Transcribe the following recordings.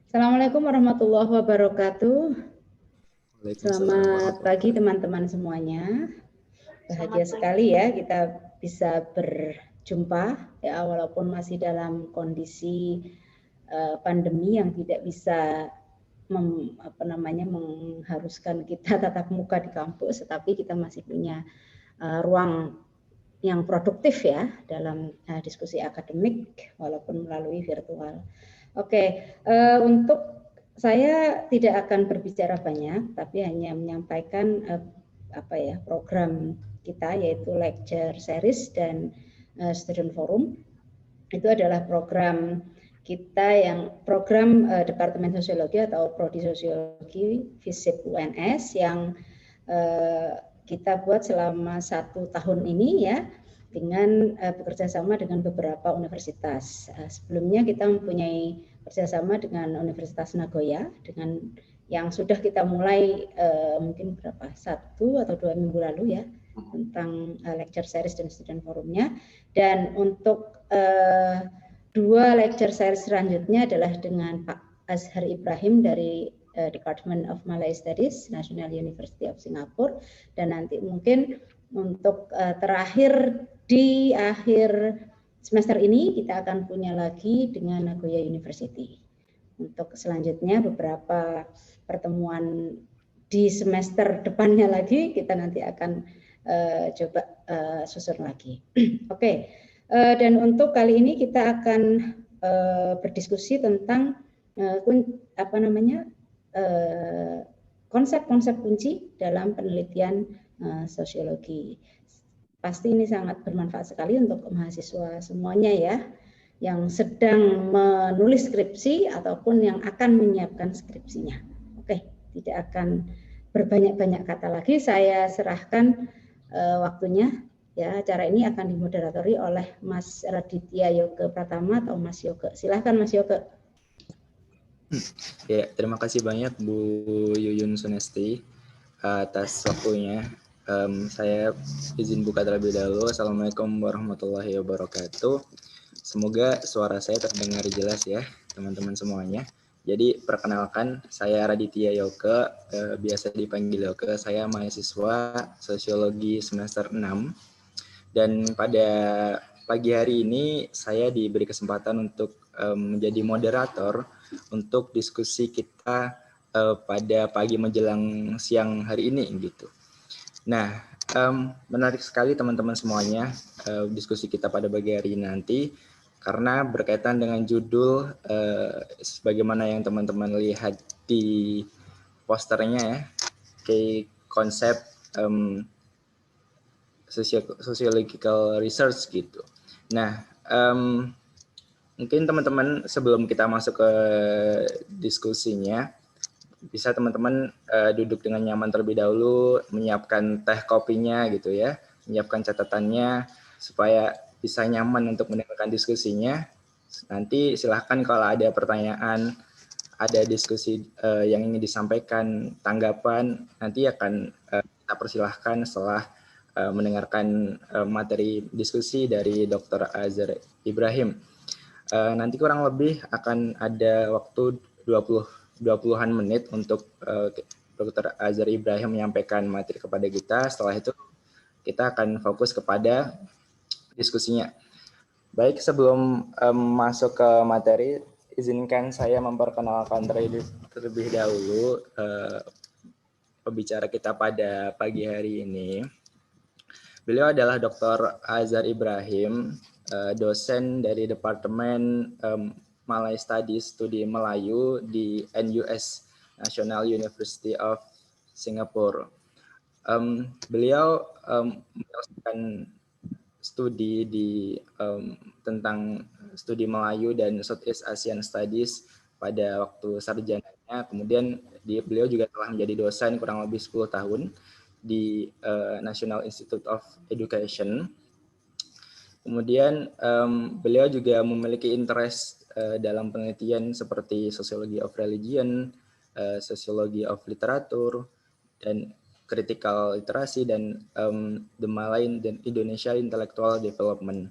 Assalamualaikum warahmatullahi wabarakatuh. Waalaikumsalam Selamat warahmatullahi pagi wabarakatuh. teman-teman semuanya. Bahagia sekali ya kita bisa berjumpa ya, walaupun masih dalam kondisi pandemi yang tidak bisa mengharuskan kita tatap muka di kampus, tetapi kita masih punya ruang yang produktif ya dalam diskusi akademik walaupun melalui virtual. Oke, untuk saya tidak akan berbicara banyak, tapi hanya menyampaikan program kita, yaitu lecture series dan student forum. Itu adalah program kita yang program Departemen Sosiologi atau Prodi Sosiologi FISIP UNS yang kita buat selama 1 tahun ini ya, dengan bekerja sama dengan beberapa universitas. Sebelumnya kita mempunyai kerjasama dengan Universitas Nagoya, dengan yang sudah kita mulai mungkin 1 atau 2 minggu lalu ya, tentang lecture series dan student forumnya. Dan untuk 2 lecture series selanjutnya adalah dengan Pak Azhar Ibrahim dari Department of Malay Studies, National University of Singapore, dan nanti mungkin untuk terakhir di akhir semester ini kita akan punya lagi dengan Nagoya University. Untuk selanjutnya beberapa pertemuan di semester depannya lagi kita nanti akan coba susun lagi. Oke, dan untuk kali ini kita akan berdiskusi tentang konsep-konsep kunci dalam penelitian sosiologi. Pasti ini sangat bermanfaat sekali untuk mahasiswa semuanya ya, yang sedang menulis skripsi ataupun yang akan menyiapkan skripsinya. Oke, tidak akan berbanyak-banyak kata lagi, saya serahkan waktunya. Ya, acara ini akan dimoderatori oleh Mas Raditya Yoga Pratama atau Mas Yoga. Silahkan Mas Yoga. Ya, terima kasih banyak Bu Yuyun Sunesti atas waktunya. Saya izin buka terlebih dahulu. Assalamualaikum warahmatullahi wabarakatuh. Semoga suara saya terdengar jelas ya, teman-teman semuanya. Jadi perkenalkan, saya Raditya Yoga, biasa dipanggil Yoga. Saya mahasiswa Sosiologi semester 6. Dan pada pagi hari ini saya diberi kesempatan untuk menjadi moderator untuk diskusi kita pada pagi menjelang siang hari ini gitu. Nah, menarik sekali teman-teman semuanya diskusi kita pada pagi hari ini nanti, karena berkaitan dengan judul sebagaimana yang teman-teman lihat di posternya ya, konsep sociological research gitu. Nah, mungkin teman-teman sebelum kita masuk ke diskusinya, bisa teman-teman duduk dengan nyaman terlebih dahulu, menyiapkan teh kopinya gitu ya, menyiapkan catatannya supaya bisa nyaman untuk mendengarkan diskusinya. Nanti silahkan kalau ada pertanyaan, ada diskusi yang ingin disampaikan, tanggapan, nanti akan kita persilahkan setelah mendengarkan materi diskusi dari Dr. Azhar Ibrahim. Nanti kurang lebih akan ada waktu 20-an menit untuk Dr. Azhar Ibrahim menyampaikan materi kepada kita. Setelah itu kita akan fokus kepada diskusinya. Baik, sebelum masuk ke materi, izinkan saya memperkenalkan terlebih dahulu pembicara kita pada pagi hari ini. Beliau adalah Dr. Azhar Ibrahim, dosen dari Departemen Malay Studies Studi Melayu di NUS, National University of Singapore. Beliau melakukan studi tentang studi Melayu dan Southeast Asian Studies pada waktu sarjananya. Kemudian beliau juga telah menjadi dosen kurang lebih 10 tahun di National Institute of Education. Kemudian beliau juga memiliki interest dalam penelitian seperti Sociology of Religion, Sociology of Literature, dan Critical Literasi, dan the Malay dan Indonesia Intellectual Development.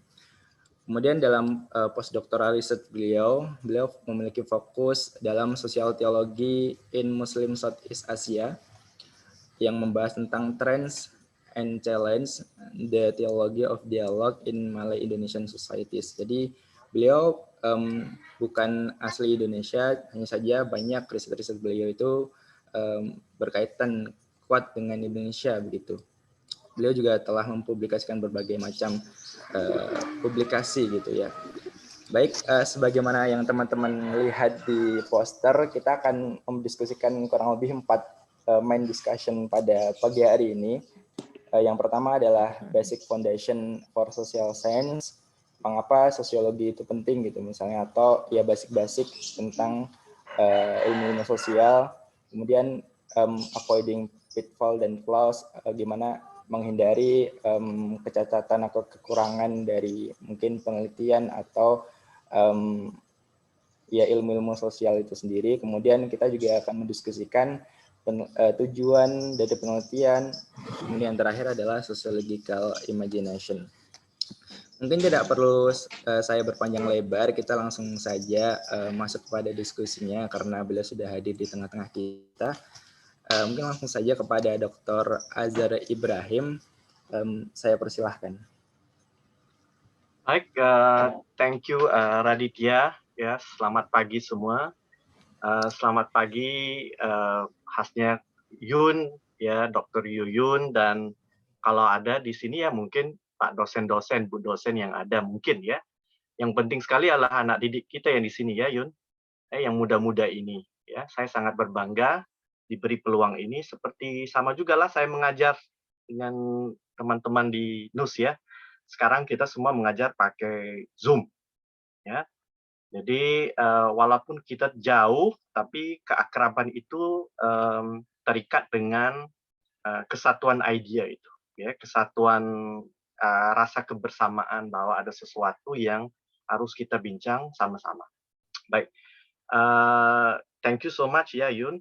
Kemudian dalam postdoctoral research beliau memiliki fokus dalam sosial teologi in Muslim Southeast Asia yang membahas tentang trends and challenge the theology of dialogue in Malay Indonesian societies. Jadi beliau bukan asli Indonesia, hanya saja banyak riset-riset beliau itu berkaitan kuat dengan Indonesia begitu. Beliau juga telah mempublikasikan berbagai macam publikasi gitu ya. Baik, sebagaimana yang teman-teman lihat di poster, kita akan mendiskusikan kurang lebih 4 main discussion pada pagi hari ini. Yang pertama adalah basic foundation for social science, mengapa sosiologi itu penting gitu misalnya, atau ya basic-basic tentang ilmu sosial. Kemudian avoiding pitfall dan flaws, gimana menghindari kecacatan atau kekurangan dari mungkin penelitian atau ya ilmu-ilmu sosial itu sendiri. Kemudian kita juga akan mendiskusikan tujuan dari penelitian. Kemudian terakhir adalah sociological imagination. Mungkin tidak perlu saya berpanjang lebar, kita langsung saja masuk pada diskusinya karena beliau sudah hadir di tengah-tengah kita. Mungkin langsung saja kepada Dr. Azhar Ibrahim, saya persilahkan. Baik, thank you Raditya. Ya, selamat pagi semua. Selamat pagi khasnya Yun, ya Dr. Yuyun, dan kalau ada di sini ya mungkin Pak dosen-dosen, Bu dosen yang ada mungkin ya. Yang penting sekali adalah anak didik kita yang di sini ya Yun, yang muda-muda ini. Ya, saya sangat berbangga diberi peluang ini. Seperti sama juga lah saya mengajar dengan teman-teman di NUS ya. Sekarang kita semua mengajar pakai Zoom. Ya. Jadi walaupun kita jauh, tapi keakraban itu terikat dengan kesatuan idea itu. Ya, kesatuan rasa kebersamaan bahwa ada sesuatu yang harus kita bincang sama-sama. Baik. Thank you so much ya Yun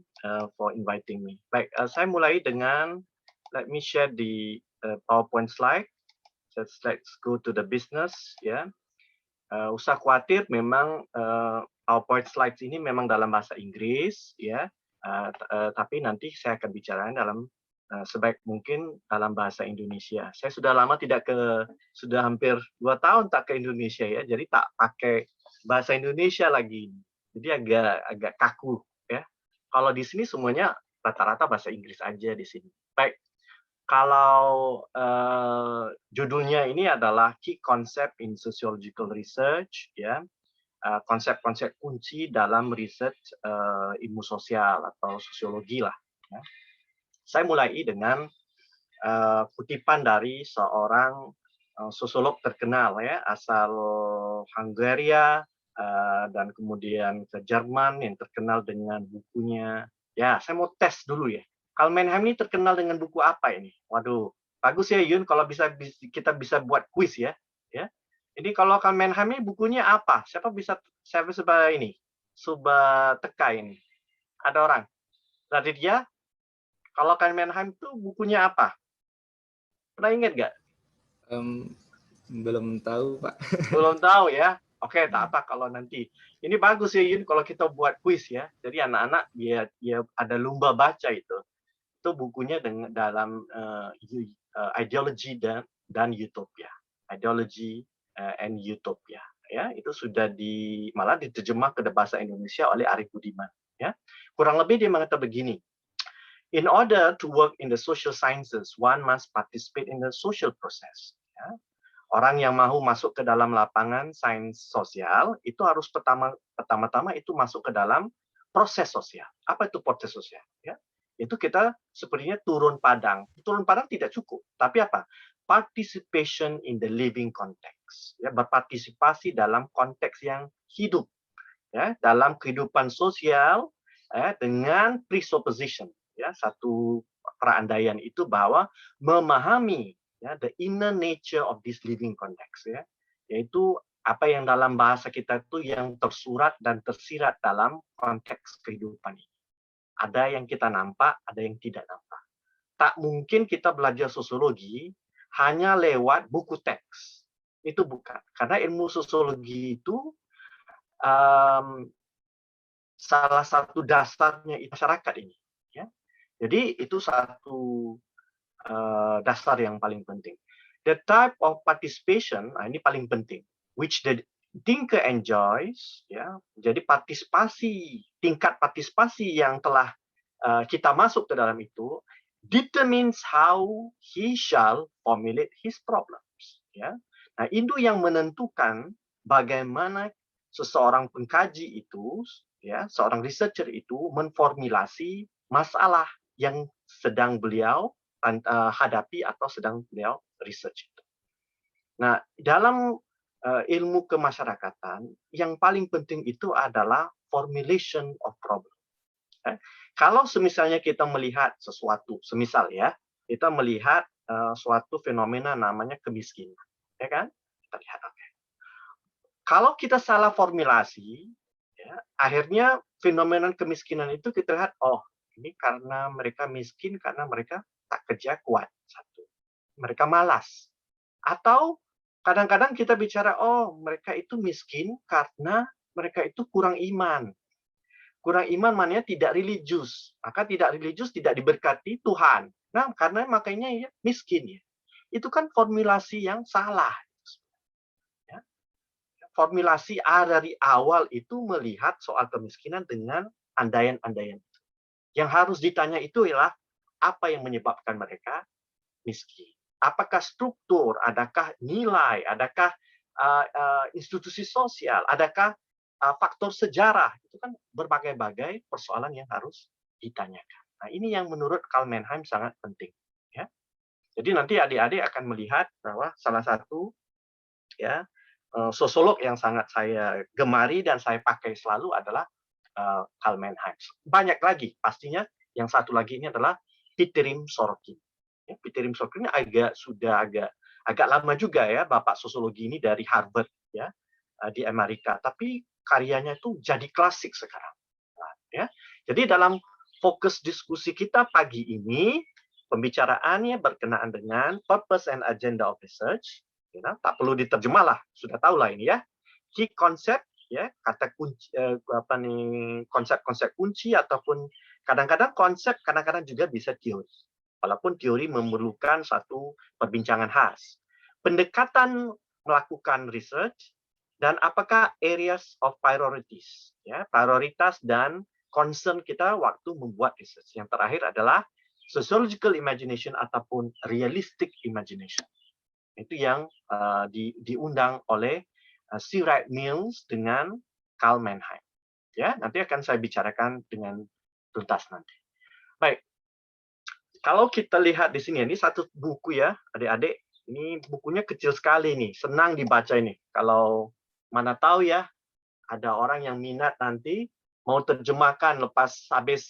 for inviting me. Baik, saya mulai dengan let me share the PowerPoint slide. Let's go to the business ya. Usah khawatir, memang PowerPoint slides ini memang dalam bahasa Inggris ya. Tapi nanti saya akan bicara dalam sebaik mungkin dalam bahasa Indonesia. Saya sudah lama sudah hampir 2 tahun tak ke Indonesia ya. Jadi tak pakai bahasa Indonesia lagi. Jadi agak kaku ya. Kalau di sini semuanya rata-rata bahasa Inggris aja di sini. Baik. Kalau judulnya ini adalah Key Concept in Sociological Research ya. Konsep-konsep kunci dalam riset ilmu sosial atau sosiologi lah. Ya. Saya mulai dengan kutipan dari seorang sosiolog terkenal ya, asal Hungaria dan kemudian ke Jerman yang terkenal dengan bukunya. Ya, saya mau tes dulu ya. Karl Mannheim ini terkenal dengan buku apa ini? Waduh, bagus ya Yun kalau kita bisa buat kuis ya. Ya. Jadi kalau Karl Mannheim ini bukunya apa? Siapa ini? Coba teka ini. Ada orang. Raditya, kalau Karl Mannheim itu bukunya apa? Pernah ingat nggak? Belum tahu, Pak. Belum tahu ya. Oke, tak apa kalau nanti. Ini bagus ya Yun kalau kita buat kuis ya. Jadi anak-anak dia ada lomba baca itu. Itu bukunya dalam ideology dan utopia. Ideology and utopia. Ya, itu sudah malah diterjemah ke bahasa Indonesia oleh Arif Budiman. Ya, kurang lebih dia mengatakan begini. In order to work in the social sciences, one must participate in the social process. Ya. Orang yang mau masuk ke dalam lapangan sains sosial itu harus pertama-tama itu masuk ke dalam proses sosial. Apa itu proses sosial? Ya, itu kita sepertinya turun padang. Turun padang tidak cukup, tapi apa? Participation in the living context. Ya, berpartisipasi dalam konteks yang hidup. Ya, dalam kehidupan sosial dengan presupposition. Ya, satu perandaian itu bahwa memahami ya, the inner nature of this living context ya, yaitu apa yang dalam bahasa kita itu yang tersurat dan tersirat dalam konteks kehidupan ini. Ada yang kita nampak, ada yang tidak nampak. Tak mungkin kita belajar sosiologi hanya lewat buku teks. Itu bukan. Karena ilmu sosiologi itu salah satu dasarnya masyarakat ini. Ya. Jadi itu satu dasar yang paling penting. The type of participation, ini paling penting, which the thinker enjoys, ya. Jadi tingkat partisipasi yang telah kita masuk ke dalam itu determines how he shall formulate his problems. Ya. Nah, itu yang menentukan bagaimana seseorang pengkaji itu, ya, seorang researcher itu menformulasi masalah yang sedang beliau hadapi atau sedang beliau research. Nah, dalam ilmu kemasyarakatan, yang paling penting itu adalah formulation of problem. Kalau semisalnya kita melihat sesuatu, semisal ya, kita melihat suatu fenomena namanya kemiskinan, ya kan? Kita lihat, okay. Kalau kita salah formulasi, ya, akhirnya fenomena kemiskinan itu kita lihat, oh, ini karena mereka miskin, karena mereka tak kerja kuat, satu. Mereka malas. Atau kadang-kadang kita bicara, oh, mereka itu miskin karena mereka itu kurang iman. Kurang iman maknanya tidak religius. Maka tidak religius tidak diberkati Tuhan. Nah, karena makanya ya miskin ya. Itu kan formulasi yang salah. Ya. Formulasi A dari awal itu melihat soal kemiskinan dengan andaian-andaian. Yang harus ditanya itu ialah apa yang menyebabkan mereka miskin. Apakah struktur, adakah nilai, adakah institusi sosial, adakah faktor sejarah, itu kan berbagai-bagai persoalan yang harus ditanyakan. Nah, ini yang menurut Karl Mannheim sangat penting. Ya. Jadi nanti adik-adik akan melihat bahwa salah satu ya sosiolog yang sangat saya gemari dan saya pakai selalu adalah Karl Mannheim. Banyak lagi, pastinya yang satu lagi ini adalah Pitirim Sorkin. Ya, Pitirim Sorkin ini sudah agak lama juga ya, Bapak sosiologi ini dari Harvard ya di Amerika. Tapi karyanya itu jadi klasik sekarang. Nah, ya. Jadi dalam fokus diskusi kita pagi ini, pembicaraannya berkenaan dengan purpose and agenda of research. Ya, tak perlu diterjemah lah, sudah tahu lah ini ya. Key concept, ya, kata kunci, konsep-konsep kunci ataupun kadang-kadang konsep, kadang-kadang juga bisa teori. Walaupun teori memerlukan satu perbincangan khas. Pendekatan melakukan research, dan apakah areas of priorities, ya, prioritas dan concern kita waktu membuat research. Yang terakhir adalah sociological imagination ataupun realistic imagination. Itu yang diundang oleh C. Wright Mills dengan Karl Mannheim. Ya, nanti akan saya bicarakan dengan tuntas nanti. Baik, kalau kita lihat di sini, ini satu buku ya, adik-adik. Ini bukunya kecil sekali nih, senang dibaca ini. Kalau mana tahu ya, ada orang yang minat nanti mau terjemahkan lepas habis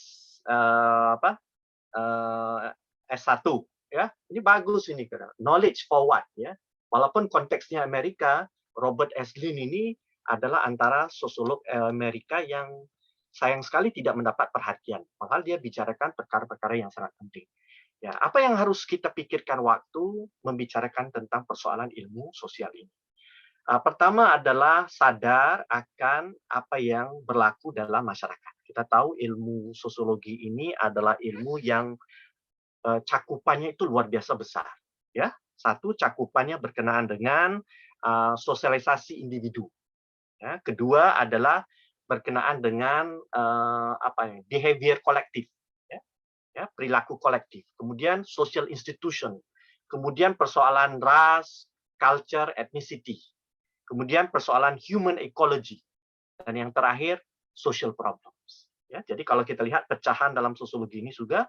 S1 ya. Ini bagus ini, knowledge for what ya. Walaupun konteksnya Amerika, Robert S. Greene ini adalah antara sosiolog Amerika yang sayang sekali tidak mendapat perhatian. Padahal dia bicarakan perkara-perkara yang sangat penting. Ya, apa yang harus kita pikirkan waktu membicarakan tentang persoalan ilmu sosial ini? Pertama adalah sadar akan apa yang berlaku dalam masyarakat. Kita tahu ilmu sosiologi ini adalah ilmu yang cakupannya itu luar biasa besar. Ya, satu, cakupannya berkenaan dengan sosialisasi individu. Ya, kedua adalah berkenaan dengan behavior kolektif, ya, perilaku kolektif. Kemudian social institution. Kemudian persoalan ras, culture, ethnicity. Kemudian persoalan human ecology, dan yang terakhir social problems. Ya, jadi kalau kita lihat pecahan dalam sosiologi ini juga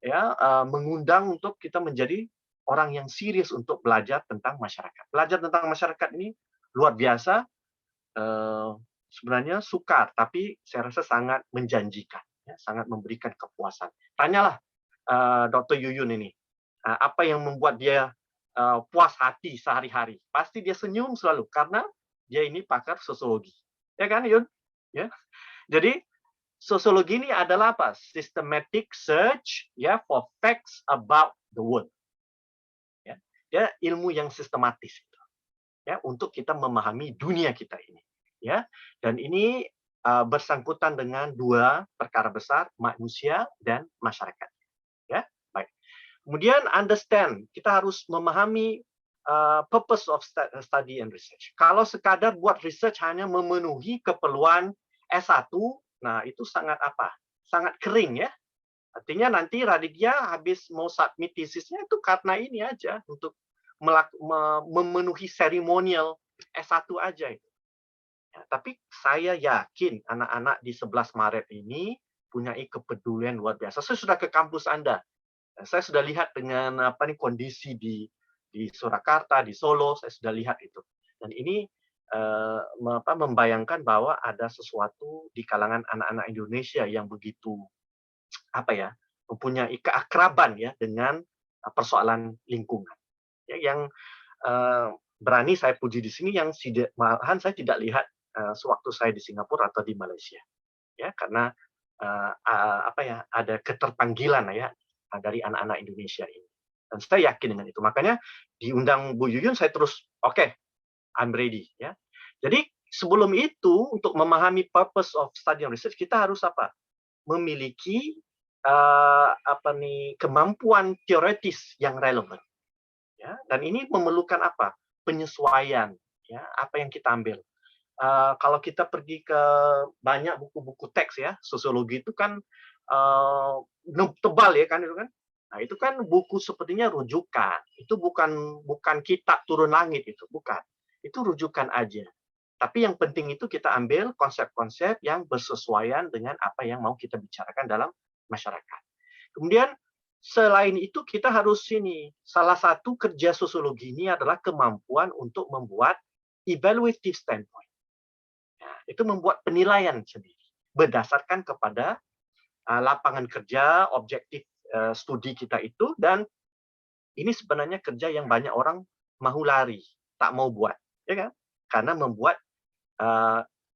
ya mengundang untuk kita menjadi orang yang serius untuk belajar tentang masyarakat. Belajar tentang masyarakat ini luar biasa, sebenarnya sukar, tapi saya rasa sangat menjanjikan, ya, sangat memberikan kepuasan. Tanyalah Dr. Yuyun ini, apa yang membuat dia puas hati sehari-hari. Pasti dia senyum selalu karena dia ini pakar sosiologi. Ya kan, Yun? Ya. Jadi sosiologi ini adalah apa? Systematic search ya for facts about the world. Ya. Dia ilmu yang sistematis. ya untuk kita memahami dunia kita ini, ya. Dan ini bersangkutan dengan dua perkara besar, manusia dan masyarakat, ya. Baik. Kemudian understand, kita harus memahami purpose of study and research. Kalau sekadar buat research hanya memenuhi keperluan S1, nah itu sangat apa? Sangat kering, ya. Artinya nanti Raditya habis mau submit tesisnya itu karena ini aja, untuk memenuhi seremonial S1 aja itu. Ya, tapi saya yakin anak-anak di 11 Maret ini punya kepedulian luar biasa. Saya sudah ke kampus Anda. Saya sudah lihat dengan kondisi di Surakarta, di Solo, saya sudah lihat itu. Dan ini membayangkan bahwa ada sesuatu di kalangan anak-anak Indonesia yang begitu mempunyai keakraban ya dengan persoalan lingkungan. Ya, yang berani saya puji di sini, yang malahan saya tidak lihat sewaktu saya di Singapura atau di Malaysia. Ya, karena ada keterpanggilan ya dari anak-anak Indonesia ini. Dan saya yakin dengan itu. Makanya diundang Bu Yuyun, saya terus oke, I'm ready. Ya. Jadi sebelum itu, untuk memahami purpose of study and research, kita harus memiliki kemampuan teoretis yang relevan. Ya. Dan ini memerlukan penyesuaian. Ya, apa yang kita ambil. Kalau kita pergi ke banyak buku-buku teks ya, sosiologi itu kan tebal ya kan itu kan. Nah, itu kan buku sepertinya rujukan. Itu bukan kitab turun langit, itu bukan. Itu rujukan aja. Tapi yang penting itu kita ambil konsep-konsep yang bersesuaian dengan apa yang mau kita bicarakan dalam masyarakat. Kemudian selain itu kita harus salah satu kerja sosiologi ini adalah kemampuan untuk membuat evaluative standpoint. Itu membuat penilaian sendiri berdasarkan kepada lapangan kerja, objektif studi kita itu, dan ini sebenarnya kerja yang banyak orang mau lari, tak mau buat, ya kan? Karena membuat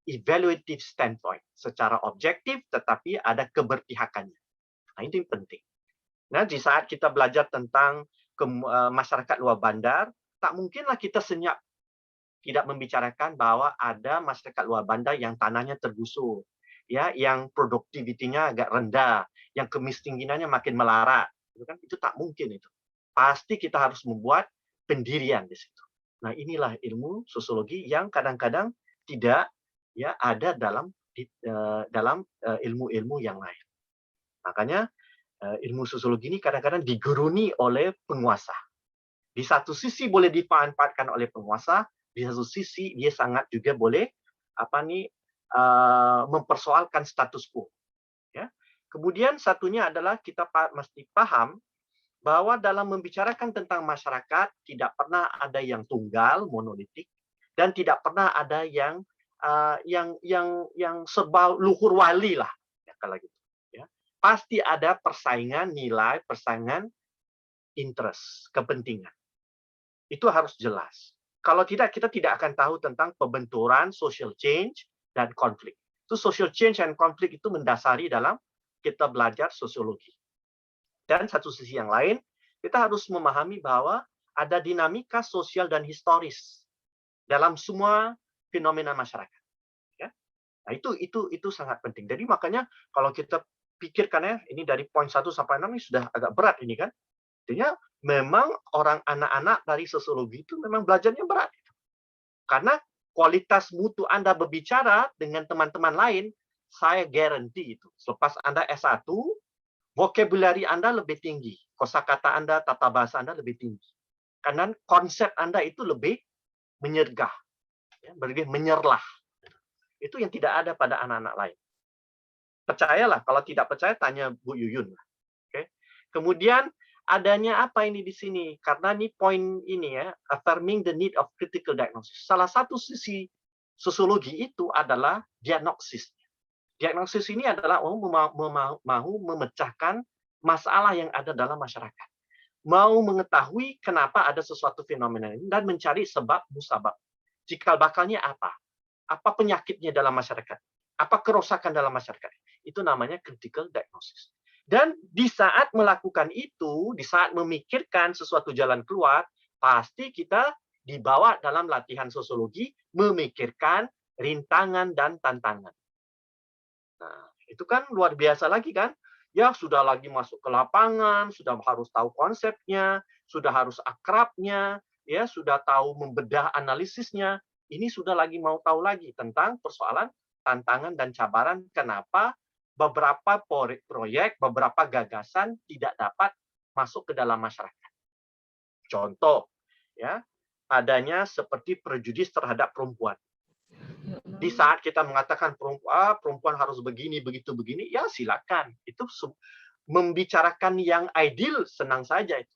evaluative standpoint secara objektif, tetapi ada keberpihakannya. Nah, itu yang penting. Nah, di saat kita belajar tentang masyarakat luar bandar, tak mungkinlah kita senyap tidak membicarakan bahwa ada masyarakat luar bandar yang tanahnya tergusur, ya, yang produktivitinya agak rendah, yang kemiskinannya makin melarat, itu tak mungkin itu. Pasti kita harus membuat pendirian di situ. Nah, inilah ilmu sosiologi yang kadang-kadang tidak ya ada dalam ilmu-ilmu yang lain. Makanya ilmu sosiologi ini kadang-kadang diguruni oleh penguasa. Di satu sisi boleh dimanfaatkan oleh penguasa, di satu sisi dia sangat juga boleh mempersoalkan status quo. Ya. Kemudian satunya adalah kita mesti paham bahwa dalam membicarakan tentang masyarakat tidak pernah ada yang tunggal monolitik, dan tidak pernah ada yang serba luhur wali lah, ya, kalau gitu. Ya. Pasti ada persaingan nilai, persaingan interest, kepentingan. Itu harus jelas. Kalau tidak, kita tidak akan tahu tentang pembenturan social change dan konflik. Itu social change dan konflik itu mendasari dalam kita belajar sosiologi. Dan satu sisi yang lain, kita harus memahami bahwa ada dinamika sosial dan historis dalam semua fenomena masyarakat. Ya? Nah, itu sangat penting. Jadi makanya kalau kita pikirkan ya, ini dari poin 1 sampai 6 ini sudah agak berat ini kan. Artinya memang anak-anak dari sosiologi itu memang belajarnya berat. Karena kualitas mutu Anda berbicara dengan teman-teman lain, saya guarantee itu. Selepas Anda S1, vocabulary Anda lebih tinggi. Kosakata Anda, tata bahasa Anda lebih tinggi. Karena konsep Anda itu lebih menyergah. Ya, lebih menyerlah. Itu yang tidak ada pada anak-anak lain. Percayalah, kalau tidak percaya tanya Bu Yuyun. Oke. Kemudian adanya apa ini di sini? Karena ini poin ini ya, affirming the need of critical diagnosis. Salah satu sisi sosiologi itu adalah diagnosis. Diagnosis ini adalah mau memecahkan masalah yang ada dalam masyarakat. Mau mengetahui kenapa ada sesuatu fenomena ini dan mencari sebab musabab. Cikal bakalnya apa? Apa penyakitnya dalam masyarakat? Apa kerusakan dalam masyarakat? Itu namanya critical diagnosis. Dan di saat melakukan itu, di saat memikirkan sesuatu jalan keluar, pasti kita dibawa dalam latihan sosiologi memikirkan rintangan dan tantangan. Nah, itu kan luar biasa lagi kan? Ya, sudah lagi masuk ke lapangan, sudah harus tahu konsepnya, sudah harus akrabnya, ya, sudah tahu membedah analisisnya. Ini sudah lagi mau tahu lagi tentang persoalan tantangan dan cabaran kenapa beberapa proyek, beberapa gagasan tidak dapat masuk ke dalam masyarakat. Contoh, ya, adanya seperti prejudis terhadap perempuan. Di saat kita mengatakan perempuan harus begini, begitu, begini, ya silakan. Itu membicarakan yang ideal, senang saja itu.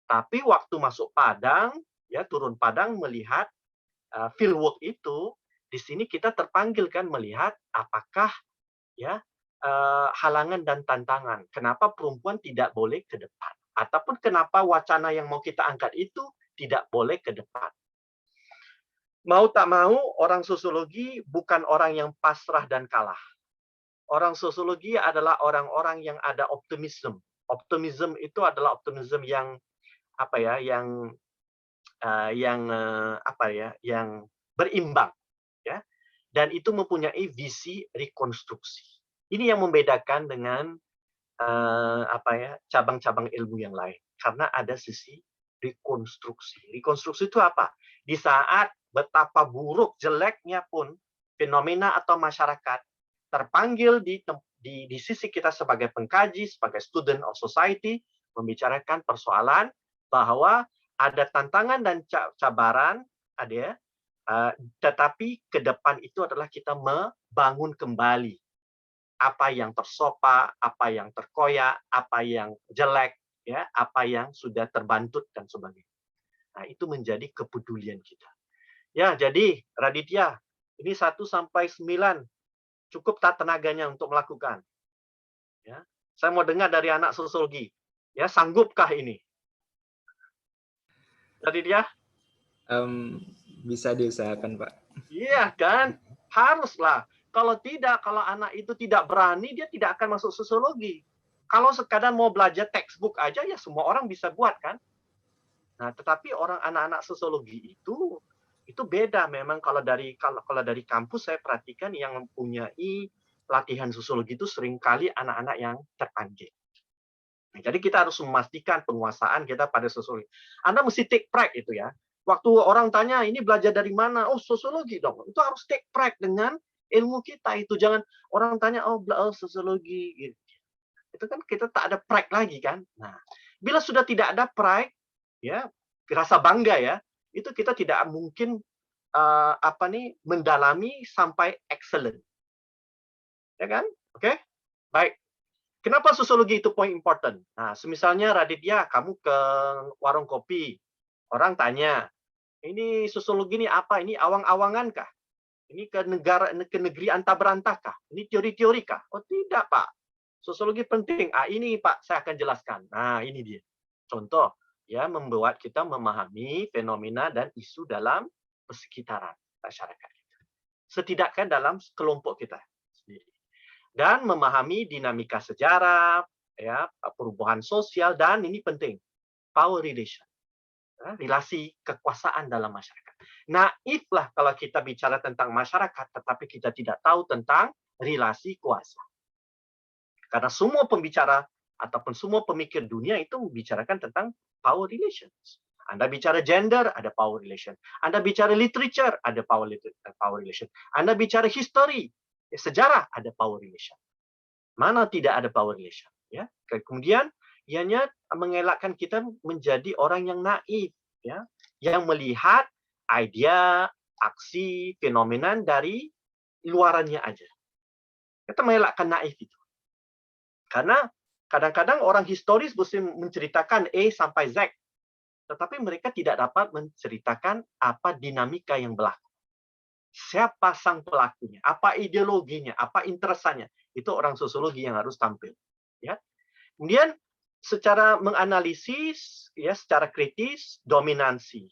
Tapi waktu masuk Padang, ya turun Padang melihat fieldwork itu, di sini kita terpanggil kan melihat apakah ya halangan dan tantangan. Kenapa perempuan tidak boleh ke depan? Ataupun kenapa wacana yang mau kita angkat itu tidak boleh ke depan. Mau tak mau, orang sosiologi bukan orang yang pasrah dan kalah. Orang sosiologi adalah orang-orang yang ada optimisme. Optimisme itu adalah optimisme yang apa ya, yang berimbang, ya. Dan itu mempunyai visi rekonstruksi. Ini yang membedakan dengan cabang-cabang ilmu yang lain, karena ada sisi rekonstruksi. Rekonstruksi itu apa? Di saat betapa buruk, jeleknya pun fenomena atau masyarakat terpanggil di sisi kita sebagai pengkaji, sebagai student of society, membicarakan persoalan bahwa ada tantangan dan cabaran, tetapi ke depan itu adalah kita membangun kembali apa yang tersopa, apa yang terkoyak, apa yang jelek, ya, apa yang sudah terbantut dan sebagainya. Nah, itu menjadi kepedulian kita. Ya, jadi Raditya, ini 1 sampai 9 cukup tak tenaganya untuk melakukan. Ya, saya mau dengar dari anak sosiologi. Ya, sanggupkah ini? Raditya? Bisa diusahakan, Pak. Iya kan? Haruslah. Kalau tidak, kalau anak itu tidak berani, dia tidak akan masuk sosiologi. Kalau sekadar mau belajar textbook aja, ya semua orang bisa buat kan. Nah, tetapi anak-anak sosiologi itu beda memang. Kalau dari kampus saya perhatikan yang mempunyai latihan sosiologi itu seringkali anak-anak yang terpanggil. Nah, jadi kita harus memastikan penguasaan kita pada sosiologi. Anda mesti take pride itu ya. Waktu orang tanya, ini belajar dari mana? Oh, sosiologi dong. Itu harus take pride dengan ilmu kita itu. Jangan orang tanya, oh sosiologi. Gitu. Itu kan kita tak ada pride lagi kan. Nah, bila sudah tidak ada pride, ya rasa bangga ya, itu kita tidak mungkin mendalami sampai excellent. Ya kan? Oke? Baik. Kenapa sosiologi itu poin important? Nah, semisalnya Raditya, kamu ke warung kopi. Orang tanya, ini sosiologi ini apa? Ini awang-awangan kah? Ini ke negeri antah berantah kah? Ini teori-teori kah? Oh tidak, Pak. Sosiologi penting. Ini Pak, saya akan jelaskan. Nah, ini dia. Contoh, ya membuat kita memahami fenomena dan isu dalam persekitaran masyarakat kita. Setidaknya dalam kelompok kita sendiri. Dan memahami dinamika sejarah, ya, perubahan sosial, dan ini penting, power relation. Relasi kekuasaan dalam masyarakat. Naiflah kalau kita bicara tentang masyarakat, tetapi kita tidak tahu tentang relasi kuasa. Karena semua pembicara ataupun semua pemikir dunia itu membicarakan tentang power relations. Anda bicara gender, ada power relation. Anda bicara literature, ada power relation. Anda bicara history, sejarah, ada power relation. Mana tidak ada power relation? Ya. Kemudian, ianya mengelakkan kita menjadi orang yang naif, ya, yang melihat idea, aksi, fenomena dari luarannya aja. Kita mengelakkan naif itu. Karena kadang-kadang orang historis mesti menceritakan A sampai Z, tetapi mereka tidak dapat menceritakan apa dinamika yang berlaku. Siapa sang pelakunya, apa ideologinya, apa interesannya. Itu orang sosiologi yang harus tampil. Ya. Kemudian secara menganalisis, ya, secara kritis, dominasi,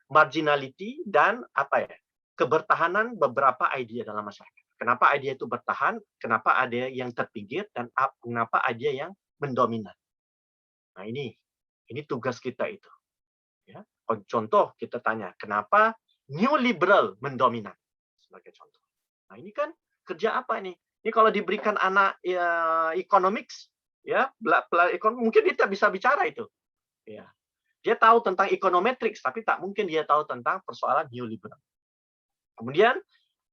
marginality, dan kebertahanan beberapa idea dalam masyarakat. Kenapa idea itu bertahan? Kenapa ada yang terpinggir? Dan kenapa ada yang mendominan? Nah ini tugas kita itu. Ya. Contoh kita tanya, kenapa neoliberal mendominan? Sebagai contoh. Nah ini kan kerja apa ini? Ini kalau diberikan anak economics, ya, mungkin dia tak bisa bicara itu. Ya. Dia tahu tentang econometrics, tapi tak mungkin dia tahu tentang persoalan neoliberal. Kemudian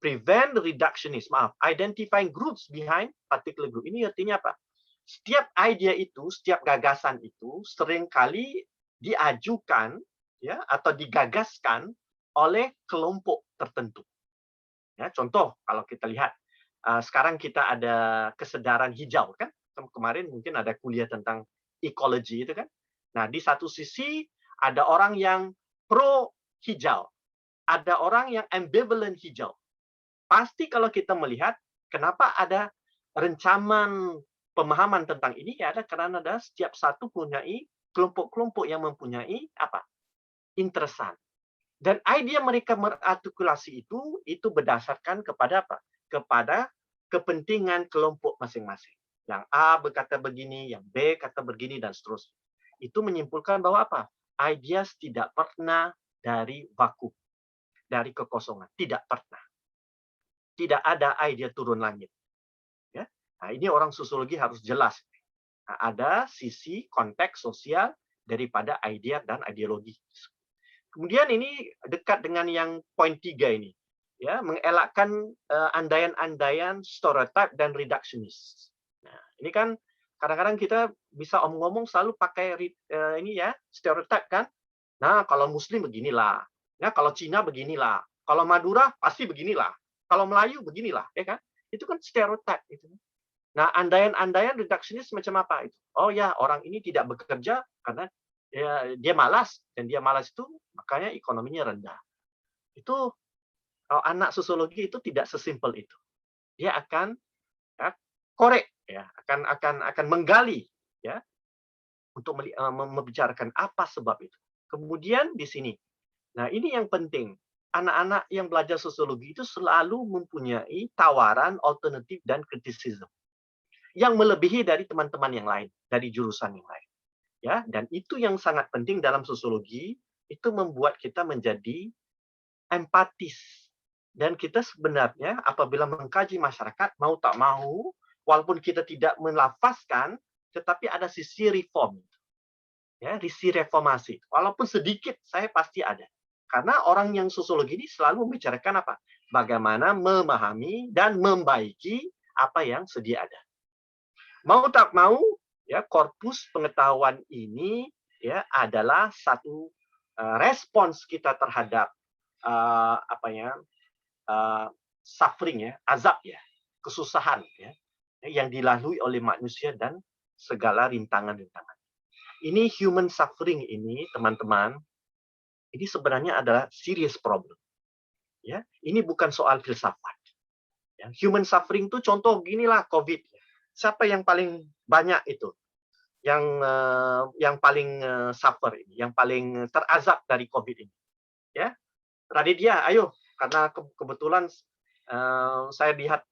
prevent reductionism, identifying groups behind particular group. Ini artinya apa? Setiap idea itu, setiap gagasan itu seringkali diajukan ya atau digagaskan oleh kelompok tertentu. Ya, contoh kalau kita lihat sekarang kita ada kesadaran hijau kan? Kemarin mungkin ada kuliah tentang ecology itu kan. Nah, di satu sisi ada orang yang pro hijau, ada orang yang ambivalent hijau. Pasti kalau kita melihat kenapa ada rencaman pemahaman tentang ini ya ada karena ada setiap satu punyai kelompok-kelompok yang mempunyai apa? Interesan. Dan ide mereka merartikulasi itu berdasarkan kepada apa? Kepada kepentingan kelompok masing-masing. Yang A berkata begini, yang B kata begini dan seterusnya. Itu menyimpulkan bahwa apa? Ideas tidak pernah dari vakum, dari kekosongan, tidak pernah. Tidak ada ide turun langit. Ya. Nah, ini orang sosiologi harus jelas. Nah, ada sisi konteks sosial daripada ide dan ideologi. Kemudian ini dekat dengan yang poin 3 ini. Ya, mengelakkan andaian-andaian stereotype dan reductionist. Nah, ini kan kadang-kadang kita bisa ngomong selalu pakai ini ya, stereotype kan. Nah, kalau Muslim beginilah. Ya, kalau Cina beginilah. Kalau Madura pasti beginilah. Kalau Melayu beginilah, ya kan? Itu kan stereotip itu. Nah, andaian-andaian reductionist macam apa itu? Oh ya, orang ini tidak bekerja karena dia malas dan dia malas itu makanya ekonominya rendah. Itu anak sosiologi itu tidak sesimpel itu. Dia akan ya, korek ya, akan menggali ya untuk membicarakan apa sebab itu. Kemudian di sini. Nah, ini yang penting. Anak-anak yang belajar sosiologi itu selalu mempunyai tawaran alternatif dan kritisisme yang melebihi dari teman-teman yang lain, dari jurusan yang lain. Ya, dan itu yang sangat penting dalam sosiologi, itu membuat kita menjadi empatis. Dan kita sebenarnya apabila mengkaji masyarakat, mau tak mau, walaupun kita tidak melafazkan, tetapi ada sisi reform. Ya, sisi reformasi. Walaupun sedikit, saya pasti ada. Karena orang yang sosiologi ini selalu membicarakan apa? Bagaimana memahami dan membaiki apa yang sedia ada. Mau tak mau, ya korpus pengetahuan ini ya adalah satu respons kita terhadap suffering ya, azab ya, kesusahan ya, yang dilalui oleh manusia dan segala rintangan-rintangan. Ini human suffering ini, teman-teman. Ini sebenarnya adalah serious problem. Ya, ini bukan soal filsafat. Ya, human suffering itu contoh ginilah COVID. Siapa yang paling banyak itu? Yang paling suffer ini, yang paling terazab dari COVID ini. Ya, Raditya, ayo, karena kebetulan saya lihat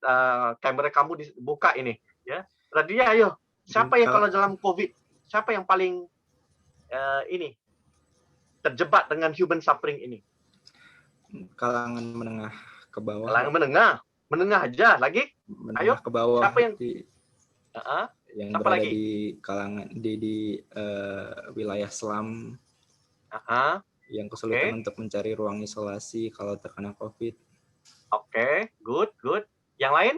kamera kamu dibuka ini. Ya, Raditya, ayo. Siapa yang kalau dalam COVID? Siapa yang paling ini? Terjebak dengan human suffering ini? Kalangan menengah ke bawah. Kalangan menengah aja lagi. Menengah Ayo, ke bawah. Siapa yang yang siapa berada lagi? di kalangan di wilayah slum yang kesulitan untuk mencari ruang isolasi kalau terkena COVID. Oke, good. Yang lain?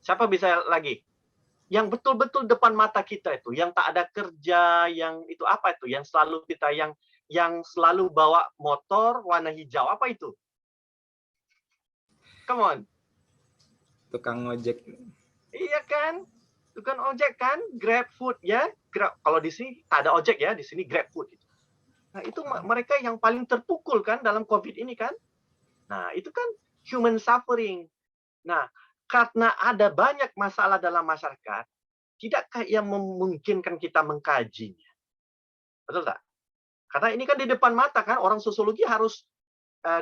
Siapa bisa lagi? Yang betul-betul depan mata kita itu, yang tak ada kerja, yang itu apa itu? Yang selalu kita yang selalu bawa motor warna hijau, apa itu? Come on. Tukang ojek. Iya kan? Tukang ojek kan? Grab food ya. Kalau di sini tak ada ojek ya, di sini Grab food. Nah, itu mereka yang paling terpukul kan dalam COVID ini kan? Nah, itu kan human suffering. Nah, karena ada banyak masalah dalam masyarakat, tidakkah yang memungkinkan kita mengkajinya? Betul tak? Karena ini kan di depan mata kan, orang sosiologi harus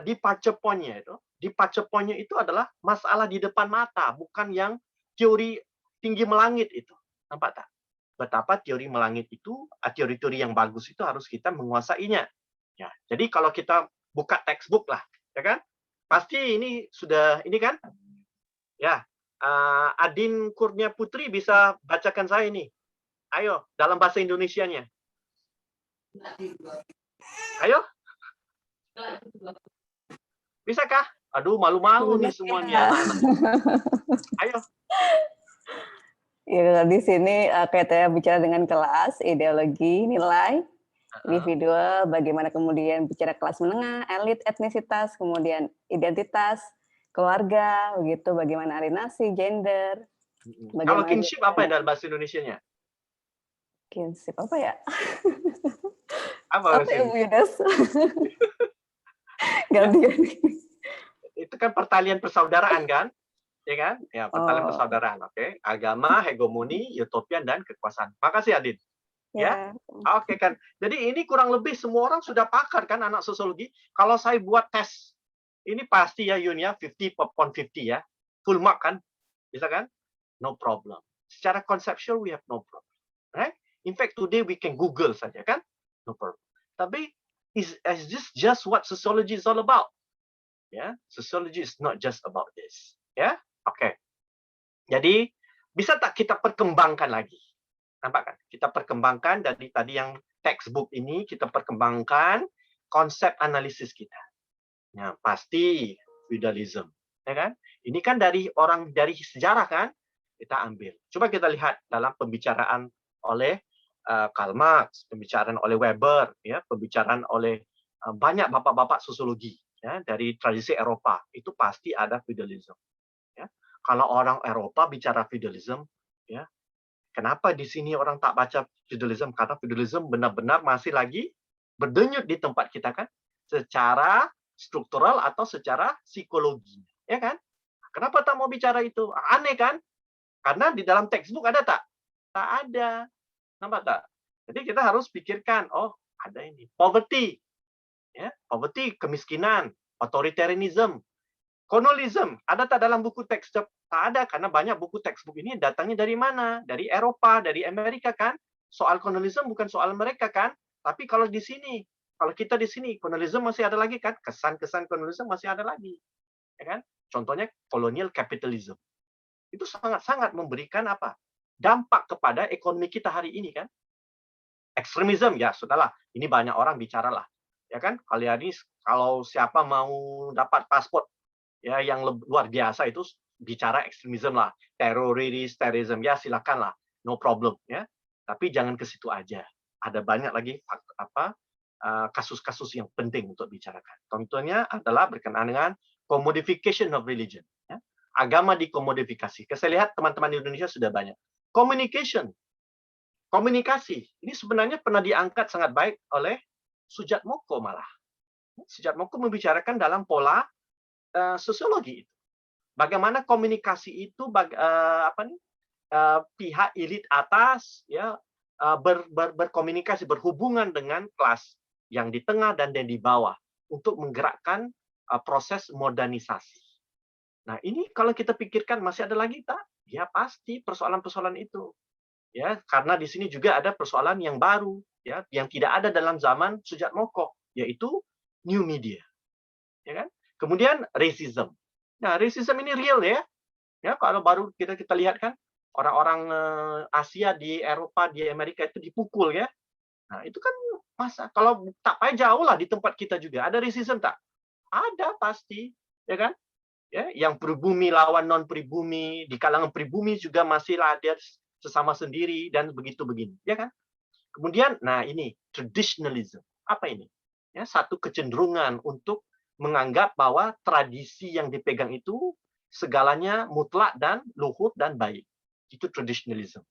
departure point-nya itu. Departure point-nya itu adalah masalah di depan mata, bukan yang teori tinggi melangit itu. Nampak tak? betapa teori melangit itu, teori-teori yang bagus itu harus kita menguasainya. Ya, jadi kalau kita buka textbook lah, ya kan? Pasti ini sudah ini kan? Ya, Adin Kurnia Putri bisa bacakan saya ini. Ayo, dalam bahasa Indonesianya. Ayo. Bisakah? Aduh, malu-malu nih semuanya. Ayo. Ya, di sini kita bicara dengan kelas, ideologi, nilai, individual, bagaimana kemudian bicara kelas menengah, elit, etnisitas, kemudian identitas, keluarga, begitu, bagaimana alienasi, gender. Kalau kinship apa dalam bahasa Indonesianya? Kinship apa ya? Apa ya Bu Yudas? Ganti-ganti. Itu kan pertalian persaudaraan kan? Ya kan? Ya, pertalian persaudaraan. Oke. Agama, hegemoni, utopian, dan kekuasaan. Makasih Adin. Ya. Oke kan. Jadi ini kurang lebih semua orang sudah pakar kan anak sosiologi. Kalau saya buat tes, ini pasti ya Yun ya, 50 upon 50 ya. Full mark kan? Bisa kan? No problem. Secara conceptual we have no problem. Right? In fact today we can Google saja kan? No problem. Tapi is this just what sociology is all about? Ya, sociology is not just about this. Ya, oke. Jadi bisa tak kita perkembangkan lagi? Nampak kan? Kita perkembangkan dari tadi yang textbook ini kita perkembangkan konsep analisis kita. Ya, pasti feudalism, ya kan? Ini kan dari sejarah kan? Kita ambil. Coba kita lihat dalam pembicaraan oleh Karl Marx, pembicaraan oleh Weber, ya, pembicaraan oleh banyak bapak-bapak sosiologi. Ya, dari tradisi Eropa itu pasti ada feudalism. Ya. Kalau orang Eropa bicara feudalism, ya, kenapa di sini orang tak baca feudalism? Karena feudalism benar-benar masih lagi berdenyut di tempat kita kan, secara struktural atau secara psikologi, ya kan? Kenapa tak mau bicara itu? Aneh kan? Karena di dalam textbook ada tak? Tak ada. Nampak tak? Jadi kita harus pikirkan, oh ada ini poverty. Ya, poverty, kemiskinan, authoritarianism, kolonialism, ada tak dalam buku teks? Tak ada, karena banyak buku textbook ini datangnya dari mana? Dari Eropa, dari Amerika kan? Soal kolonialism bukan soal mereka kan? Tapi kalau di sini, kalau kita di sini, kolonialism masih ada lagi kan? Kesan-kesan kolonialism masih ada lagi, ya kan? Contohnya colonial capitalism. Itu sangat-sangat memberikan apa? Dampak kepada ekonomi kita hari ini kan? Ekstremisme, ya sudahlah, ini banyak orang bicara lah. Ya kan, kalian ini kalau siapa mau dapat paspor ya yang luar biasa itu bicara ekstremisme lah, terorisme ya silakan lah, no problem ya. Tapi jangan ke situ aja. Ada banyak lagi kasus-kasus yang penting untuk bicarakan. Contohnya adalah berkenaan dengan commodification of religion. Ya. Agama dikomodifikasi. Saya lihat teman-teman di Indonesia sudah banyak. Communication, komunikasi. Ini sebenarnya pernah diangkat sangat baik oleh Sujatmoko malah. Sujatmoko membicarakan dalam pola sosiologi itu. Bagaimana komunikasi itu pihak elit atas ya berkomunikasi berhubungan dengan kelas yang di tengah dan yang di bawah untuk menggerakkan proses modernisasi. Nah, ini kalau kita pikirkan masih ada lagi tak? Ya pasti persoalan-persoalan itu. Ya, karena di sini juga ada persoalan yang baru ya yang tidak ada dalam zaman Sujatmoko, yaitu new media. Ya kan? Kemudian racism. Nah, racism ini real ya. Ya, kalau baru kita lihat kan orang-orang Asia di Eropa, di Amerika itu dipukul ya. Nah, itu kan masa kalau tak payah jauh lah di tempat kita juga ada racism tak? Ada pasti, ya kan? Ya, yang pribumi lawan non pribumi, di kalangan pribumi juga masih ada sesama sendiri dan begitu begini, ya kan? Kemudian, nah ini traditionalism. Apa ini? Ya, satu kecenderungan untuk menganggap bahwa tradisi yang dipegang itu segalanya mutlak dan luhur dan baik. Itu traditionalism.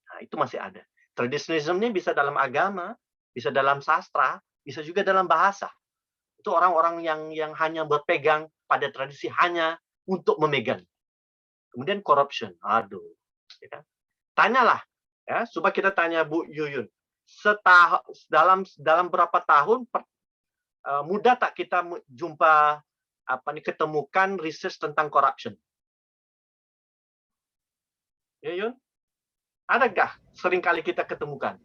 Nah, itu masih ada. Traditionalism ini bisa dalam agama, bisa dalam sastra, bisa juga dalam bahasa. Itu orang-orang yang hanya berpegang pada tradisi hanya untuk memegang. Kemudian corruption. Aduh. Ya kan? Tanyalah. Ya, coba kita tanya Bu Yuyun, dalam berapa tahun mudah tak kita jumpa ketemukan research tentang corruption? Yuyun, Adakah seringkali kita ketemukan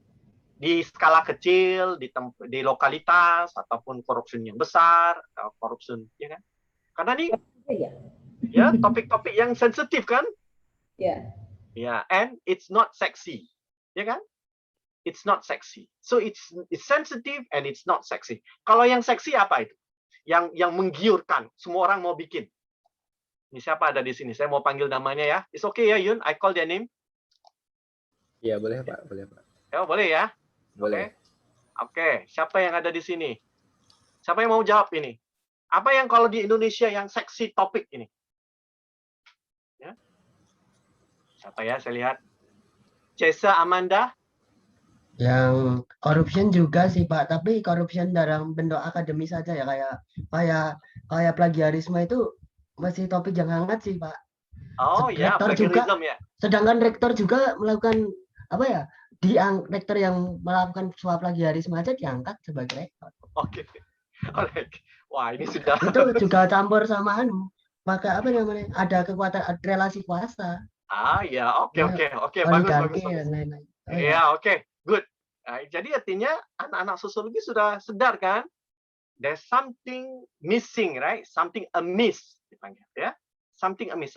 di skala kecil, di lokalitas, ataupun korupsi yang besar, korupsi, ya kan? Karena ini ya topik-topik yang sensitif kan? Ya. Ya, and it's not sexy, ya kan? It's not sexy. So it's sensitive and it's not sexy. Kalau yang seksi apa itu? Yang menggiurkan, semua orang mau bikin. Ini siapa ada di sini? Saya mau panggil namanya ya. It's okay ya, Yun? I call their name. Iya, boleh Pak, boleh Pak. Ya, boleh ya? Boleh. Oke, siapa yang ada di sini? Siapa yang mau jawab ini? Apa yang kalau di Indonesia yang seksi topik ini? Ya. Siapa ya? Saya lihat. Cesa Amanda. Yang corruption juga sih Pak, tapi corruption dalam bentuk akademis saja ya, kayak plagiarisme itu masih topik yang hangat sih Pak. Oh ya, plagiarism ya. Sedangkan rektor juga melakukan apa ya? Rektor yang melakukan suap plagiarisme aja diangkat sebagai rektor. Oke. Alright. Wah, ini sudah itu juga campur sama maka apa namanya? Ada kekuatan relasi kuasa. Ya, oke, bagus. Ya, oke, good. Jadi artinya anak-anak sosiologi sudah sadar kan? There's something missing, right? Something amiss dipanggil, ya. Something amiss,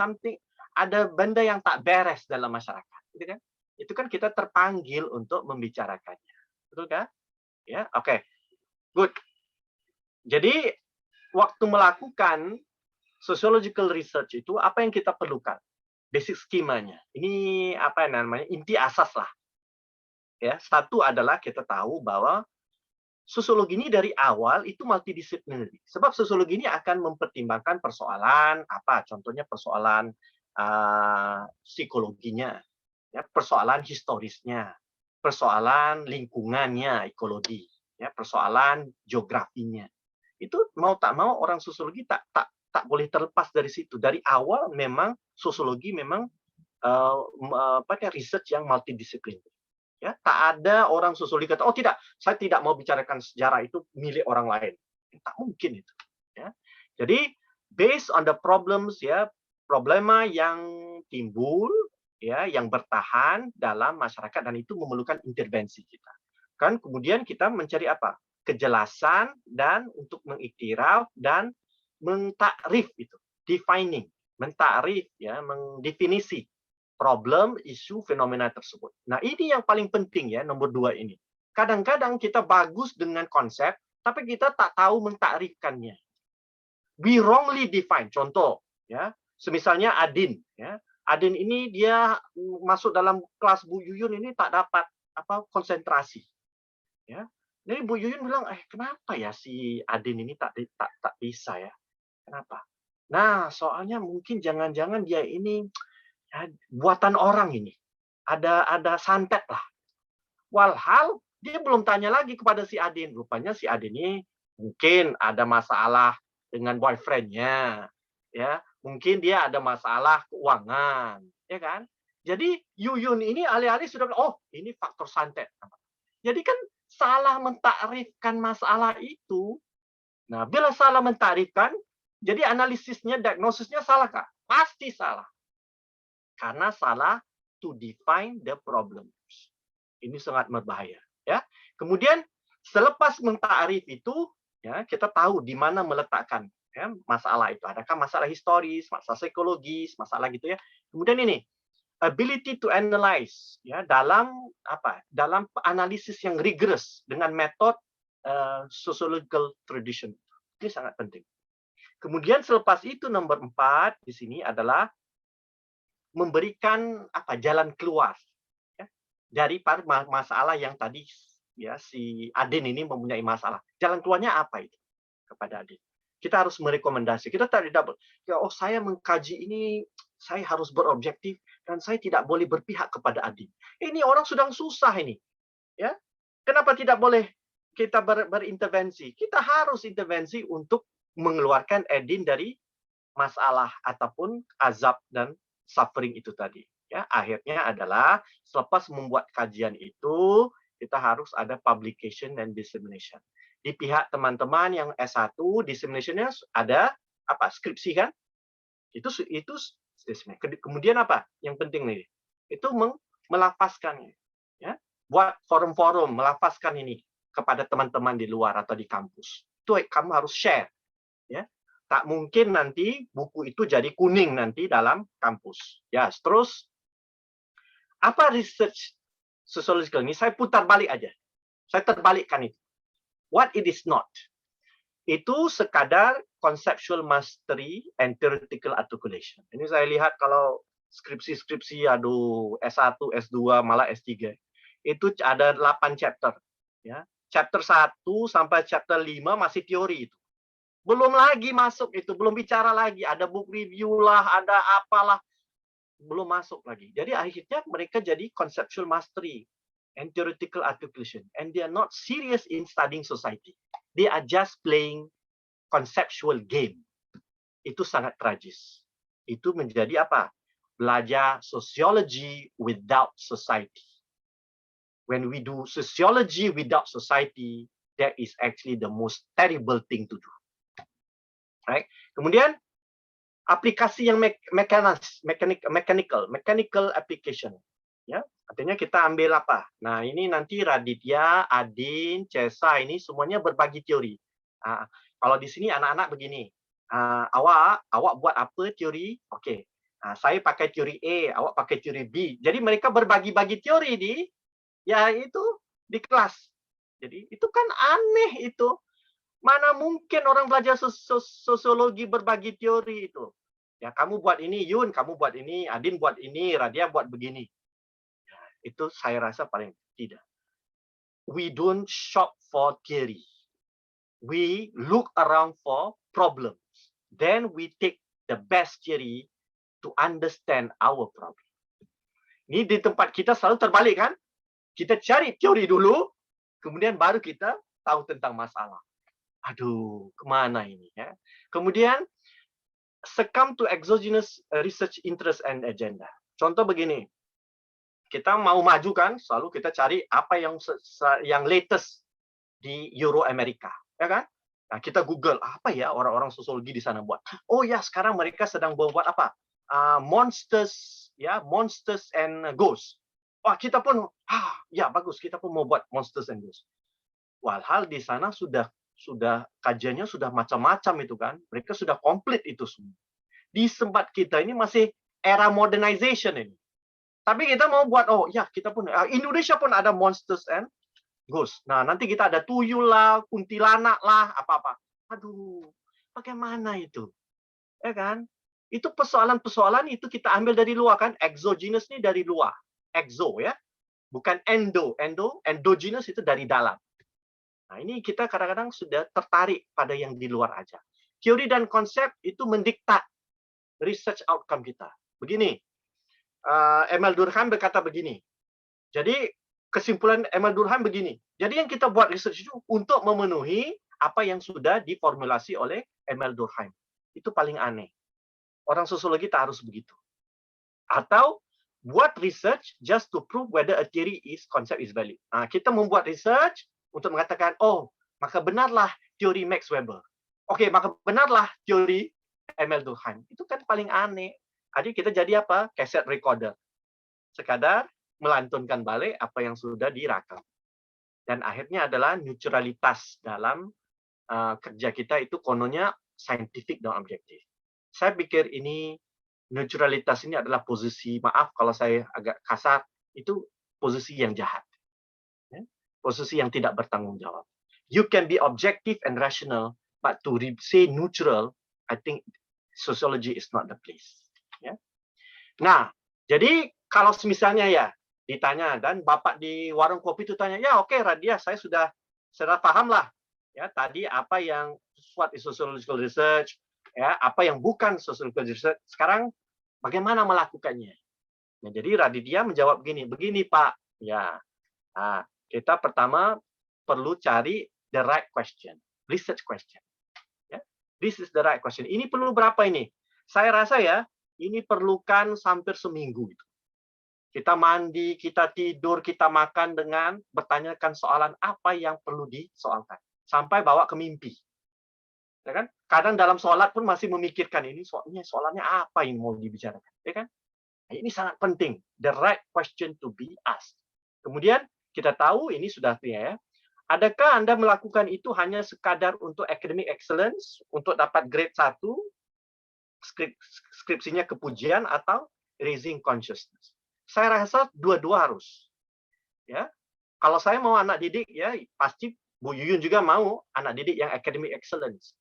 ada benda yang tak beres dalam masyarakat, gitu kan? Itu kan kita terpanggil untuk membicarakannya, betul kan? Ya, oke, good. Jadi waktu melakukan sociological research itu apa yang kita perlukan? Basic skemanya. Ini apa namanya? Inti asas lah. Ya, satu adalah kita tahu bahwa sosiologi ini dari awal itu multidisipliner. Sebab sosiologi ini akan mempertimbangkan persoalan apa? Contohnya persoalan psikologinya, ya, persoalan historisnya, persoalan lingkungannya, ekologi, ya, persoalan geografinya. Itu mau tak mau orang sosiologi tak boleh terlepas dari situ. Dari awal memang sosiologi memang research yang multidisipliner. Ya, tak ada orang sosiologi kata, oh tidak, saya tidak mau bicarakan sejarah itu milik orang lain. Tak mungkin itu. Ya. Jadi based on the problems, ya, problema yang timbul, ya, yang bertahan dalam masyarakat dan itu memerlukan intervensi kita. Kan kemudian kita mencari apa? Kejelasan dan untuk mengiktiraf dan mentakrif itu, defining, mentakrif, ya, mendefinisi problem, isu, fenomena tersebut. Nah, ini yang paling penting ya, nomor 2 ini. Kadang-kadang kita bagus dengan konsep, tapi kita tak tahu mentakrifkannya. We wrongly define. Contoh, ya, semisalnya Adin, ya. Adin ini dia masuk dalam kelas Bu Yuyun ini tak dapat konsentrasi. Ya. Jadi Bu Yuyun bilang, kenapa ya si Adin ini tak bisa ya? Kenapa? Nah, soalnya mungkin jangan-jangan dia ini buatan orang ini. Ada santet lah. Walhal dia belum tanya lagi kepada si Adin. Rupanya si Adin ini mungkin ada masalah dengan boyfriend-nya. Ya, mungkin dia ada masalah keuangan, ya kan? Jadi Yuyun ini alih-alih sudah bilang, oh, ini faktor santet. Jadi kan salah mentakrifkan masalah itu. Nah, bila salah mentakrifkan, jadi analisisnya, diagnosisnya salah kah? Pasti salah. Karena salah to define the problems. Ini sangat berbahaya, ya. Kemudian selepas mentakrif itu, ya, kita tahu di mana meletakkan, ya, masalah itu. Adakah masalah historis, masalah psikologis, masalah gitu ya. Kemudian ini ability to analyze, ya, dalam apa? Dalam analisis yang rigorous dengan metode sociological tradition. Ini sangat penting. Kemudian selepas itu nomor 4 di sini adalah memberikan jalan keluar, ya, dari masalah yang tadi, ya, si Adin ini mempunyai masalah. Jalan keluarnya apa itu kepada Adin? Kita harus merekomendasi. Kita tidak oh saya mengkaji ini, saya harus berobjektif dan saya tidak boleh berpihak kepada Adin. Ini orang sedang susah ini, ya. Kenapa tidak boleh kita berintervensi? Kita harus intervensi untuk mengeluarkan Adin dari masalah ataupun azab dan suffering itu tadi, ya. Akhirnya adalah selepas membuat kajian itu kita harus ada publication dan dissemination. Di pihak teman-teman yang S1 dissemination-nya ada skripsi kan? Itu kemudian apa? Yang penting nih. Itu melafazkannya, ya. Buat forum-forum melafazkan ini kepada teman-teman di luar atau di kampus. Itu kamu harus share, ya. Tak mungkin nanti buku itu jadi kuning nanti dalam kampus. Ya, terus apa research sociological ini? Saya putar balik aja. Saya terbalikkan itu. What it is not. Itu sekadar conceptual mastery and theoretical articulation. Ini saya lihat kalau skripsi-skripsi, aduh, S1, S2, malah S3. Itu ada 8 chapter. Ya. Chapter 1 sampai chapter 5 masih teori itu. Belum lagi masuk itu, belum bicara lagi. Ada book review lah, ada apalah. Belum masuk lagi. Jadi akhirnya mereka jadi conceptual mastery and theoretical articulation. And they are not serious in studying society. They are just playing conceptual game. Itu sangat tragis. Itu menjadi apa? Belajar sociology without society. When we do sociology without society, that is actually the most terrible thing to do. Right? Kemudian aplikasi yang mechanical application. Ya, artinya kita ambil apa? Nah, ini nanti Raditya, Adin, Cesa ini semuanya berbagi teori. Kalau di sini anak-anak begini. Awak buat apa teori? Oke. Saya pakai teori A, awak pakai teori B. Jadi mereka berbagi-bagi teori di kelas. Jadi itu kan aneh itu. Mana mungkin orang belajar sosiologi berbagi teori itu. Ya, kamu buat ini, Yun, kamu buat ini, Adin buat ini, Radia buat begini. Ya, itu saya rasa paling tidak. We don't shop for theory. We look around for problems. Then we take the best theory to understand our problem. Ini di tempat kita selalu terbalik kan? Kita cari teori dulu, kemudian baru kita tahu tentang masalah. Aduh, kemana ini ya? Kemudian succumb to exogenous research interest and agenda. Contoh begini, kita mau maju kan, selalu kita cari apa yang latest di Euro Amerika, ya kan? Nah, kita Google apa ya orang-orang sosiologi di sana buat. Oh ya, sekarang mereka sedang buat apa? Monsters, ya, monsters and ghosts. Wah, kita pun, ya bagus, kita pun mau buat monsters and ghosts. Walhal di sana sudah kajiannya sudah macam-macam itu kan. Mereka sudah komplit itu semua. Di tempat kita ini masih era modernization ini. Tapi kita mau buat, oh ya kita pun, Indonesia pun ada monsters and ghosts. Nah nanti kita ada tuyul lah, kuntilanak lah, apa-apa. Aduh, bagaimana itu? Ya kan? Itu persoalan-persoalan itu kita ambil dari luar kan. Exogenous ini dari luar. Exo ya. Bukan endogenous itu dari dalam. Nah, ini kita kadang-kadang sudah tertarik pada yang di luar aja. Teori dan konsep itu mendiktat research outcome kita. Begini, Emil Durkheim berkata begini. Jadi, kesimpulan Emil Durkheim begini. Jadi, yang kita buat research itu untuk memenuhi apa yang sudah diformulasi oleh Emil Durkheim. Itu paling aneh. Orang sosiologi tak harus begitu. Atau, buat research just to prove whether a theory concept is valid. Nah, kita membuat research untuk mengatakan, oh, maka benarlah teori Max Weber. Oke, maka benarlah teori Emil Durkheim. Itu kan paling aneh. Jadi kita jadi apa? Cassette recorder. Sekadar melantunkan balik apa yang sudah direkam. Dan akhirnya adalah neutralitas dalam kerja kita itu kononnya scientific dan objektif. Saya pikir ini, neutralitas ini adalah posisi, maaf kalau saya agak kasar, itu posisi yang jahat. Posisi yang tidak bertanggung jawab. You can be objective and rational, but to say neutral, I think sociology is not the place. Ya. Nah, jadi kalau misalnya ya ditanya dan Bapak di warung kopi itu tanya, ya oke, Radia, saya sudah paham lah. Ya, tadi apa yang what is sociological research, ya, apa yang bukan sociological research. Sekarang bagaimana melakukannya? Nah, jadi Raditya menjawab begini Pak, ya. Nah, kita pertama perlu cari the right question, research question. Ya. This is the right question. Ini perlu berapa ini? Saya rasa ya, ini perlukan hampir seminggu itu. Kita mandi, kita tidur, kita makan dengan bertanyakan soalan apa yang perlu disoalkan. Sampai bawa ke mimpi. Ya kan? Kadang dalam sholat pun masih memikirkan ini soalnya apa yang mau dibicarakan. Ya kan? Ini sangat penting, the right question to be asked. Kemudian kita tahu ini sudah ya. Adakah Anda melakukan itu hanya sekadar untuk academic excellence, untuk dapat grade 1, skripsinya kepujian, atau raising consciousness? Saya rasa dua-dua harus. Ya, kalau saya mau anak didik, ya pasti Bu Yuyun juga mau anak didik yang academic excellence.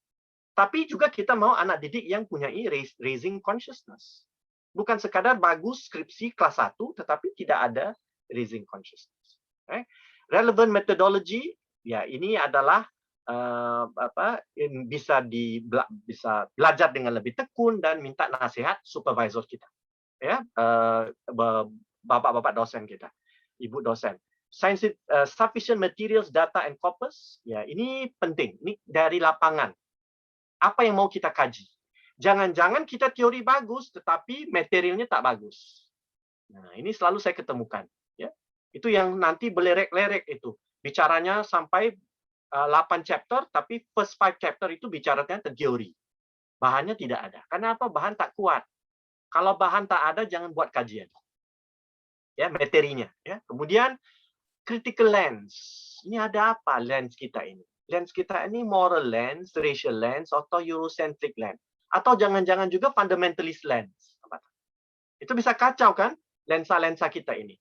Tapi juga kita mau anak didik yang punya raising consciousness. Bukan sekadar bagus skripsi kelas 1, tetapi tidak ada raising consciousness. Okay? Relevant methodology, ya ini adalah bisa belajar dengan lebih tekun dan minta nasihat supervisor kita, ya bapak-bapak dosen kita, ibu dosen. Sufficient materials, data, and corpus, ya ini penting. Ini dari lapangan. Apa yang mau kita kaji? Jangan-jangan kita teori bagus, tetapi materialnya tak bagus. Nah, ini selalu saya ketemukan. Ya, itu yang nanti belerek-lerek itu. Bicaranya sampai 8 chapter, tapi first 5 chapter itu bicaranya tentang teori. Bahannya tidak ada. Kenapa? Bahan tak kuat. Kalau bahan tak ada, jangan buat kajian. Ya, materinya. Ya. Kemudian, critical lens. Ini ada apa lens kita ini? Lens kita ini moral lens, racial lens, atau Eurocentric lens. Atau jangan-jangan juga fundamentalist lens. Itu bisa kacau kan lensa-lensa kita ini.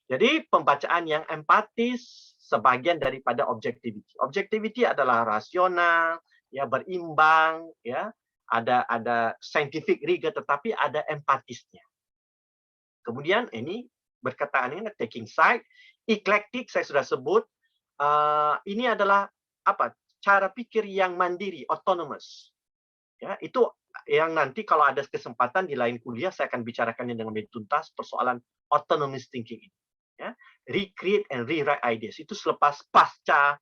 Jadi pembacaan yang empatis sebagian daripada objectivity. Objectivity adalah rasional, ya berimbang, ya ada scientific rigor, tetapi ada empatisnya. Kemudian ini berkaitan dengan taking side, eclectic saya sudah sebut. Ini adalah apa? Cara pikir yang mandiri, autonomous. Ya, itu yang nanti kalau ada kesempatan di lain kuliah saya akan bicarakannya dengan lebih tuntas persoalan autonomous thinking ini. Ya, recreate and rewrite ideas itu selepas pasca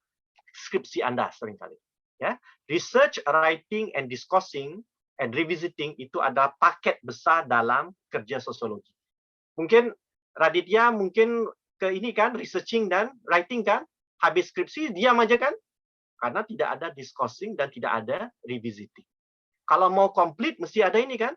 skripsi Anda seringkali. Ya, research, writing, and discussing and revisiting itu adalah paket besar dalam kerja sosiologi. Mungkin Raditya mungkin ke ini kan researching dan writing kan, habis skripsi diam aja kan, karena tidak ada discussing dan tidak ada revisiting. Kalau mau komplit mesti ada ini kan.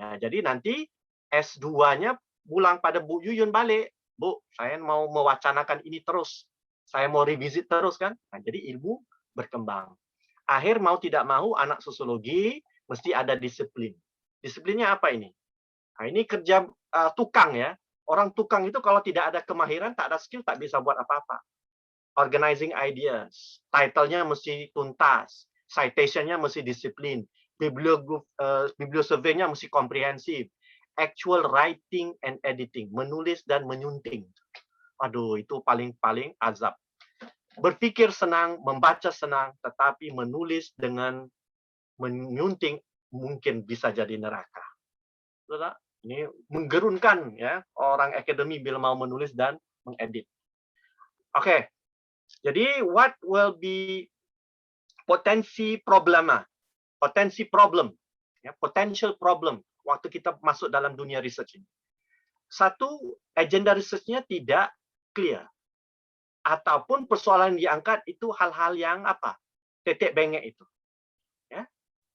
Ya, jadi nanti S2-nya pulang pada Bu Yuyun balik. Bu, saya mau mewacanakan ini terus. Saya mau revisit terus kan. Nah, jadi ilmu berkembang. Akhir mau tidak mau anak sosiologi mesti ada disiplin. Disiplinnya apa ini? Nah, ini kerja tukang ya. Orang tukang itu kalau tidak ada kemahiran, tak ada skill, tak bisa buat apa-apa. Organizing ideas. Title-nya mesti tuntas. Citation-nya mesti disiplin. Bibliosurvey-nya mesti komprehensif. Actual writing and editing, menulis dan menyunting. Aduh, itu paling azab. Berpikir senang, membaca senang, tetapi menulis dengan menyunting mungkin bisa jadi neraka. Ini menggerunkan ya orang akademi bila mau menulis dan mengedit. Oke. Jadi what will be potensi problema? Potensi problem, ya, potential problem waktu kita masuk dalam dunia research ini. Satu, agenda research-nya tidak clear. Ataupun persoalan yang diangkat itu hal-hal yang apa? Tetek bengek itu. Ya.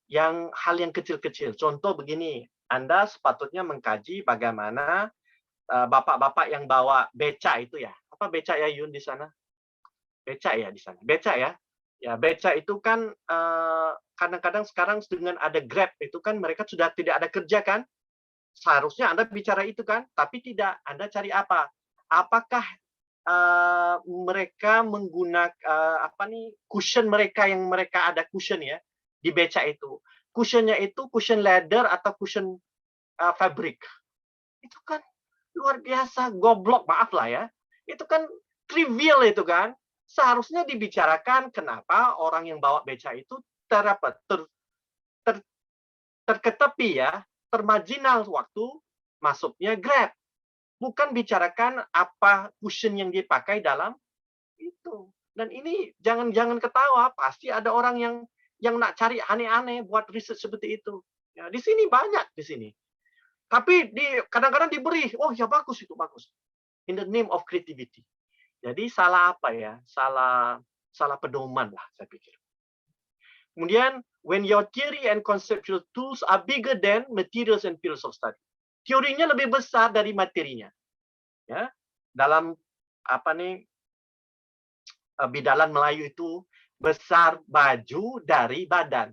Yang hal yang kecil-kecil. Contoh begini, Anda sepatutnya mengkaji bagaimana bapak-bapak yang bawa beca itu ya. Apa beca ya Yun di sana? Beca ya di sana. Beca ya. Ya, beca itu kan kadang-kadang sekarang dengan ada Grab itu kan mereka sudah tidak ada kerja kan? Seharusnya Anda bicara itu kan, tapi tidak. Anda cari apa? Apakah mereka menggunakan cushion mereka yang mereka ada cushion ya di beca itu. Cushionnya itu cushion leather atau cushion fabric. Itu kan luar biasa goblok, maaf lah ya. Itu kan trivial itu kan. Seharusnya dibicarakan kenapa orang yang bawa beca itu terketepi ya, termarginal waktu masuknya Grab. Bukan bicarakan apa cushion yang dipakai dalam itu. Dan ini jangan ketawa, pasti ada orang yang nak cari aneh-aneh buat riset seperti itu. Ya, di sini banyak di sini. Tapi kadang-kadang diberi, oh ya bagus itu bagus. In the name of creativity. Jadi salah apa ya? Salah pedoman lah saya pikir. Kemudian when your theory and conceptual tools are bigger than materials and fields of study. teorinya lebih besar dari materinya. Ya, dalam bidalan Melayu itu besar baju dari badan.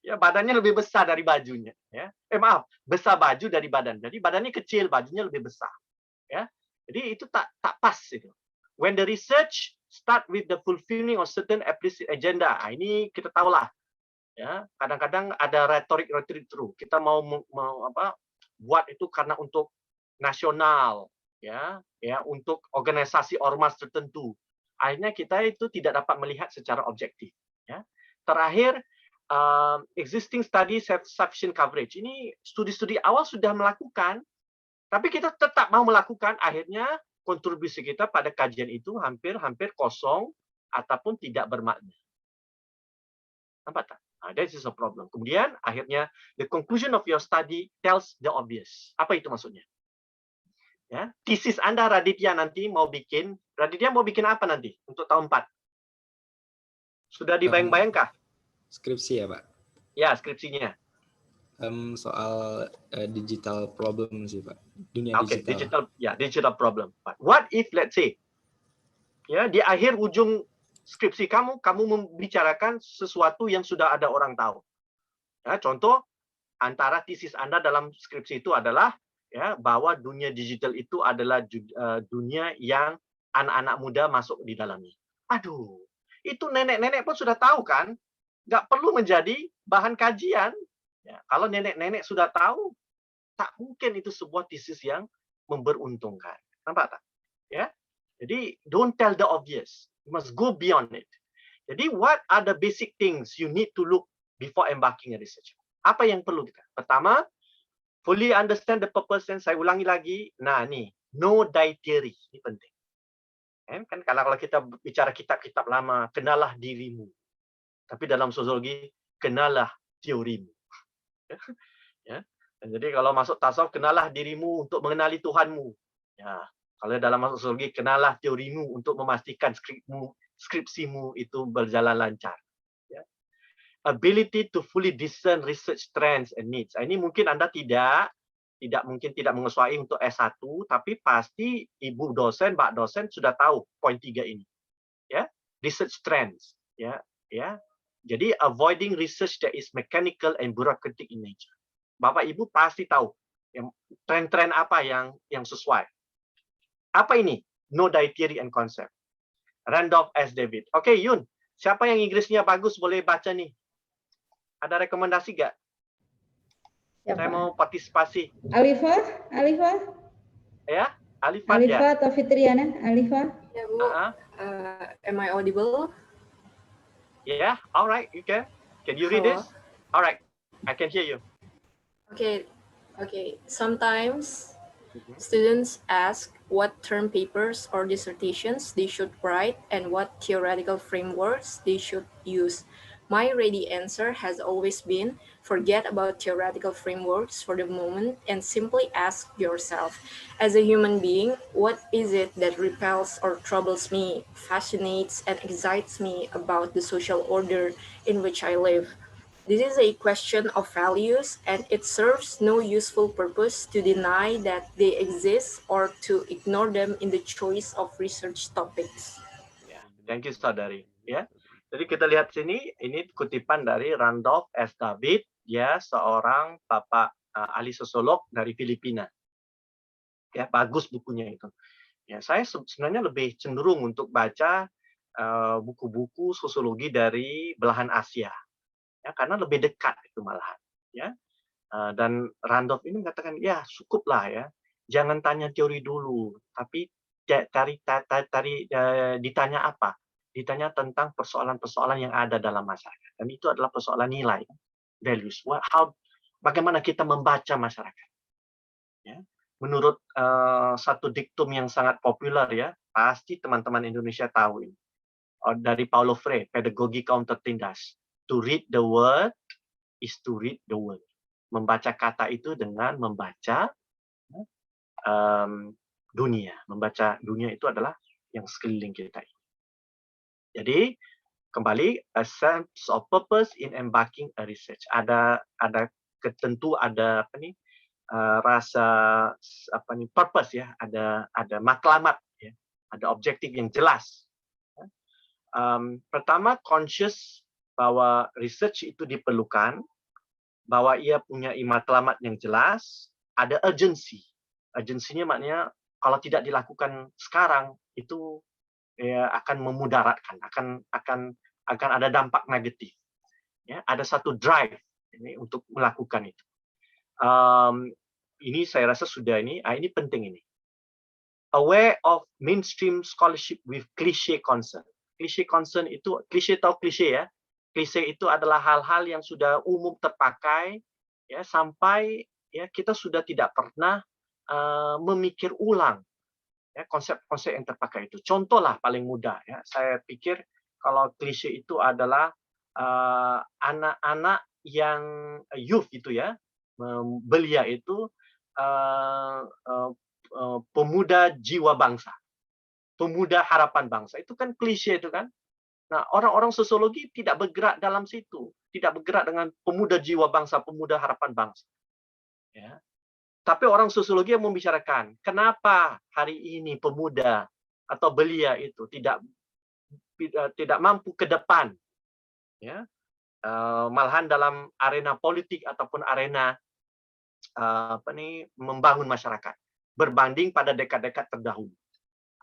Ya, badannya lebih besar dari bajunya. Ya, maaf, besar baju dari badan. Jadi badannya kecil, bajunya lebih besar. Ya, jadi itu tak pas itu. When the research start with the fulfilling of certain explicit agenda, ini kita tahulah. Ya, kadang-kadang ada retorik true. Kita mau buat itu karena untuk nasional, ya, untuk organisasi ormas tertentu. Akhirnya kita itu tidak dapat melihat secara objektif. Ya. Terakhir, existing studies have sufficient coverage. Ini studi-studi awal sudah melakukan, tapi kita tetap mau melakukan. Akhirnya kontribusi kita pada kajian itu hampir kosong ataupun tidak bermakna. Nampak tak? That is a problem. Kemudian akhirnya the conclusion of your study tells the obvious. Apa itu maksudnya? Ya, tesis Anda Raditya nanti mau bikin apa nanti untuk tahun 4? Sudah dibayang-bayangkah? Skripsi ya, Pak? Ya, skripsinya. Soal digital problem sih, Pak. Dunia digital. Digital problem. But what if, let's say, ya, di akhir ujung skripsi kamu membicarakan sesuatu yang sudah ada orang tahu. Ya, contoh, antara tesis Anda dalam skripsi itu adalah ya, bahwa dunia digital itu adalah dunia yang anak-anak muda masuk di dalamnya. Aduh, itu nenek-nenek pun sudah tahu kan? Nggak perlu menjadi bahan kajian. Ya, kalau nenek-nenek sudah tahu, tak mungkin itu sebuah tesis yang memberuntungkan. Nampak tak? Ya, jadi don't tell the obvious. You must go beyond it. Jadi what are the basic things you need to look before embarking a research? Apa yang perlu kita? Pertama, fully understand the purpose, and saya ulangi lagi. Nah, nih, no die theory. Ini penting. Kan kalau kita bicara kitab-kitab lama, kenalah dirimu. Tapi dalam sosiologi, kenalah teorimu. Ya. Dan jadi kalau masuk tasawuf, kenalah dirimu untuk mengenali Tuhanmu. Ya. Kalau dalam masuk sosiologi, kenalah teorimu untuk memastikan skripsimu itu berjalan lancar. Ya. Ability to fully discern research trends and needs. Ini mungkin Anda tidak mengesuai untuk S1, tapi pasti ibu dosen, Pak dosen sudah tahu poin 3 ini. Ya, research trends. Ya. Jadi avoiding research that is mechanical and bureaucratic in nature. Bapak Ibu pasti tahu tren-tren apa yang sesuai. Apa ini? No die theory and concept. Randolph S. David. Oke, Yun. Siapa yang Inggrisnya bagus boleh baca nih? Ada rekomendasi nggak? Saya mau partisipasi. Alifa? Ya, Alifa atau Fitriana? Alifa? Ya, Bu. Am I audible? Yeah, all right, you can. Can you read this? All right, I can hear you. Okay. Sometimes students ask what term papers or dissertations they should write and what theoretical frameworks they should use. My ready answer has always been, forget about theoretical frameworks for the moment and simply ask yourself, as a human being, what is it that repels or troubles me, fascinates and excites me about the social order in which I live? This is a question of values, and it serves no useful purpose to deny that they exist or to ignore them in the choice of research topics. Yeah, thank you, Saudari. Yeah. Jadi kita lihat sini, ini kutipan dari Randolph S. David, dia seorang bapak ahli sosiolog dari Filipina. Ya, bagus bukunya itu. Ya, saya sebenarnya lebih cenderung untuk baca buku-buku sosiologi dari belahan Asia. Ya, karena lebih dekat itu malahan. Ya. Dan Randolph ini mengatakan, ya cukuplah ya, jangan tanya teori dulu, tapi ditanya apa? Ditanya tentang persoalan-persoalan yang ada dalam masyarakat. Dan itu adalah persoalan nilai, values. Bagaimana kita membaca masyarakat. Ya. Menurut satu diktum yang sangat populer, ya, pasti teman-teman Indonesia tahu ini. Dari Paulo Freire, Pedagogi Kaum Tertindas. To read the word is to read the world. Membaca kata itu dengan membaca dunia. Membaca dunia itu adalah yang sekeliling kita. Jadi kembali, a sense of purpose in embarking a research. Ada rasa purpose ya, ada matlamat ya, ada objektif yang jelas. Pertama, conscious bahwa research itu diperlukan, bahwa ia punya matlamat yang jelas, ada urgency. Urgensinya maknanya kalau tidak dilakukan sekarang itu ya akan memudaratkan, akan ada dampak negatif. Ya, ada satu drive ini untuk melakukan itu. Ini saya rasa sudah ini penting ini. Aware of mainstream scholarship with cliche concern. Cliche concern itu, cliche atau cliche ya. Cliche itu adalah hal-hal yang sudah umum terpakai ya, sampai ya kita sudah tidak pernah memikir ulang ya konsep-konsep yang terpakai itu. Contohlah paling mudah ya. Saya pikir kalau klise itu adalah anak-anak yang youth gitu ya, belia itu pemuda jiwa bangsa, pemuda harapan bangsa. Itu kan klise itu kan. Nah, orang-orang sosiologi tidak bergerak dalam situ, tidak bergerak dengan pemuda jiwa bangsa, pemuda harapan bangsa. Ya. Tapi orang sosiologi yang membicarakan kenapa hari ini pemuda atau belia itu tidak mampu ke depan, ya, malahan dalam arena politik ataupun arena membangun masyarakat berbanding pada dekad-dekad terdahulu.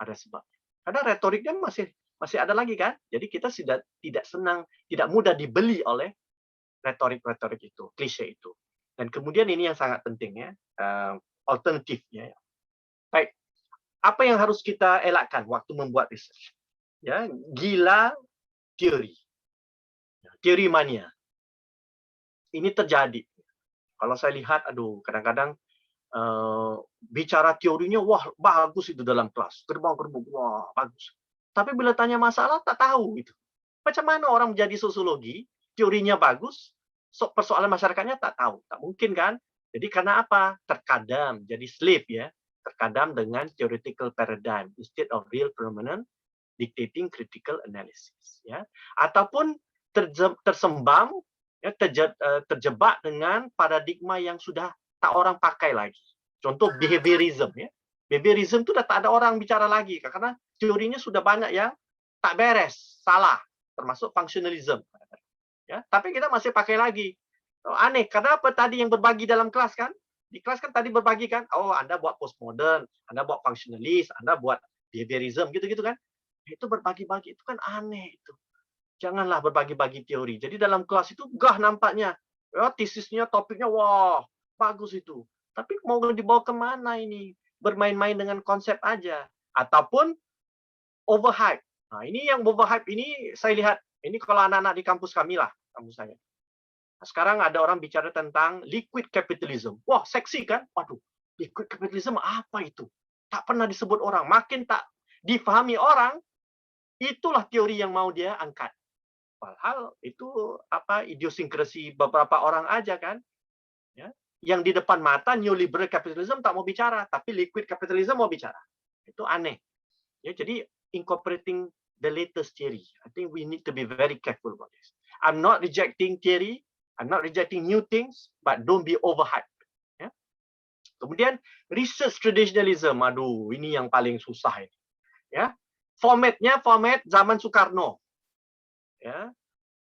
Ada sebab. Karena retoriknya masih ada lagi kan. Jadi kita tidak senang, tidak mudah dibeli oleh retorik-retorik itu, klise itu. Dan kemudian ini yang sangat penting ya, alternatifnya. Baik, apa yang harus kita elakkan waktu membuat research? Ya, gila teori, teori mania. Ini terjadi. Kalau saya lihat, aduh, kadang-kadang bicara teorinya, wah bagus itu dalam kelas, gerbang-gerbang, wah bagus. Tapi bila tanya masalah, tak tahu itu. Macam mana orang menjadi sosiologi, teorinya bagus, persoalan masyarakatnya tak tahu, tak mungkin kan? Jadi karena apa? Terkadam jadi slave ya, terkadam dengan theoretical paradigm instead of real phenomenon dictating critical analysis ya, ataupun tersembam ya, terjebak dengan paradigma yang sudah tak orang pakai lagi. Contoh behaviorism ya. Behaviorism itu dah tak ada orang bicara lagi karena teorinya sudah banyak yang tak beres, salah, termasuk functionalism. Ya, tapi kita masih pakai lagi. Oh, aneh, kenapa tadi yang berbagi dalam kelas kan? Di kelas kan tadi berbagi kan? Oh, Anda buat postmodern, Anda buat functionalist, Anda buat behaviorism, gitu-gitu kan? Itu berbagi-bagi, itu kan aneh itu. Janganlah berbagi-bagi teori. Jadi dalam kelas itu gah nampaknya. Ya, tesisnya, topiknya, wah, bagus itu. Tapi mau dibawa kemana ini? Bermain-main dengan konsep aja. Ataupun overhype. Nah, ini yang overhype ini saya lihat, ini kalau anak-anak di kampus kami lah, kampus saya. Sekarang ada orang bicara tentang liquid capitalism. Wah, seksi kan? Waduh, liquid capitalism apa itu? Tak pernah disebut orang. Makin tak difahami orang, itulah teori yang mau dia angkat. Padahal itu idiosinkrasi beberapa orang aja kan? Ya. Yang di depan mata neoliberal capitalism tak mau bicara, tapi liquid capitalism mau bicara. Itu aneh. Ya, jadi incorporating the latest theory. I think we need to be very careful about this. I'm not rejecting theory, I'm not rejecting new things, but don't be overhyped. Ya. Kemudian research traditionalism, aduh, ini yang paling susah ini. Ya, formatnya format zaman Soekarno. Ya,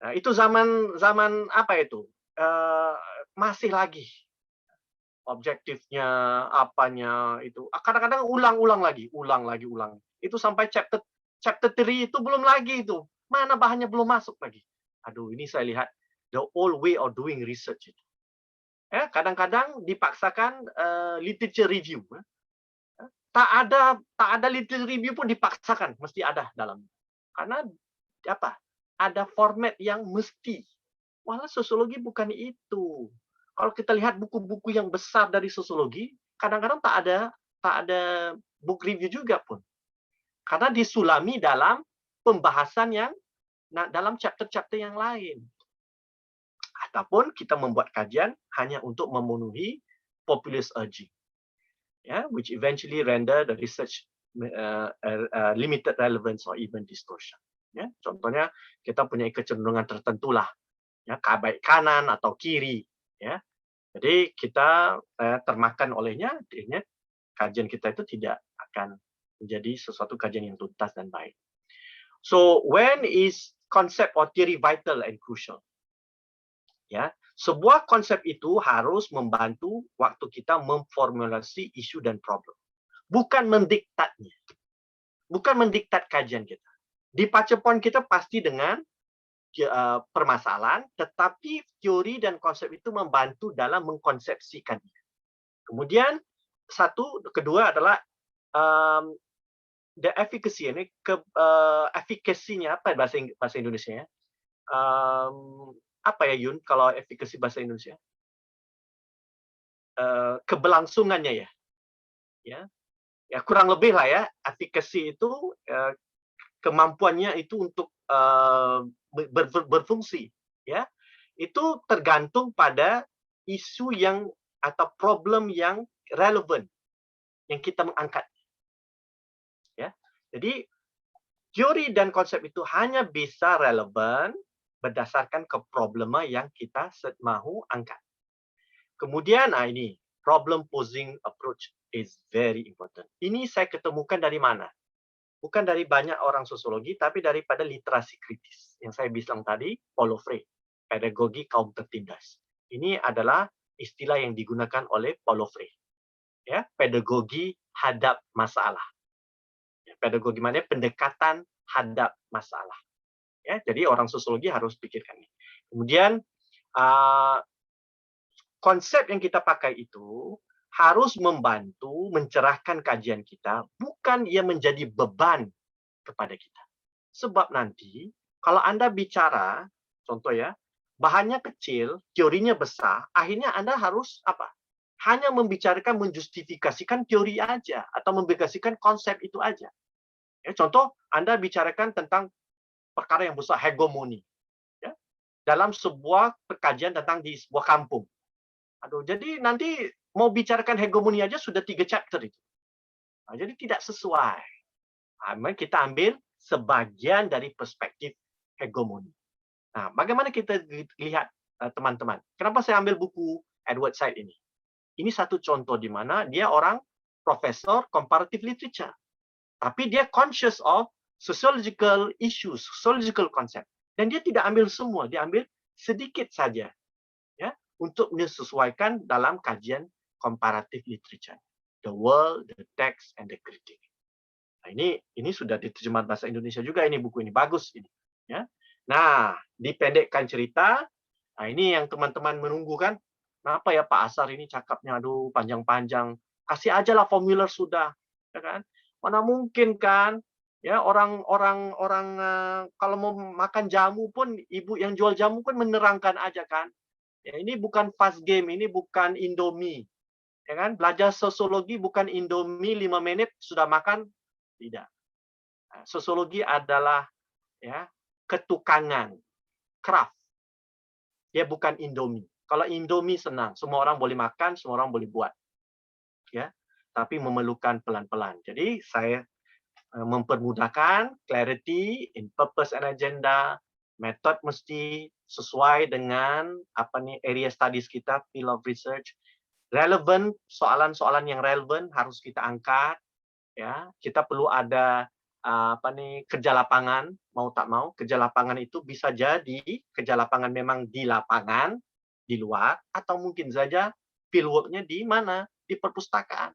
nah, itu zaman apa itu? Masih lagi objektifnya, apanya itu. Kadang-kadang ulang lagi. Itu sampai chapter 3 itu belum lagi itu. Mana bahannya belum masuk lagi. Aduh, ini saya lihat the old way of doing research itu. Ya, kadang-kadang dipaksakan literature review. Tak ada literature review pun dipaksakan, mesti ada dalam. Karena apa? Ada format yang mesti. Walau sosiologi bukan itu. Kalau kita lihat buku-buku yang besar dari sosiologi, kadang-kadang tak ada book review juga pun. Karena disulami dalam pembahasan yang dalam chapter-chapter yang lain. Ataupun kita membuat kajian hanya untuk memenuhi populist urging. Ya, which eventually render the research limited relevance or even distortion. Ya, contohnya kita punya kecenderungan tertentu lah, ya, baik kanan atau kiri, ya, Jadi kita termakan olehnya, akhirnya kajian kita itu tidak akan menjadi sesuatu kajian yang tuntas dan baik. So when is concept or theory vital and crucial? Ya, sebuah konsep itu harus membantu waktu kita memformulasi isu dan problem, bukan mendiktatnya, bukan mendiktat kajian kita. Di Pacepon kita pasti dengan permasalahan, tetapi teori dan konsep itu membantu dalam mengkonsepsikannya. Kemudian kedua adalah the efficacy, ini efikasinya apa bahasa Indonesia ya? Apa ya Yun kalau efikasi bahasa Indonesia? Keberlangsungannya ya kurang lebih lah ya. Efikasi itu kemampuannya itu untuk berfungsi, ya. Itu tergantung pada isu yang atau problem yang relevan yang kita mengangkat. Ya. Jadi teori dan konsep itu hanya bisa relevan berdasarkan ke problema yang kita mahu angkat. Kemudian ini problem posing approach is very important. Ini saya ketemukan dari mana? Bukan dari banyak orang sosiologi, tapi daripada literasi kritis yang saya bilang tadi, Paulo Freire, pedagogi kaum tertindas. Ini adalah istilah yang digunakan oleh Paulo Freire, ya, pedagogi hadap masalah. Ya, pedagogi mana? Pendekatan hadap masalah. Ya, jadi orang sosiologi harus pikirkan ini. Kemudian konsep yang kita pakai itu harus membantu mencerahkan kajian kita, bukan ia menjadi beban kepada kita. Sebab nanti kalau Anda bicara, contoh ya, bahannya kecil, teorinya besar, akhirnya Anda harus apa? Hanya membicarakan, menjustifikasikan teori aja atau membicarakan konsep itu aja. Ya, contoh Anda bicarakan tentang perkara yang besar, hegemoni, ya, dalam sebuah perkajian tentang di sebuah kampung. Aduh, jadi nanti mau bicarakan hegemoni aja sudah 3 chapter itu. Nah, jadi tidak sesuai. Nah, kita ambil sebagian dari perspektif hegemoni. Nah, bagaimana kita lihat teman-teman? Kenapa saya ambil buku Edward Said ini? Ini satu contoh di mana dia orang profesor comparative literature. Tapi dia conscious of sociological issues, sociological concept. Dan dia tidak ambil semua, dia ambil sedikit saja. Ya, untuk menyesuaikan dalam kajian comparative literature. The world, the text, and the critique. Nah, ini sudah diterjemahkan bahasa Indonesia juga ini buku ini bagus ini. Ya. Nah, dipendekkan cerita. Nah, ini yang teman-teman menunggu kan. Kenapa ya Pak Asar ini cakapnya aduh panjang-panjang. Kasih aja lah formulir sudah, ya kan? Mana mungkin kan? Ya orang kalau mau makan jamu pun ibu yang jual jamu kan menerangkan aja kan. Ya, ini bukan fast game, ini bukan Indomie. Ya kan? Belajar sosiologi bukan Indomie 5 menit sudah makan, tidak. Nah, sosiologi adalah ya ketukangan, craft. Dia bukan Indomie. Kalau Indomie senang, semua orang boleh makan, semua orang boleh buat. Ya. Tapi memerlukan pelan-pelan. Jadi saya mempermudahkan clarity in purpose and agenda, metode mesti sesuai dengan area studies kita, field of research, relevan, soalan-soalan yang relevan harus kita angkat, ya. Kita perlu ada kerja lapangan, mau tak mau kerja lapangan itu bisa jadi kerja lapangan memang di lapangan, di luar, atau mungkin saja fieldwork-nya di mana? Di perpustakaan.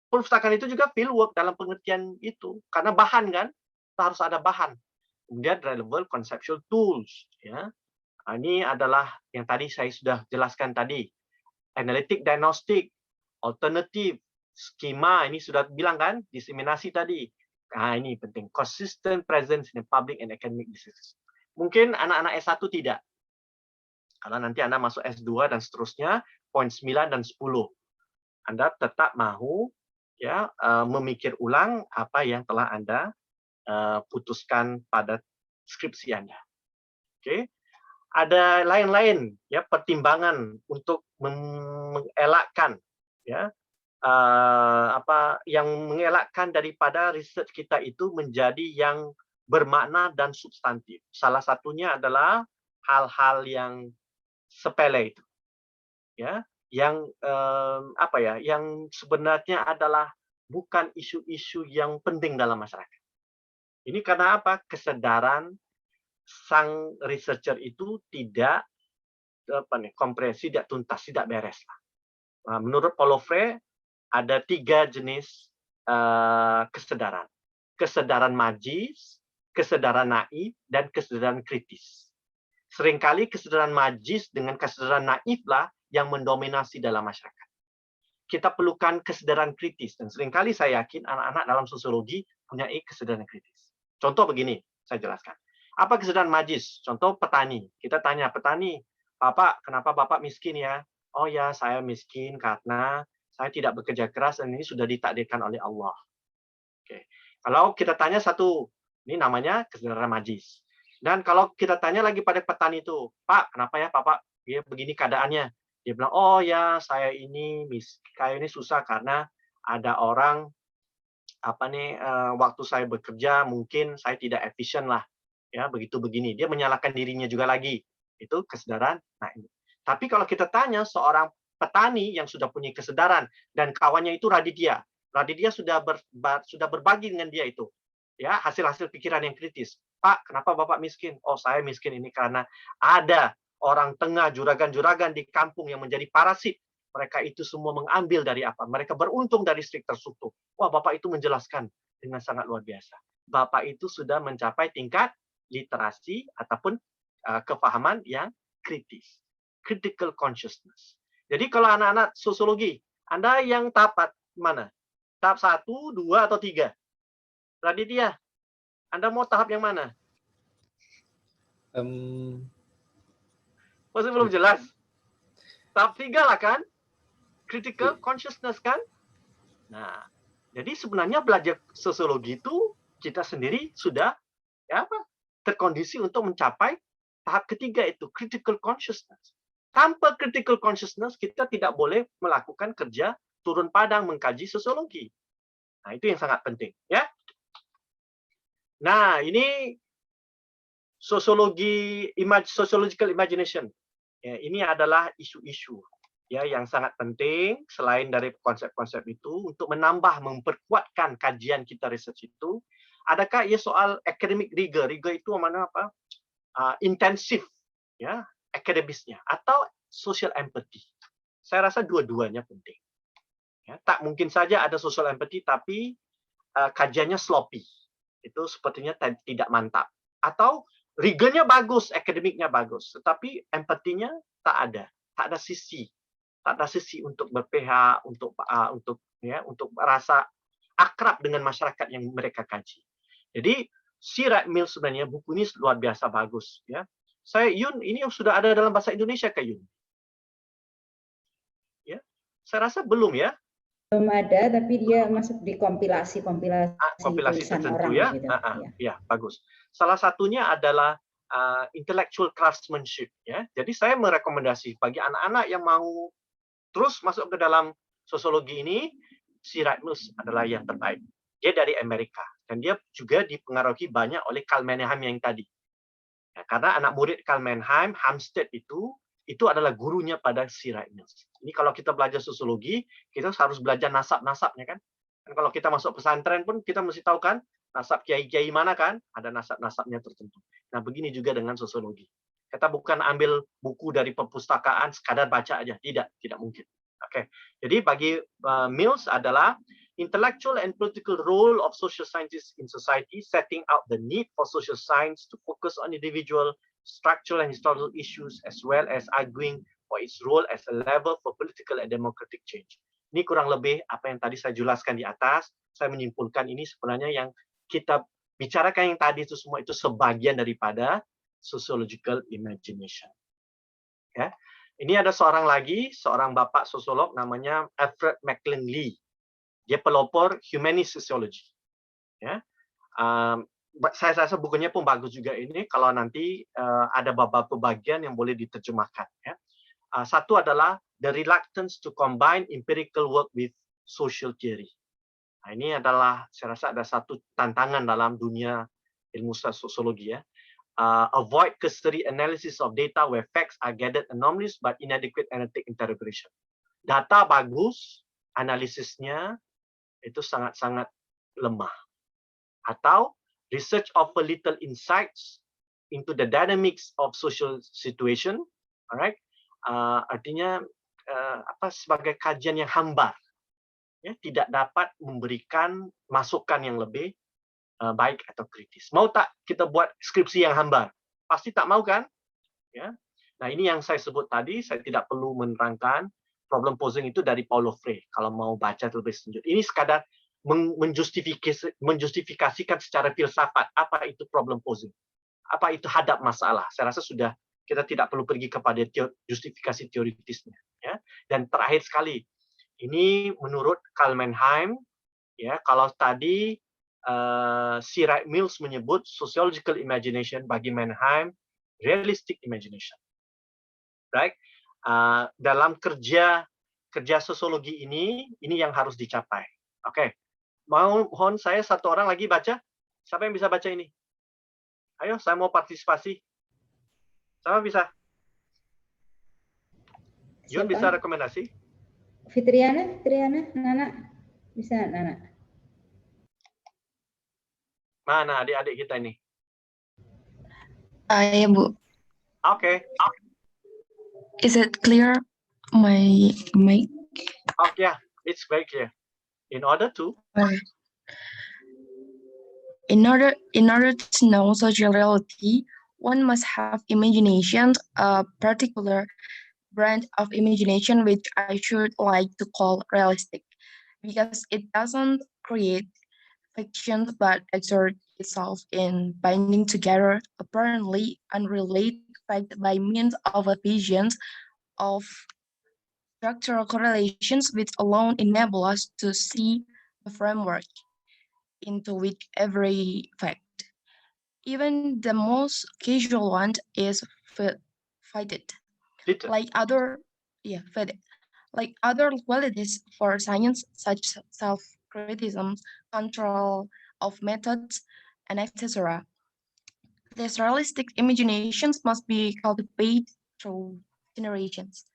Perpustakaan itu juga fieldwork dalam pengertian itu, karena bahan kan, harus ada bahan. Kemudian relevant conceptual tools, ya. Nah, ini adalah yang tadi saya sudah jelaskan tadi. Analytic diagnostic, alternative, skema, ini sudah bilang kan, diseminasi tadi. Nah, ini penting. Consistent presence in the public and academic discourse. Mungkin anak-anak S1 tidak. Kalau nanti Anda masuk S2 dan seterusnya, poin 9 dan 10. Anda tetap mahu ya memikir ulang apa yang telah Anda putuskan pada skripsi Anda. Oke. Ada lain-lain ya pertimbangan untuk mengelakkan ya yang mengelakkan daripada research kita itu menjadi yang bermakna dan substantif. Salah satunya adalah hal-hal yang sepele itu. Ya, yang yang sebenarnya adalah bukan isu-isu yang penting dalam masyarakat. Ini karena apa? Kesadaran sang researcher itu tidak komprehensi, tidak tuntas, tidak beres. Menurut Paulo Freire ada 3 jenis kesadaran. Kesadaran magis, kesadaran naif, dan kesadaran kritis. Seringkali kesadaran magis dengan kesadaran naif lah yang mendominasi dalam masyarakat. Kita perlukan kesadaran kritis, dan seringkali saya yakin anak-anak dalam sosiologi punya kesadaran kritis. Contoh begini, saya jelaskan. Apa kesadaran magis? Contoh petani. Kita tanya petani, Bapak, kenapa Bapak miskin ya? Oh ya, saya miskin karena saya tidak bekerja keras dan ini sudah ditakdirkan oleh Allah. Oke. Kalau kita tanya satu, ini namanya kesadaran magis. Dan kalau kita tanya lagi pada petani itu, Pak, kenapa ya Bapak ya begini keadaannya? Dia bilang, oh ya, saya ini susah karena ada orang waktu saya bekerja mungkin saya tidak efisien lah, ya begitu begini. Dia menyalahkan dirinya juga lagi. Itu kesadaran. Nah, ini. Tapi kalau kita tanya seorang petani yang sudah punya kesadaran dan kawannya itu Raditya. Raditya sudah berbagi dengan dia itu. Ya, hasil-hasil pikiran yang kritis. Pak, kenapa Bapak miskin? Oh, saya miskin ini karena ada orang tengah juragan-juragan di kampung yang menjadi parasit. Mereka itu semua mengambil dari apa? Mereka beruntung dari strik terstruktur. Wah, Bapak itu menjelaskan dengan sangat luar biasa. Bapak itu sudah mencapai tingkat literasi ataupun kefahaman yang kritis. Critical consciousness. Jadi kalau anak-anak sosiologi, Anda yang tahap mana? Tahap 1, 2, atau 3? Raditya, Anda mau tahap yang mana? Masih belum jelas. Tahap 3 lah kan? Critical consciousness kan? Nah, jadi sebenarnya belajar sosiologi itu kita sendiri sudah terkondisi untuk mencapai tahap ketiga itu, critical consciousness. Tanpa critical consciousness, kita tidak boleh melakukan kerja turun padang mengkaji sosiologi. Nah, itu yang sangat penting. Ya. Nah, ini sociological imagination. Ya, ini adalah isu-isu ya yang sangat penting selain dari konsep-konsep itu untuk memperkuatkan kajian kita research itu. Adakah soal academic rigor? Rigor itu mana apa? Intensif ya akademisnya atau social empathy. Saya rasa dua-duanya penting. Ya, tak mungkin saja ada social empathy tapi kajiannya sloppy. Itu sepertinya tidak mantap. Atau rigornya bagus, akademiknya bagus, tetapi empatinya tak ada sisi untuk berpihak, untuk merasa akrab dengan masyarakat yang mereka kaji. Jadi C. Wright Mills sebenarnya buku ini luar biasa bagus. Ya, Yun, ini sudah ada dalam bahasa Indonesia ke Yun? Ya, saya rasa belum ya. Belum ada, tapi dia masuk di kompilasi tertentu orang, ya. gitu. Ya, bagus. Salah satunya adalah intellectual craftsmanship. Ya, jadi saya merekomendasi bagi anak-anak yang mau terus masuk ke dalam sosiologi ini, C. Wright Mills adalah yang terbaik. Dia dari Amerika dan dia juga dipengaruhi banyak oleh Karl Mannheim yang tadi. Ya, karena anak murid Karl Mannheim, Hampstead itu adalah gurunya pada C. Wright Mills. Ini kalau kita belajar sosiologi, kita harus belajar nasab-nasabnya kan. Dan kalau kita masuk pesantren pun kita mesti tahu kan nasab kiai-kiai mana kan, ada nasab-nasabnya tertentu. Nah, begini juga dengan sosiologi. Kita bukan ambil buku dari perpustakaan sekadar baca aja, tidak mungkin. Oke. Jadi bagi Mills adalah intellectual and political role of social scientists in society, setting out the need for social science to focus on individual structural and historical issues as well as arguing for its role as a level for political and democratic change. Ini kurang lebih apa yang tadi saya jelaskan di atas. Saya menyimpulkan ini sebenarnya yang kita bicarakan yang tadi itu semua itu sebagian daripada sociological imagination. Ya. Ini ada seorang bapak sosiolog namanya Alfred Maclean Lee. Dia pelopor humanist sociology. Ya. Saya rasa bukunya pun bagus juga ini kalau nanti ada beberapa bagian yang boleh diterjemahkan. Ya. Satu adalah the reluctance to combine empirical work with social theory. Nah, ini adalah saya rasa ada satu tantangan dalam dunia ilmu sosiologi ya. Avoid cursory analysis of data where facts are gathered anomalous but inadequate analytic interpretation. data bagus, analisisnya itu sangat-sangat lemah. Atau research offer little insights into the dynamics of social situation, alright? Artinya sebagai kajian yang hambar, ya, tidak dapat memberikan masukan yang lebih baik atau kritis. Mau tak kita buat skripsi yang hambar? Pasti tak mau kan? Ya. Nah, ini yang saya sebut tadi, saya tidak perlu menerangkan problem posing itu dari Paulo Freire kalau mau baca lebih lanjut. Ini sekadar menjustifikasikan secara filsafat apa itu problem posing. Apa itu hadap masalah. Saya rasa sudah kita tidak perlu pergi kepada justifikasi teoritisnya, ya. Dan terakhir sekali, ini menurut Carl Mannheim, ya, kalau tadi C. Wright Mills menyebut sociological imagination, bagi Mannheim realistic imagination, right? Dalam kerja sosiologi ini yang harus dicapai. Oke, mohon saya satu orang lagi baca. Siapa yang bisa baca ini? Ayo, saya mau partisipasi. Siapa bisa? Yun bisa rekomendasi? Fitriana, Nana. Bisa, Nana. Mana adik-adik kita ini? Ya, Bu. Oke. Is it clear my mic? Okay, yeah, it's very clear. In order to know social reality, one must have imagination, a particular brand of imagination which I should like to call realistic, because it doesn't create fiction but exerts itself in binding together apparently unrelated facts by means of a vision of structural correlations which alone enable us to see the framework into which every fact, even the most casual one, is fitted. Like other qualities for science, such as self-criticism, control of methods, and etc. These realistic imaginations must be cultivated through generations.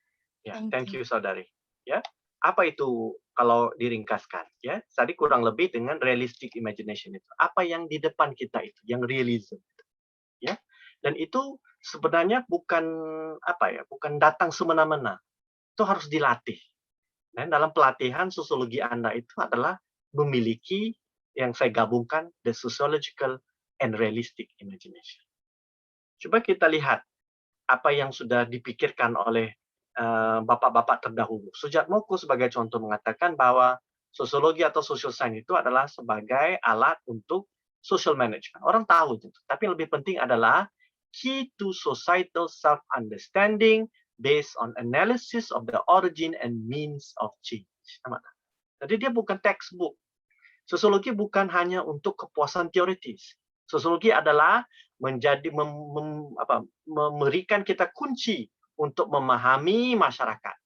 Ya, thank you, saudari. Ya, apa itu kalau diringkaskan? Ya, tadi kurang lebih dengan realistic imagination itu. Apa yang di depan kita itu, yang realism. Ya, dan itu sebenarnya bukan bukan datang semena-mena. Itu harus dilatih. Dan dalam pelatihan sosiologi Anda itu adalah memiliki yang saya gabungkan the sociological and realistic imagination. Coba kita lihat apa yang sudah dipikirkan oleh bapak-bapak terdahulu. Sujatmoko sebagai contoh mengatakan bahwa sosiologi atau social science itu adalah sebagai alat untuk social management. Orang tahu itu. Tapi yang lebih penting adalah key to societal self-understanding based on analysis of the origin and means of change. Jadi dia bukan textbook. Sosiologi bukan hanya untuk kepuasan teoritis. Sosiologi adalah memberikan kita kunci untuk memahami masyarakat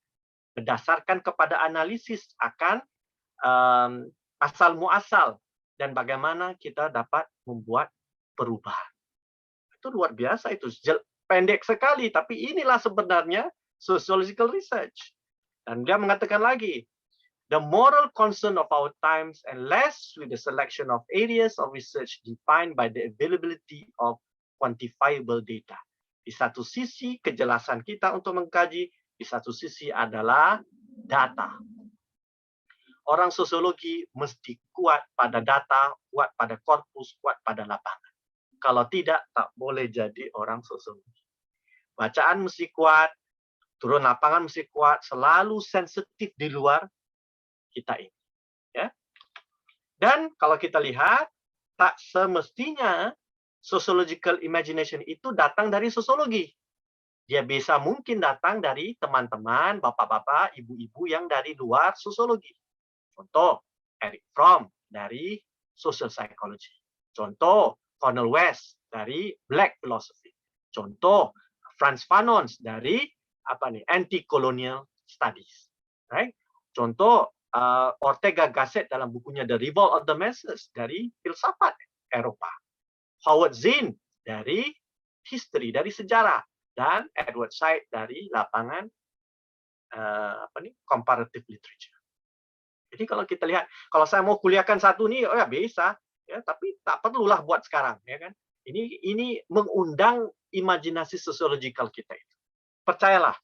berdasarkan kepada analisis akan asal muasal dan bagaimana kita dapat membuat perubahan. Itu luar biasa, itu pendek sekali, tapi inilah sebenarnya sociological research. Dan dia mengatakan lagi, the moral concern of our times and less with the selection of areas of research defined by the availability of quantifiable data. Di satu sisi kejelasan kita untuk mengkaji, di satu sisi adalah data. Orang sosiologi mesti kuat pada data, kuat pada korpus, kuat pada lapangan. Kalau tidak, tak boleh jadi orang sosiologi. Bacaan mesti kuat, turun lapangan mesti kuat, selalu sensitif di luar kita ini. Ya. Dan kalau kita lihat, tak semestinya sociological imagination itu datang dari sosiologi. Dia bisa mungkin datang dari teman-teman, bapak-bapak, ibu-ibu yang dari luar sosiologi. Contoh, Eric Fromm dari social psychology. Contoh, Cornel West dari black philosophy. Contoh, Frantz Fanon dari anti-colonial studies. Right? Contoh, Ortega Gasset dalam bukunya The Revolt of the Masses dari filsafat Eropa. Howard Zinn dari history, dari sejarah, dan Edward Said dari lapangan comparative literature. Jadi kalau kita lihat, kalau saya mau kuliahkan satu nih, oh ya bisa, ya, tapi tak perlulah buat sekarang, ya kan? Ini mengundang imajinasi sosiologikal kita itu. Percayalah,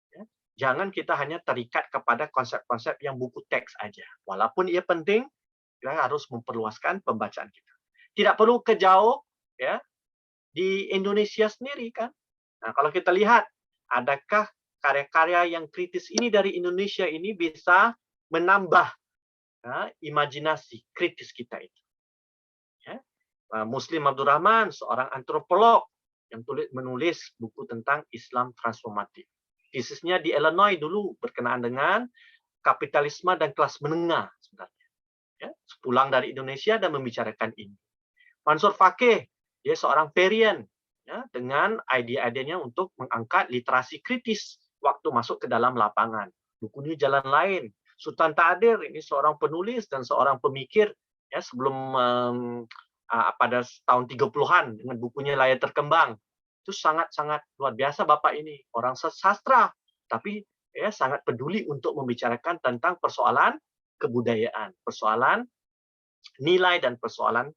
ya, jangan kita hanya terikat kepada konsep-konsep yang buku teks aja. Walaupun ia penting, kita harus memperluaskan pembacaan kita. Tidak perlu ke jauh, ya, di Indonesia sendiri kan. Nah, kalau kita lihat, adakah karya-karya yang kritis ini dari Indonesia ini bisa menambah imajinasi kritis kita itu. Ya. Muslim Abdul Rahman, seorang antropolog yang menulis buku tentang Islam transformatif. Tesisnya di Illinois dulu berkenaan dengan kapitalisme dan kelas menengah sebenarnya. Ya, pulang dari Indonesia dan membicarakan ini. Mansur Fakih, dia seorang Perian, ya, dengan ide-idenya untuk mengangkat literasi kritis waktu masuk ke dalam lapangan. Bukunya Jalan Lain. Sultan Taadir, ini seorang penulis dan seorang pemikir, ya, sebelum pada tahun 30-an dengan bukunya Layar Terkembang. Itu sangat-sangat luar biasa Bapak ini, orang sastra, tapi ya sangat peduli untuk membicarakan tentang persoalan kebudayaan, persoalan nilai dan persoalan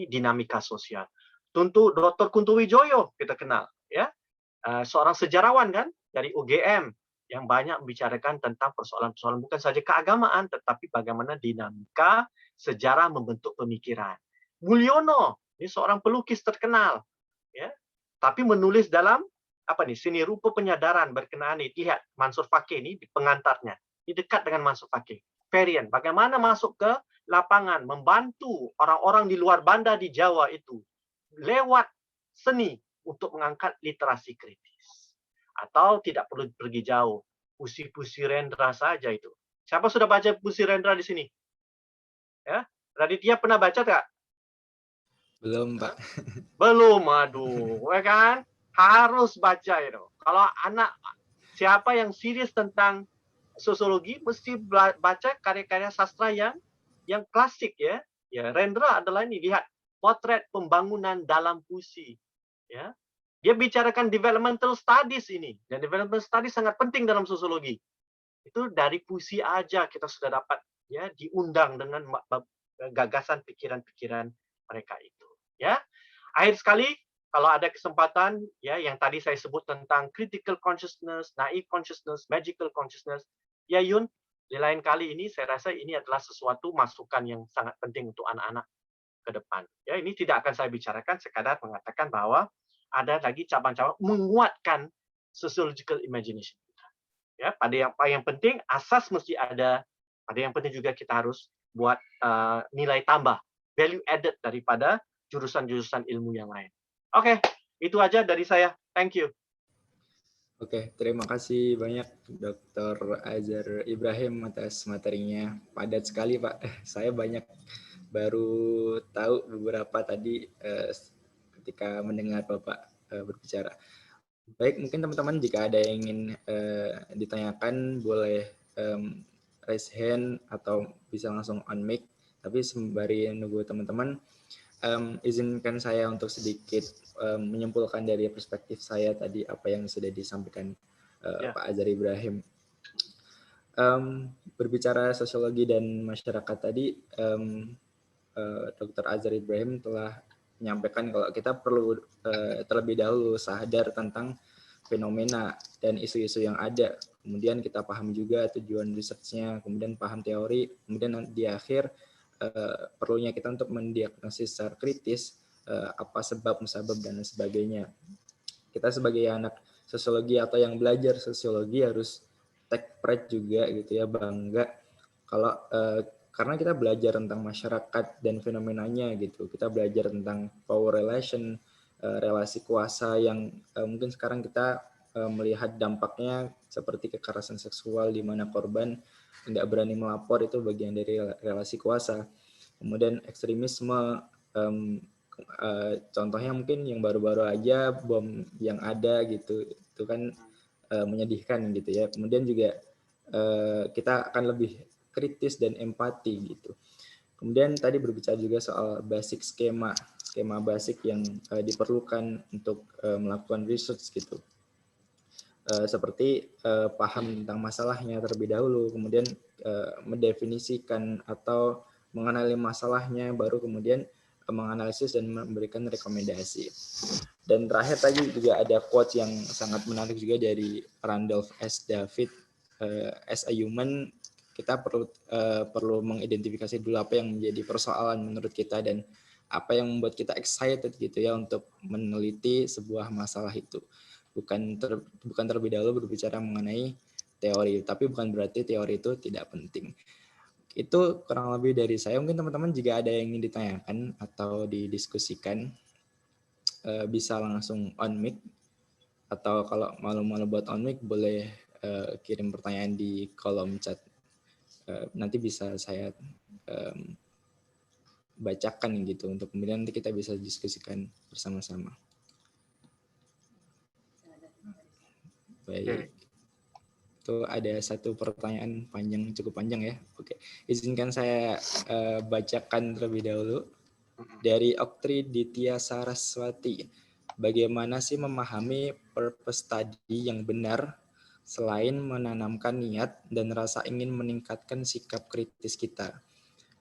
dinamika sosial. Tentu Dr. Kunto Wijoyo kita kenal, ya, seorang sejarawan kan dari UGM yang banyak membicarakan tentang persoalan-persoalan bukan saja keagamaan, tetapi bagaimana dinamika sejarah membentuk pemikiran. Mulyono, ini seorang pelukis terkenal, ya, tapi menulis dalam seni rupa penyadaran berkenaan ini. Lihat Mansur Fakih ini di pengantarnya, ini dekat dengan Mansur Fakih. Perian, bagaimana masuk ke lapangan, membantu orang-orang di luar banda di Jawa itu lewat seni untuk mengangkat literasi kritis. Atau tidak perlu pergi jauh, Puisi-puisi Rendra saja itu. Siapa sudah baca puisi Rendra di sini? Ya, Raditya pernah baca tak? Belum, Pak. Belum, aduh, ya kan? Harus baca itu. Kalau anak siapa yang serius tentang sosiologi mesti baca karya-karya sastra yang klasik, ya. Ya, Rendra adalah ini, lihat potret pembangunan dalam puisi, ya. Dia bicarakan developmental studies ini, dan developmental studies sangat penting dalam sosiologi. Itu dari puisi aja kita sudah dapat, ya, diundang dengan gagasan pikiran-pikiran mereka itu, ya. Akhir sekali, kalau ada kesempatan, ya, yang tadi saya sebut tentang critical consciousness, naive consciousness, magical consciousness, ya Yun, di lain kali ini saya rasa ini adalah sesuatu masukan yang sangat penting untuk anak-anak ke depan. Ya, ini tidak akan saya bicarakan, sekadar mengatakan bahwa ada lagi cabang-cabang menguatkan sociological imagination kita. Ya, pada yang penting asas mesti ada. Pada yang penting juga kita harus buat nilai tambah, value added daripada jurusan-jurusan ilmu yang lain. Oke, itu aja dari saya. Thank you. Oke, terima kasih banyak Dr. Azhar Ibrahim atas materinya. Padat sekali, Pak. Saya baru tahu beberapa tadi ketika mendengar Bapak berbicara. Baik, mungkin teman-teman jika ada yang ingin ditanyakan boleh raise hand atau bisa langsung on mic. Tapi sembari nunggu teman-teman, izinkan saya untuk sedikit menyimpulkan dari perspektif saya tadi apa yang sudah disampaikan Pak Azhar Ibrahim. Berbicara sosiologi dan masyarakat tadi, Dr. Azhar Ibrahim telah menyampaikan kalau kita perlu terlebih dahulu sadar tentang fenomena dan isu-isu yang ada. Kemudian kita paham juga tujuan risetnya, kemudian paham teori, kemudian di akhir perlunya kita untuk mendiagnosis secara kritis apa sebab, musabab, dan sebagainya. Kita sebagai anak sosiologi atau yang belajar sosiologi harus take pride juga gitu ya, bangga kalau karena kita belajar tentang masyarakat dan fenomenanya gitu. Kita belajar tentang power relation, relasi kuasa yang mungkin sekarang kita melihat dampaknya seperti kekerasan seksual di mana korban tidak berani melapor, itu bagian dari relasi kuasa. Kemudian ekstremisme, contohnya mungkin yang baru-baru aja bom yang ada gitu, itu kan menyedihkan gitu ya. Kemudian juga kita akan lebih kritis dan empati gitu. Kemudian tadi berbicara juga soal basic skema basic yang diperlukan untuk melakukan research gitu. seperti paham tentang masalahnya terlebih dahulu, kemudian mendefinisikan atau mengenali masalahnya, baru kemudian menganalisis dan memberikan rekomendasi. Dan terakhir tadi juga ada quote yang sangat menarik juga dari Randolph S. David, as a human kita perlu mengidentifikasi dulu apa yang menjadi persoalan menurut kita dan apa yang membuat kita excited gitu ya untuk meneliti sebuah masalah itu. Bukan terlebih dahulu berbicara mengenai teori, tapi bukan berarti teori itu tidak penting. Itu kurang lebih dari saya. Mungkin teman-teman jika ada yang ingin ditanyakan atau didiskusikan, bisa langsung on mic, atau kalau malu-malu buat on mic boleh kirim pertanyaan di kolom chat. Nanti bisa saya bacakan gitu, untuk kemudian nanti kita bisa diskusikan bersama-sama. Baik. Itu ada satu pertanyaan panjang, cukup panjang ya. Oke, izinkan saya bacakan terlebih dahulu. Dari Oktri Ditya Saraswati. Bagaimana sih memahami purpose study yang benar selain menanamkan niat dan rasa ingin meningkatkan sikap kritis kita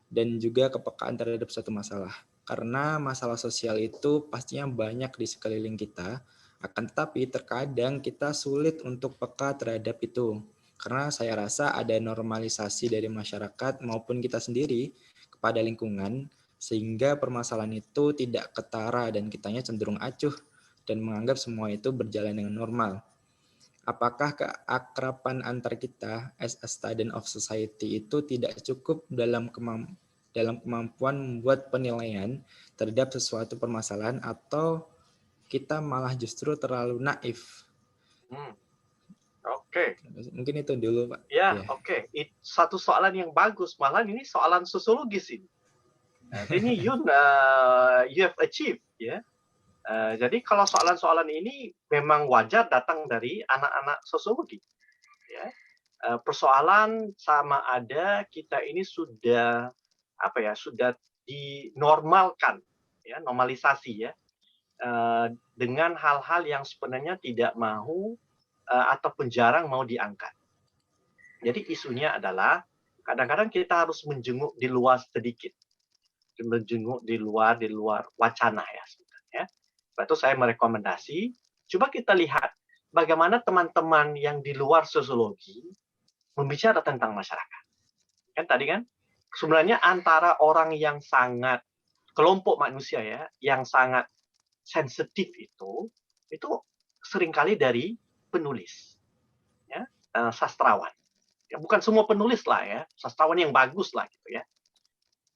dan juga kepekaan terhadap suatu masalah. Karena masalah sosial itu pastinya banyak di sekeliling kita, akan tetapi terkadang kita sulit untuk peka terhadap itu. Karena saya rasa ada normalisasi dari masyarakat maupun kita sendiri kepada lingkungan, sehingga permasalahan itu tidak ketara dan kitanya cenderung acuh dan menganggap semua itu berjalan dengan normal. Apakah keakraban antar kita as a student of society itu tidak cukup dalam kemampuan membuat penilaian terhadap sesuatu permasalahan, atau kita malah justru terlalu naif? Oke. Mungkin itu dulu, Pak. Ya, oke. Satu soalan yang bagus. Malah ini soalan sosiologis ini. Ini Yun, you have achieved, ya. Jadi kalau soalan-soalan ini memang wajar datang dari anak-anak sosiologi. Ya. Persoalan sama ada kita ini sudah sudah dinormalkan, ya, normalisasi ya, dengan hal-hal yang sebenarnya tidak mau ataupun jarang mau diangkat. Jadi isunya adalah kadang-kadang kita harus menjenguk di luar sedikit, menjenguk di luar wacana ya sebenarnya. Sebab itu saya merekomendasi, coba kita lihat bagaimana teman-teman yang di luar sosiologi membicara tentang masyarakat. Kan tadi kan sebenarnya antara orang yang sangat kelompok manusia ya, yang sangat sensitif itu seringkali dari penulis, ya, sastrawan. Ya, bukan semua penulis lah ya, sastrawan yang bagus lah gitu ya.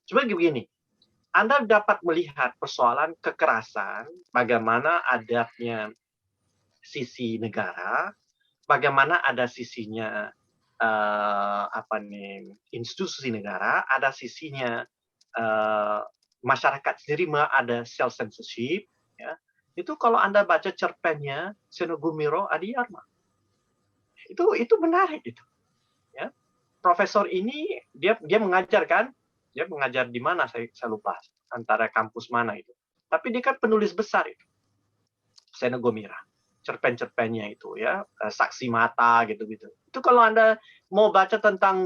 Coba begini, Anda dapat melihat persoalan kekerasan, bagaimana adabnya sisi negara, bagaimana ada sisinya institusi negara, ada sisinya masyarakat sendiri, ada self censorship. Ya. Itu kalau Anda baca cerpennya Senogumiro Adiyarma, itu menarik itu. Ya. Profesor ini dia mengajar kan, dia mengajar di mana saya lupa, antara kampus mana itu. Tapi dia kan penulis besar itu, Senogumira, cerpen-cerpennya itu ya, saksi mata gitu-gitu. Itu kalau Anda mau baca tentang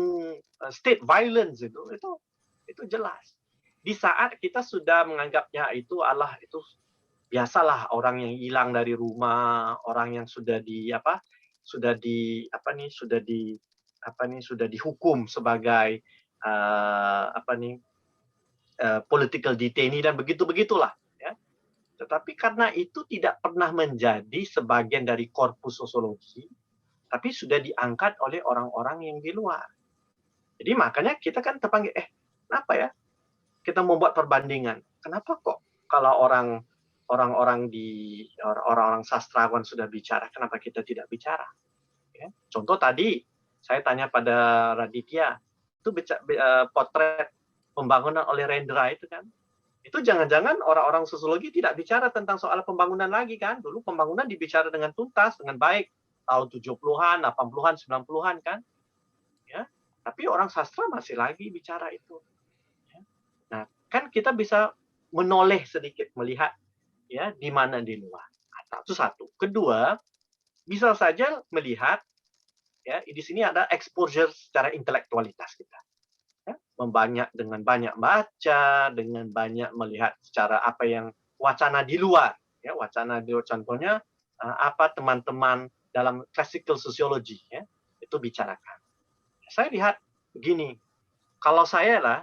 state violence itu jelas. Di saat kita sudah menganggapnya itu biasalah orang yang hilang dari rumah, orang yang sudah dihukum sebagai political detainee dan begitulah ya. Tetapi karena itu tidak pernah menjadi sebagian dari korpus sosiologi, tapi sudah diangkat oleh orang-orang yang di luar. Jadi makanya kita kan terpanggil, kenapa ya kita membuat perbandingan? Kenapa kok kalau orang-orang sastrawan sudah bicara, kenapa kita tidak bicara? Ya. Contoh tadi saya tanya pada Raditya, itu potret pembangunan oleh Rendra itu kan, itu jangan-jangan orang-orang sosiologi tidak bicara tentang soal pembangunan lagi kan? Dulu pembangunan dibicara dengan tuntas, dengan baik, tahun 70-an, 80-an, 90-an kan? Ya. Tapi orang sastra masih lagi bicara itu. Ya. Nah, kan kita bisa menoleh sedikit, melihat ya di mana di luar. Itu satu. Kedua, bisa saja melihat ya di sini ada exposure secara intelektualitas kita. Ya, dengan banyak baca, dengan banyak melihat secara apa yang wacana di luar, ya wacana di luar, contohnya apa teman-teman dalam classical sociology ya itu bicarakan. Saya lihat begini, kalau saya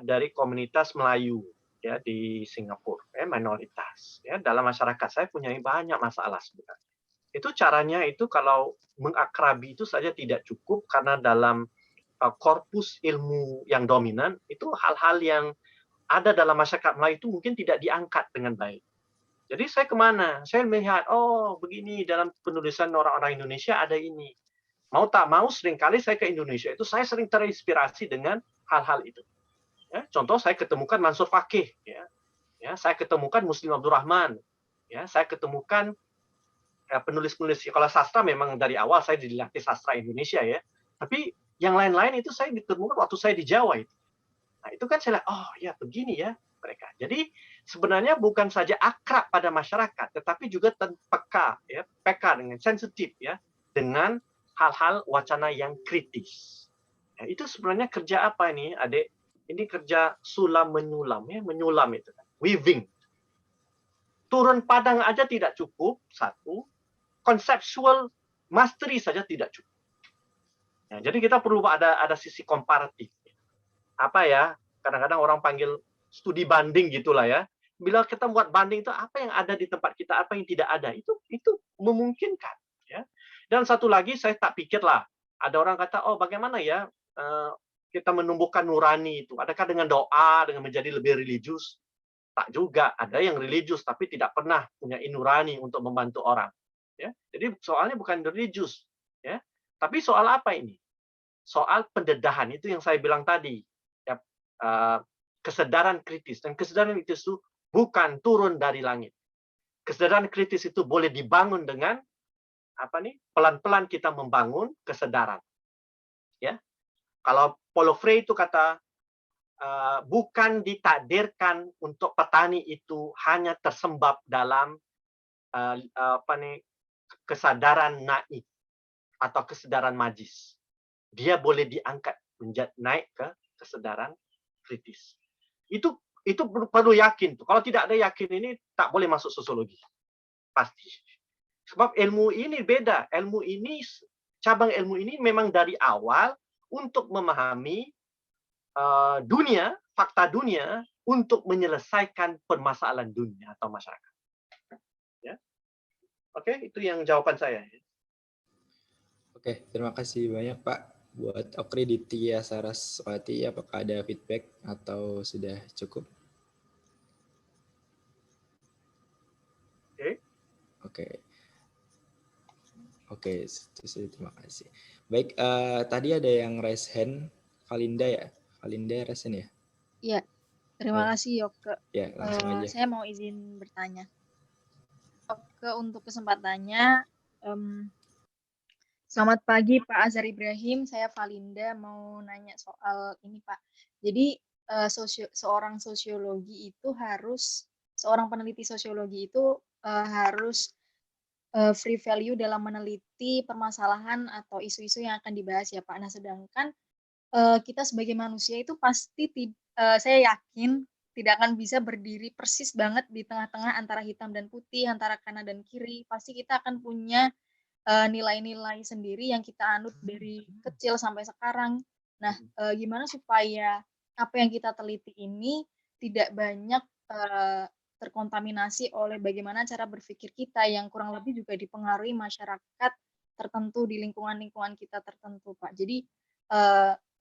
dari komunitas Melayu ya di Singapura, ya minoritas ya dalam masyarakat saya punya banyak masalah sebenarnya. Itu caranya itu kalau mengakrabi itu saja tidak cukup karena dalam korpus ilmu yang dominan itu hal-hal yang ada dalam masyarakat Melayu itu mungkin tidak diangkat dengan baik. Jadi saya kemana? Saya melihat, oh begini dalam penulisan orang-orang Indonesia ada ini. Mau tak mau seringkali saya ke Indonesia itu saya sering terinspirasi dengan hal-hal itu. Ya, contoh saya ketemukan Mansur Fakih, ya, saya ketemukan Muslim Abdul Rahman, ya, saya ketemukan penulis-penulis kalau sastra memang dari awal saya dilatih sastra Indonesia ya, tapi yang lain-lain itu saya ditemukan waktu saya di Jawa itu. Nah itu kan saya lihat, oh ya begini ya mereka. Jadi sebenarnya bukan saja akrab pada masyarakat, tetapi juga peka, ya, peka dengan sensitif ya, dengan hal-hal wacana yang kritis. Ya, itu sebenarnya kerja apa ini, adik? Ini kerja sulam menyulam, ya, menyulam itu, weaving. Turun padang aja tidak cukup, satu. Conceptual mastery saja tidak cukup. Ya, jadi kita perlu ada sisi komparatif. Apa ya? Kadang-kadang orang panggil studi banding gitulah ya. Bila kita buat banding itu apa yang ada di tempat kita, apa yang tidak ada, itu memungkinkan. Ya. Dan satu lagi saya tak pikirlah. Ada orang kata, oh bagaimana ya kita menumbuhkan nurani itu? Adakah dengan doa, dengan menjadi lebih religius? Tak juga. Ada yang religius tapi tidak pernah punya nurani untuk membantu orang. Ya. Jadi soalnya bukan religius. Ya. Tapi soal apa ini? Soal pendedahan itu yang saya bilang tadi. Ya, kesadaran kritis. Dan kesadaran kritis itu bukan turun dari langit. Kesadaran kritis itu boleh dibangun dengan pelan-pelan kita membangun kesadaran. Ya, kalau Paulo Freire itu kata bukan ditakdirkan untuk petani itu hanya tersembab dalam kesadaran naif atau kesadaran majis. Dia boleh diangkat naik ke kesadaran kritis. Itu perlu yakin. Kalau tidak ada yakin ini tak boleh masuk sosiologi. Pasti. Sebab ilmu ini beda. Cabang ilmu ini memang dari awal untuk memahami dunia, fakta dunia untuk menyelesaikan permasalahan dunia atau masyarakat. Ya. Oke, itu yang jawaban saya. Oke, terima kasih banyak Pak. Buat Okriditya Saraswati, apakah ada feedback atau sudah cukup? Oke, terima kasih. Baik, tadi ada yang raise hand, Valinda ya? Valinda raise hand ya? Iya, terima kasih Yoke. Ya, langsung aja. Saya mau izin bertanya. Yoke, untuk kesempatannya, selamat pagi Pak Azhar Ibrahim, saya Valinda mau nanya soal ini Pak. Jadi seorang peneliti sosiologi itu harus free value dalam meneliti permasalahan atau isu-isu yang akan dibahas ya Pak. Nah sedangkan kita sebagai manusia itu pasti saya yakin tidak akan bisa berdiri persis banget di tengah-tengah antara hitam dan putih, antara kanan dan kiri. Pasti kita akan punya nilai-nilai sendiri yang kita anut dari kecil sampai sekarang. Nah, gimana supaya apa yang kita teliti ini tidak banyak terkontaminasi oleh bagaimana cara berpikir kita yang kurang lebih juga dipengaruhi masyarakat tertentu di lingkungan-lingkungan kita tertentu, Pak. Jadi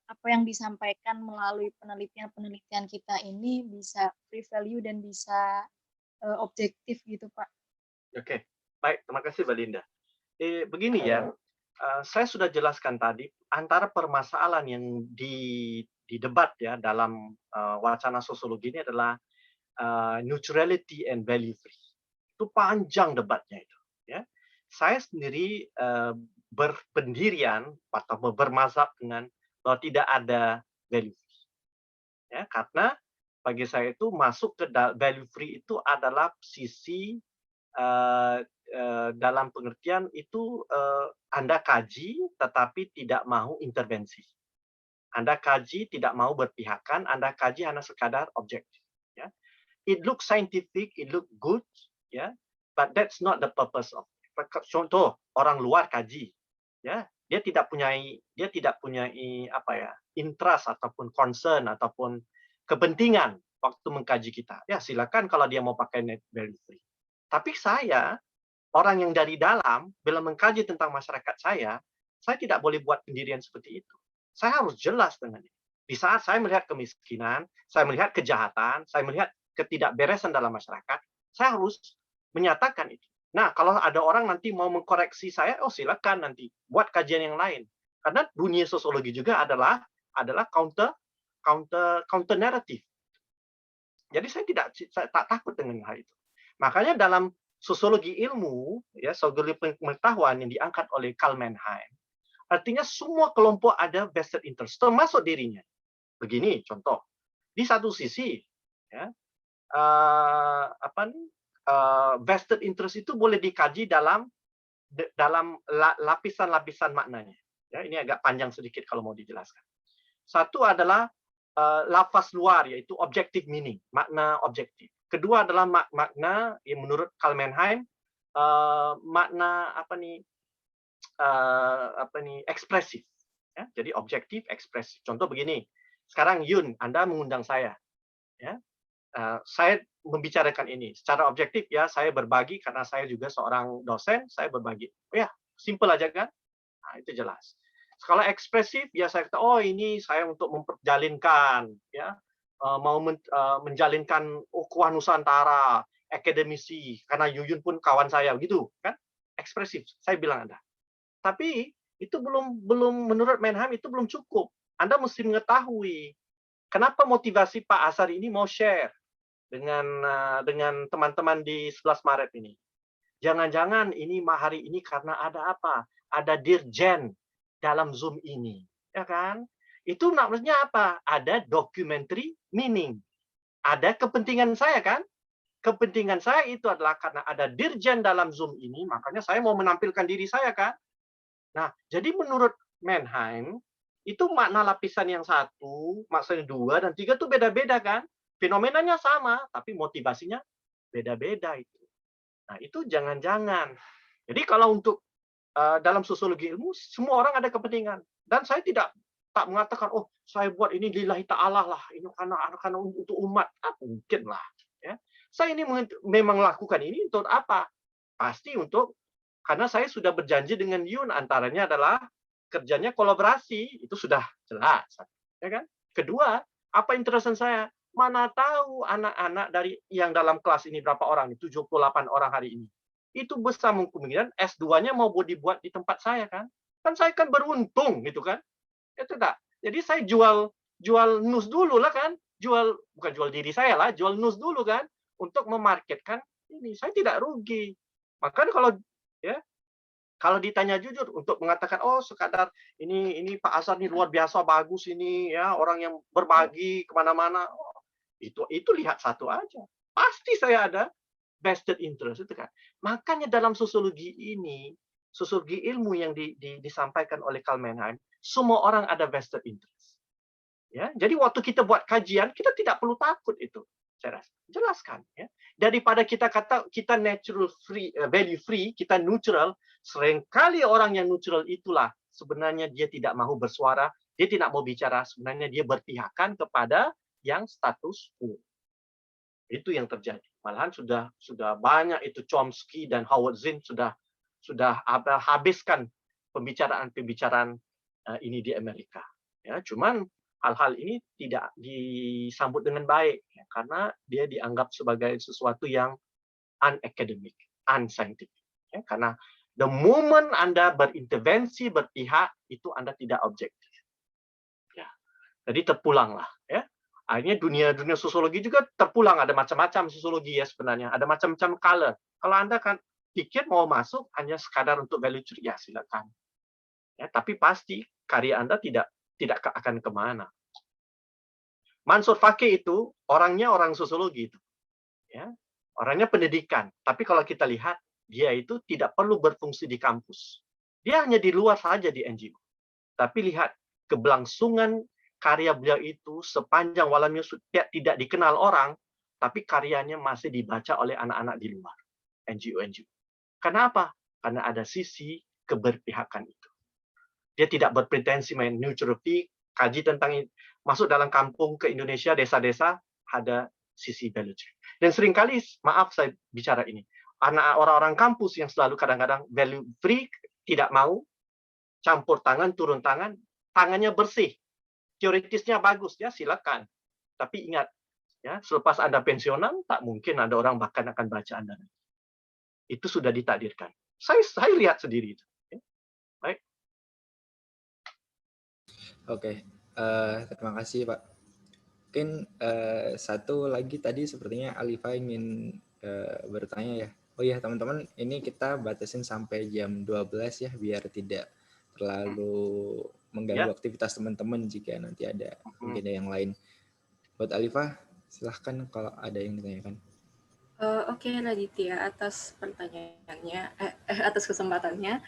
apa yang disampaikan melalui penelitian-penelitian kita ini bisa free value dan bisa objektif gitu, Pak. Oke, baik. Terima kasih, Mbak Linda. Begini ya, saya sudah jelaskan tadi antara permasalahan yang didebat ya dalam wacana sosiologi ini adalah neutrality and value free. Itu panjang debatnya itu. Ya, saya sendiri berpendirian atau bermazhab dengan bahwa tidak ada value free. Ya, karena bagi saya itu masuk ke value free itu adalah sisi dalam pengertian itu Anda kaji tetapi tidak mau intervensi. Anda kaji tidak mau berpihakan, Anda kaji hanya sekadar objektif. Ya. It looks scientific, it look good, ya, but that's not the purpose of. Contoh orang luar kaji, ya, dia tidak punya apa ya, interest ataupun concern ataupun kepentingan waktu mengkaji kita. Ya silakan kalau dia mau pakai net value free. Tapi saya orang yang dari dalam bila mengkaji tentang masyarakat saya tidak boleh buat pendirian seperti itu. Saya harus jelas dengan itu. Di saat saya melihat kemiskinan, saya melihat kejahatan, saya melihat ketidakberesan dalam masyarakat, saya harus menyatakan itu. Nah, kalau ada orang nanti mau mengkoreksi saya, oh silakan nanti buat kajian yang lain. Karena dunia sosiologi juga adalah counter narrative. Jadi saya tak takut dengan hal itu. Makanya dalam sosiologi ilmu, ya, sosiologi pengetahuan yang diangkat oleh Karl Mannheim, artinya semua kelompok ada vested interest, termasuk dirinya. Begini contoh, di satu sisi, ya, vested interest itu boleh dikaji dalam lapisan-lapisan maknanya. Ya, ini agak panjang sedikit kalau mau dijelaskan. Satu adalah lafaz luar, yaitu objective meaning, makna objektif. Kedua adalah makna yang menurut Karl Mannheim makna ekspresif. Ya, jadi objektif, ekspresif. Contoh begini, sekarang Yun, Anda mengundang saya, ya, saya membicarakan ini secara objektif, ya, saya berbagi karena saya juga seorang dosen, saya berbagi. Oh, ya, simple aja kan? Nah, itu jelas. Skala ekspresif, ya saya kata, oh ini saya untuk memperjalinkan, ya, mau menjalinkan ukhuwah Nusantara, akademisi, karena Yuyun pun kawan saya, gitu kan? Ekspresif, saya bilang Anda. Tapi itu belum menurut Mannheim itu belum cukup. Anda mesti mengetahui kenapa motivasi Pak Asar ini mau share dengan teman-teman di 11 Maret ini. Jangan-jangan ini hari ini karena ada apa? Ada dirjen dalam Zoom ini, ya kan? Itu maksudnya apa? Ada documentary meaning. Ada kepentingan saya kan? Kepentingan saya itu adalah karena ada dirjen dalam Zoom ini, makanya saya mau menampilkan diri saya kan? Nah, jadi menurut Mannheim, itu makna lapisan yang satu, maksudnya 2 dan 3 itu beda-beda kan? Fenomenanya sama, tapi motivasinya beda-beda itu. Nah, itu jangan-jangan. Jadi kalau untuk dalam sosiologi ilmu, semua orang ada kepentingan. Dan saya tak mengatakan, oh saya buat ini lillahi ta'ala lah, ini karena untuk umat. Mungkin lah. Ya. Saya ini memang lakukan ini untuk apa? Pasti karena saya sudah berjanji dengan Yun, antaranya adalah kerjanya kolaborasi, itu sudah jelas. Ya kan? Kedua, apa interesan saya? Mana tahu anak-anak dari yang dalam kelas ini berapa orang? 78 orang hari ini. Itu besar kemungkinan S2-nya mau dibuat di tempat saya kan? Kan saya kan beruntung gitu kan? Itu tak. Jadi saya jual nus dulu lah kan? Bukan jual diri saya lah, jual nus dulu kan untuk memarketkan ini. Saya tidak rugi. Maka kalau ditanya jujur untuk mengatakan oh sekadar ini Pak Asar ini luar biasa bagus ini ya, orang yang berbagi kemana-mana, itu lihat satu aja. Pasti saya ada vested interest itu kan. Makanya dalam sosiologi ini, sosiologi ilmu yang disampaikan oleh Karl Mannheim, semua orang ada vested interest. Ya, jadi waktu kita buat kajian, kita tidak perlu takut itu. Saya rasa jelaskan ya. Daripada kita kata kita natural free, value free, kita neutral, seringkali orang yang neutral itulah sebenarnya dia tidak mau bersuara, dia tidak mau bicara, sebenarnya dia berpihakan kepada yang status quo. Itu yang terjadi. Malahan sudah banyak itu Chomsky dan Howard Zinn sudah habiskan pembicaraan ini di Amerika. Ya, cuman hal-hal ini tidak disambut dengan baik ya, karena dia dianggap sebagai sesuatu yang unacademic, unscientific. Ya, karena the moment Anda berintervensi, berpihak, itu Anda tidak objektif. Ya. Jadi terpulanglah. Ya. Akhirnya dunia sosiologi juga terpulang, ada macam-macam sosiologi ya sebenarnya, ada macam-macam color. Kalau Anda kan pikir mau masuk hanya sekadar untuk value tree, ya silakan. Ya, tapi pasti karya Anda tidak akan kemana. Mansur Fakih itu orangnya orang sosiologi itu, ya, orangnya pendidikan. Tapi kalau kita lihat dia itu tidak perlu berfungsi di kampus. Dia hanya di luar saja di NGO. Tapi lihat keberlangsungan karya beliau itu sepanjang walamnya tidak dikenal orang, tapi karyanya masih dibaca oleh anak-anak di luar NGO-NGO. Kenapa? Karena ada sisi keberpihakan itu. Dia tidak berpretensi main neutrality, kaji tentang masuk dalam kampung ke Indonesia, desa-desa, ada sisi value chain. Dan seringkali, maaf saya bicara ini, orang-orang kampus yang selalu kadang-kadang value free, tidak mau, campur tangan, turun tangan, tangannya bersih. Teoritisnya bagus, ya silakan. Tapi ingat, ya selepas Anda pensiunan, tak mungkin ada orang bahkan akan baca Anda. Itu sudah ditakdirkan. Saya lihat sendiri itu. Baik. Oke, terima kasih Pak. Mungkin satu lagi tadi sepertinya Alifa ingin bertanya ya. Oh iya teman-teman, ini kita batasin sampai jam 12 ya, biar tidak terlalu mengganggu aktivitas teman-teman jika nanti ada agenda yang lain. Buat Alifa, silahkan kalau ada yang ditanyakan. Oke, Raditya, atas pertanyaannya, atas kesempatannya.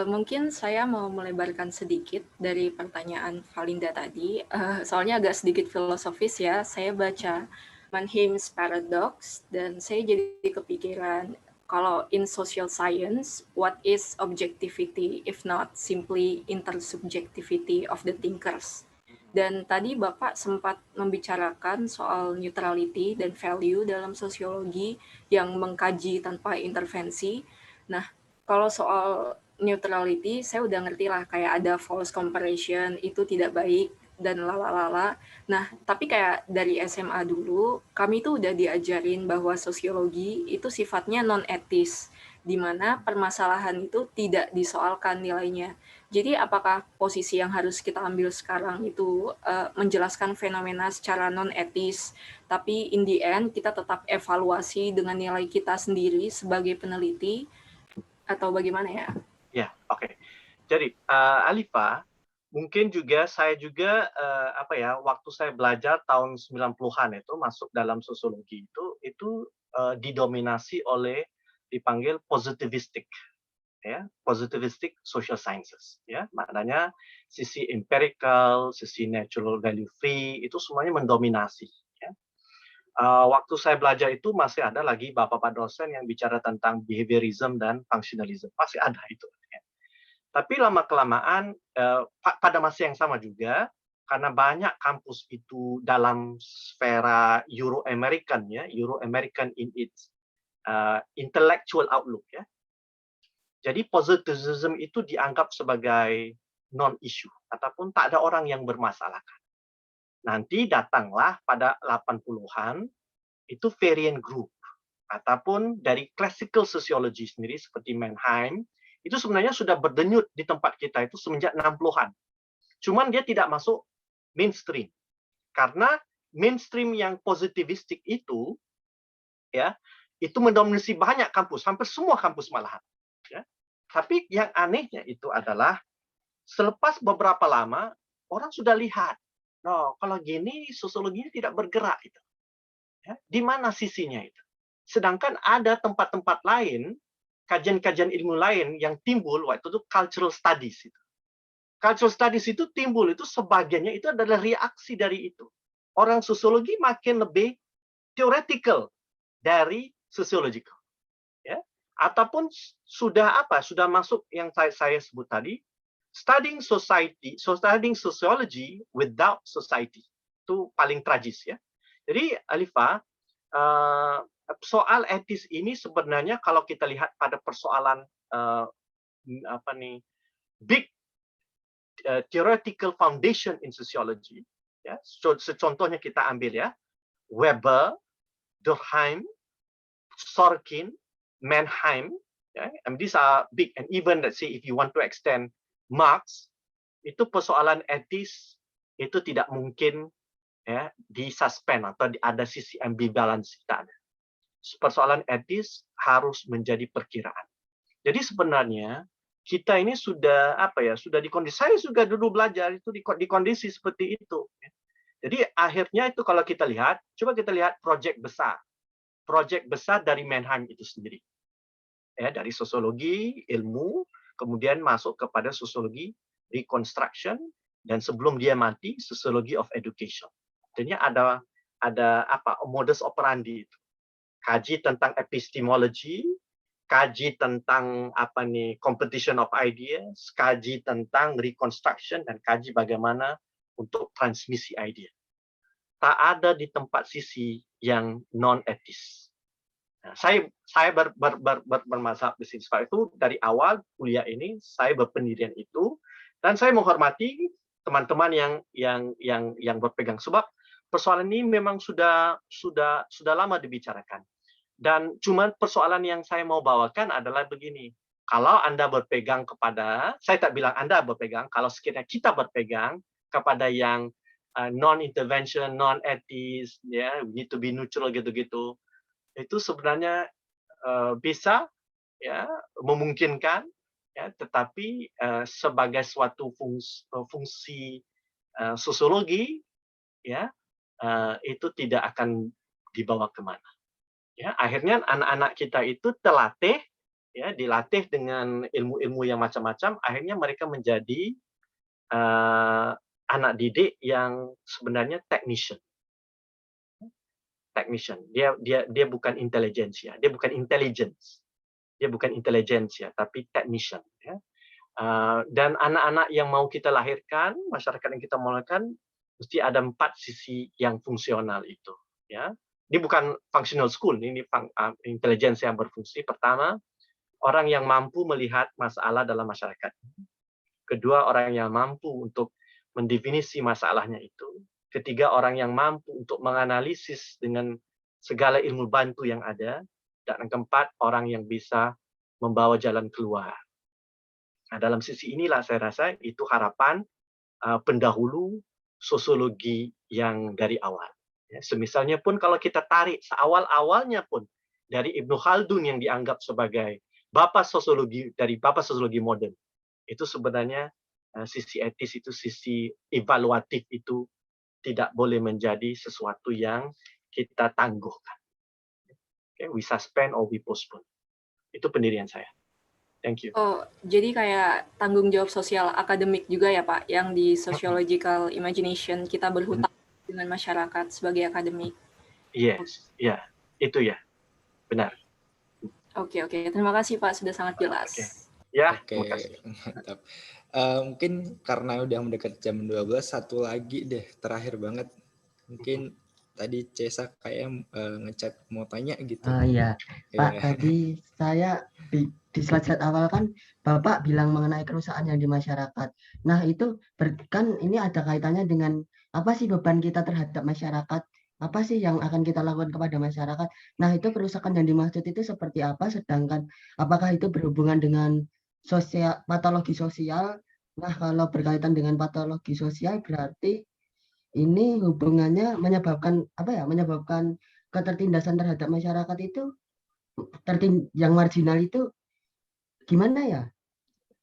Mungkin saya mau melebarkan sedikit dari pertanyaan Valinda tadi. Soalnya agak sedikit filosofis ya. Saya baca Mannheim's Paradox dan saya jadi kepikiran kalau in social science, what is objectivity if not simply intersubjectivity of the thinkers? Dan tadi Bapak sempat membicarakan soal neutrality dan value dalam sosiologi yang mengkaji tanpa intervensi. Nah, kalau soal neutrality, saya udah ngerti lah kayak ada false comparison, itu tidak baik, dan lalala. Nah, tapi kayak dari SMA dulu, kami tuh udah diajarin bahwa sosiologi itu sifatnya non-etis, di mana permasalahan itu tidak disoalkan nilainya. Jadi apakah posisi yang harus kita ambil sekarang itu menjelaskan fenomena secara non-etis, tapi in the end kita tetap evaluasi dengan nilai kita sendiri sebagai peneliti, atau bagaimana ya? Ya, oke. Jadi Alifa, mungkin juga saya juga waktu saya belajar tahun 90-an itu masuk dalam sosiologi itu didominasi oleh dipanggil positivistic. Ya, positivistic social sciences, ya, maknanya sisi empirical, sisi natural value free itu semuanya mendominasi. Ya. Waktu saya belajar itu masih ada lagi bapak-bapak dosen yang bicara tentang behaviorism dan functionalism, masih ada itu. Ya. Tapi lama kelamaan pada masa yang sama juga, karena banyak kampus itu dalam sfera Euro-American, ya, Euro-American in its intellectual outlook, ya. Jadi positivism itu dianggap sebagai non-issue ataupun tak ada orang yang bermasalahkan. Nanti datanglah pada 80-an itu variant group ataupun dari classical sociology sendiri seperti Mannheim itu sebenarnya sudah berdenyut di tempat kita itu semenjak 60-an. Cuman dia tidak masuk mainstream. Karena mainstream yang positivistik itu ya, itu mendominasi banyak kampus, hampir semua kampus malahan. Ya. Tapi yang anehnya itu adalah selepas beberapa lama orang sudah lihat, no, kalau gini sosiologinya tidak bergerak itu. Ya, di mana sisinya itu? Sedangkan ada tempat-tempat lain, kajian-kajian ilmu lain yang timbul waktu itu cultural studies itu. Cultural studies itu timbul itu sebagiannya itu adalah reaksi dari itu. Orang sosiologi makin lebih theoretical dari sociological. Ya. Ataupun sudah masuk yang saya sebut tadi, studying sociology without society. Itu paling tragis ya. Jadi Alifa, soal etis ini sebenarnya kalau kita lihat pada persoalan big theoretical foundation in sociology, ya. Contohnya kita ambil ya, Weber, Durkheim, Sorkin, Mannheim, yeah, and these are big, and even let's say if you want to extend Marx, itu persoalan etis itu tidak mungkin ya disuspend atau ada sisi ambivalence tidak ada. Persoalan etis harus menjadi perkiraan. Jadi sebenarnya kita ini sudah sudah dikondisi. Saya juga dulu belajar itu di kondisi seperti itu. Jadi akhirnya itu kalau kita lihat, coba kita lihat proyek besar dari Mannheim itu sendiri. ya, dari sosiologi ilmu, kemudian masuk kepada sosiologi reconstruction, dan sebelum dia mati sosiologi of education. Artinya ada apa modus operandi itu. Kaji tentang epistemology, kaji tentang apa nih competition of ideas, kaji tentang reconstruction, dan kaji bagaimana untuk transmisi ide. Tak ada di tempat sisi yang non etis. Nah, saya bermasalah di sini. Sebab itu dari awal kuliah ini saya berpendirian itu, dan saya menghormati teman-teman yang berpegang, sebab persoalan ini memang sudah lama dibicarakan. Dan cuma persoalan yang saya mau bawakan adalah begini. Kalau Anda berpegang kepada, saya tak bilang Anda berpegang, kalau sekiranya kita berpegang kepada yang non-intervention, non-etis, ya, need to be neutral gitu-gitu, itu sebenarnya bisa ya memungkinkan, ya, tetapi sebagai suatu fungsi sosiologi, ya, itu tidak akan dibawa kemana. Ya, akhirnya anak-anak kita itu terlatih, ya, dilatih dengan ilmu-ilmu yang macam-macam, akhirnya mereka menjadi anak didik yang sebenarnya technician. Dia bukan intelijensia, dia bukan intelligence, dia bukan intelijensia, tapi technician. Ya. Dan anak-anak yang mau kita lahirkan, masyarakat yang kita mau lahirkan, mesti ada 4 sisi yang fungsional itu. Ya. Ini bukan functional school, ini intelijensi yang berfungsi. Pertama, orang yang mampu melihat masalah dalam masyarakat. Kedua, orang yang mampu untuk mendefinisi masalahnya itu. Ketiga, orang yang mampu untuk menganalisis dengan segala ilmu bantu yang ada. Dan keempat, orang yang bisa membawa jalan keluar. Nah, dalam sisi inilah saya rasa itu harapan pendahulu sosiologi yang dari awal. Ya, semisalnya pun kalau kita tarik seawal-awalnya pun dari Ibnu Khaldun yang dianggap sebagai bapak sosiologi modern, itu sebenarnya sisi etis itu, sisi evaluatif itu tidak boleh menjadi sesuatu yang kita tangguhkan. Okay, we suspend or we postpone. Itu pendirian saya. Thank you. Oh, jadi kayak tanggung jawab sosial akademik juga ya Pak, yang di sociological imagination kita berhutang dengan masyarakat sebagai akademik. Yes, ya, itu ya, benar. Oke, terima kasih Pak, sudah sangat jelas. Ya, Oke, mantap. Mungkin karena udah mendekat jam 12, satu lagi deh, terakhir banget. Mungkin tadi Cesa kayak ngechat mau tanya gitu. Iya, Pak, tadi saya di slide-slide awal kan Bapak bilang mengenai kerusakan yang di masyarakat. Nah, itu kan ini ada kaitannya dengan apa sih beban kita terhadap masyarakat? Apa sih yang akan kita lakukan kepada masyarakat? Nah, itu kerusakan yang dimaksud itu seperti apa? Sedangkan apakah itu berhubungan dengan patologi sosial? Nah, kalau berkaitan dengan patologi sosial berarti ini hubungannya menyebabkan apa ya? Menyebabkan ketertindasan terhadap masyarakat itu yang marginal itu gimana ya?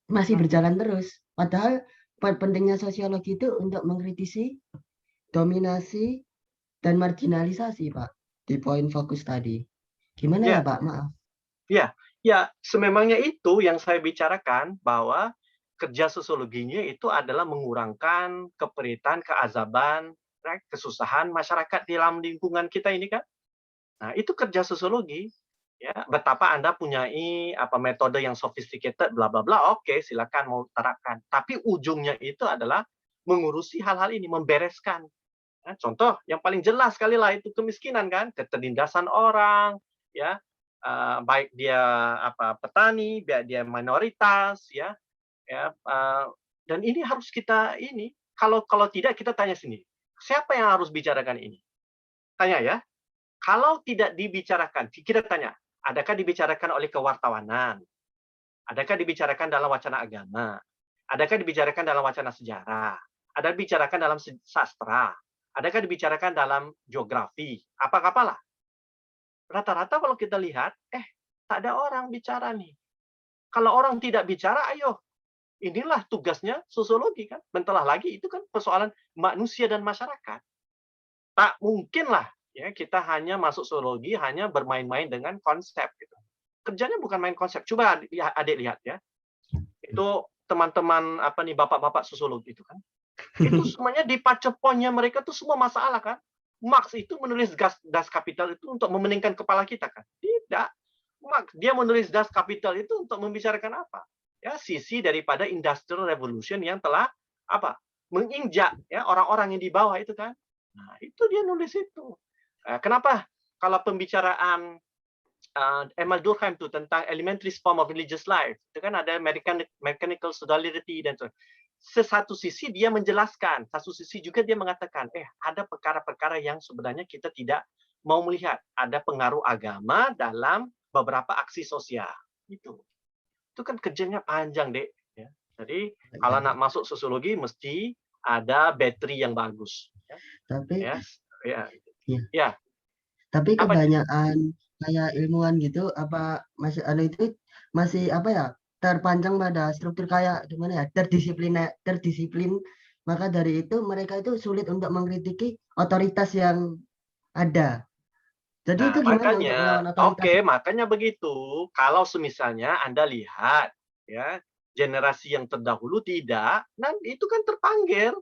Masih berjalan terus. Padahal pentingnya sosiologi itu untuk mengkritisi dominasi dan marginalisasi, Pak, di poin fokus tadi. Gimana ya, Pak? Maaf. Ya, sememangnya itu yang saya bicarakan, bahwa kerja sosiologinya itu adalah mengurangkan keperitan, keazaban, kesusahan masyarakat di dalam lingkungan kita ini kan. Nah, itu kerja sosiologi. Ya, betapa Anda punyai metode yang sophisticated, bla bla bla, oke, silakan mau terapkan. Tapi ujungnya itu adalah mengurusi hal-hal ini, membereskan. Nah, contoh yang paling jelas sekali lah itu kemiskinan kan, ketertindasan orang, ya, baik dia petani, baik dia minoritas, ya, dan ini harus kita ini. Kalau tidak kita tanya sendiri, siapa yang harus bicarakan ini? Tanya ya. Kalau tidak dibicarakan, kita tanya, adakah dibicarakan oleh kewartawanan? Adakah dibicarakan dalam wacana agama? Adakah dibicarakan dalam wacana sejarah? Adakah dibicarakan dalam sastra? Adakah dibicarakan dalam geografi? Apalah. Rata-rata kalau kita lihat, tak ada orang bicara nih. Kalau orang tidak bicara, ayo. Inilah tugasnya sosiologi kan. Bentar lagi itu kan persoalan manusia dan masyarakat. Tak mungkinlah ya kita hanya masuk sosiologi hanya bermain-main dengan konsep gitu. kerjanya bukan main konsep. Coba adik lihat ya. Itu teman-teman bapak-bapak sosiologi itu kan. Itu semuanya di paceponnya mereka tuh semua masalah kan. Marx itu menulis Das Kapital itu untuk memeningkan kepala kita kan? Tidak. Marx dia menulis Das Kapital itu untuk membicarakan apa? Ya, sisi daripada Industrial Revolution yang telah menginjak ya orang-orang yang di bawah itu kan. Nah, itu dia nulis itu. Kenapa kalau pembicaraan Emil Durkheim itu tentang elementary form of religious life, itu kan ada mechanical solidarity dan sebagainya. Sesatu sisi dia menjelaskan, satu sisi juga dia mengatakan, ada perkara-perkara yang sebenarnya kita tidak mau melihat. Ada pengaruh agama dalam beberapa aksi sosial. Itu kan kerjanya panjang, Dek. Ya. Jadi kalau nak masuk sosiologi mesti ada bateri yang bagus. Ya. Tapi ya. Tapi kebanyakan kayak ilmuwan gitu masih terpanjang pada struktur kayak gimana ya, terdisiplin, maka dari itu mereka itu sulit untuk mengkritiki otoritas yang ada. Jadi itu gimana untuk melawan otoritas? Makanya begitu. Kalau semisalnya Anda lihat ya generasi yang terdahulu tidak, nah itu kan terpanggil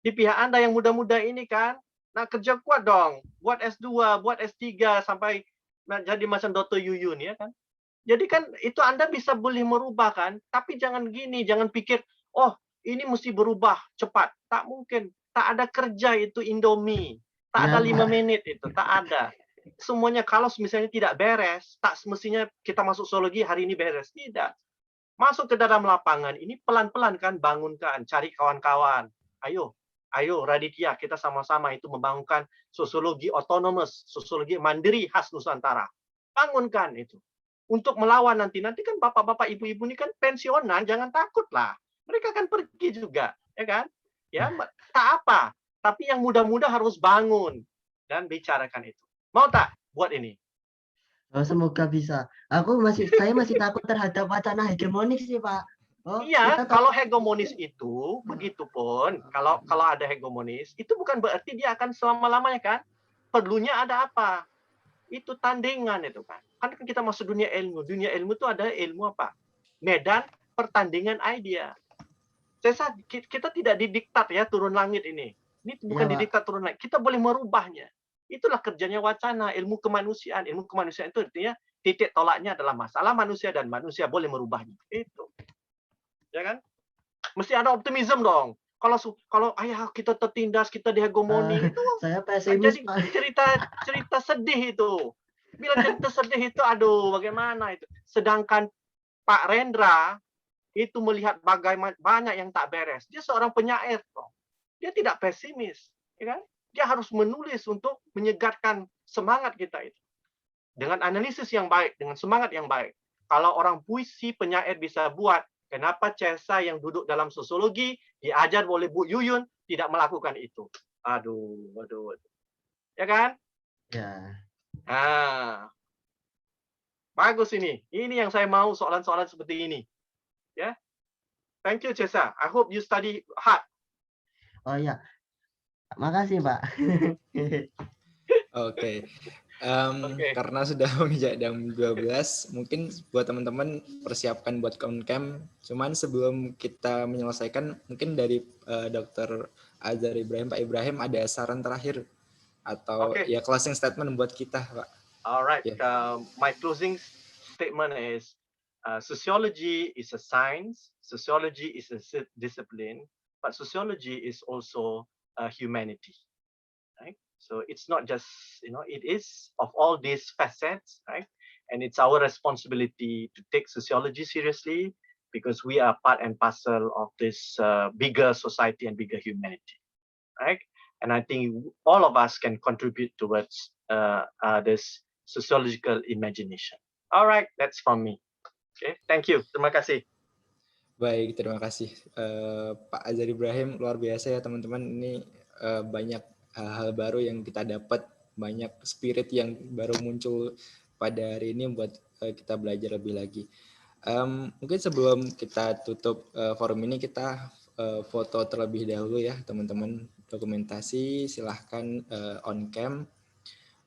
di pihak Anda yang muda-muda ini kan. Nah, kerja kuat dong, buat S2, buat S3 sampai jadi macam Dr. Yuyun ya kan. Jadi kan itu Anda bisa boleh merubah kan, tapi jangan gini, jangan pikir, oh ini mesti berubah cepat. Tak mungkin, tak ada kerja itu Indomie, tak ada 5 menit itu, tak ada. Semuanya kalau misalnya tidak beres, tak semestinya kita masuk sosiologi hari ini beres. Tidak. Masuk ke dalam lapangan, ini pelan-pelan kan bangunkan, cari kawan-kawan. Ayo Raditya, kita sama-sama itu membangunkan sosiologi otonomus, sosiologi mandiri khas Nusantara. Bangunkan itu. Untuk melawan nanti kan bapak-bapak ibu-ibu ini kan pensiunan, jangan takutlah. Mereka akan pergi juga, ya kan? Ya, tak apa. Tapi yang muda-muda harus bangun dan bicarakan itu. Mau tak buat ini? Oh, semoga bisa. Saya masih takut terhadap wacana hegemonik sih, Pak. Iya, kalau hegemonis itu begitupun, kalau ada hegemonis, itu bukan berarti dia akan selama-lamanya kan? Perlunya ada apa? Itu tandingan itu kan. Kan kita masuk dunia ilmu. Dunia ilmu itu ada ilmu apa? Medan pertandingan idea. Kita tidak didiktat ya turun langit ini. Ini bukan didiktat turun langit. Kita boleh merubahnya. Itulah kerjanya wacana, ilmu kemanusiaan. Ilmu kemanusiaan itu artinya titik tolaknya adalah masalah manusia dan manusia boleh merubahnya. Itu. Ya kan? Mesti ada optimisme dong. Kalau ayah kita tertindas, kita dihegemoni, itu saya pesimis, jadi cerita sedih itu. Bila cerita sedih itu, aduh, bagaimana itu? Sedangkan Pak Rendra itu melihat bagaimana banyak yang tak beres. Dia seorang penyair, dong. Dia tidak pesimis, ya kan? Dia harus menulis untuk menyegarkan semangat kita itu. Dengan analisis yang baik, dengan semangat yang baik. Kalau orang puisi penyair bisa buat, kenapa Cesa yang duduk dalam sosiologi, diajar oleh Bu Yuyun, tidak melakukan itu? Aduh. Ya kan? Ya. Bagus ini. Ini yang saya mau, soalan-soalan seperti ini. Ya. Thank you, Cesa. I hope you study hard. Oh ya. Makasih, Pak. Oke. Karena sudah menginjak jam 12, mungkin buat teman-teman persiapkan buat on-cam. Cuman sebelum kita menyelesaikan, mungkin dari Dr. Azhar Ibrahim, Pak Ibrahim, ada saran terakhir atau ya closing statement buat kita, Pak. Alright, my closing statement is sociology is a science, sociology is a discipline, but sociology is also a humanity, right? So it's not just, it is of all these facets, right? And it's our responsibility to take sociology seriously because we are part and parcel of this bigger society and bigger humanity, right? And I think all of us can contribute towards this sociological imagination. All right, that's from me. Okay, thank you. Terima kasih. Baik, terima kasih Pak Azhar Ibrahim, luar biasa ya teman-teman. Ini banyak hal baru yang kita dapat, banyak spirit yang baru muncul pada hari ini buat kita belajar lebih lagi. Mungkin sebelum kita tutup forum ini, kita foto terlebih dahulu ya teman-teman. Dokumentasi silahkan on cam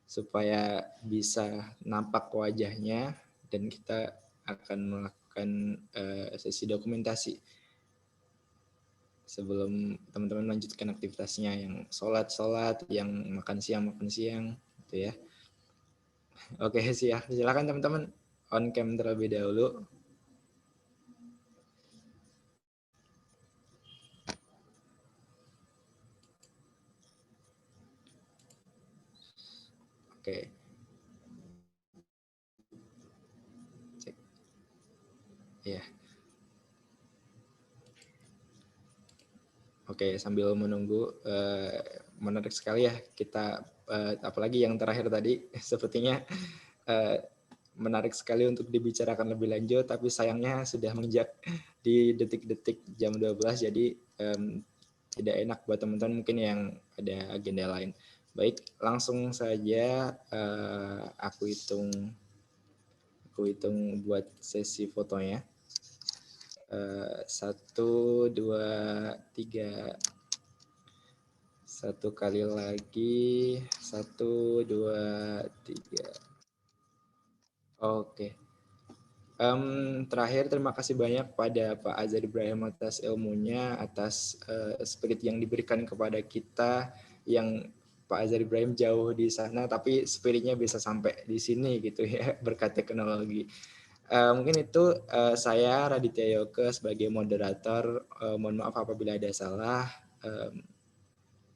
supaya bisa nampak wajahnya dan kita akan melakukan sesi dokumentasi sebelum teman-teman melanjutkan aktivitasnya, yang sholat, yang makan siang, gitu ya. Oke, silakan teman-teman on cam terlebih dahulu. Oke. Cek. Ya. Oke, sambil menunggu, menarik sekali ya kita, apalagi yang terakhir tadi, sepertinya menarik sekali untuk dibicarakan lebih lanjut, tapi sayangnya sudah menginjak di detik-detik jam 12, jadi tidak enak buat teman-teman mungkin yang ada agenda lain. Baik, langsung saja aku hitung buat sesi fotonya. 1, 2, 3. 1 kali lagi. 1, 2, 3. Oke. Terakhir, terima kasih banyak pada Pak Azhar Ibrahim atas ilmunya, atas spirit yang diberikan kepada kita, yang Pak Azhar Ibrahim jauh di sana, tapi spiritnya bisa sampai di sini gitu ya, berkat teknologi. Mungkin itu saya Raditya Yoke sebagai moderator. Mohon maaf apabila ada salah.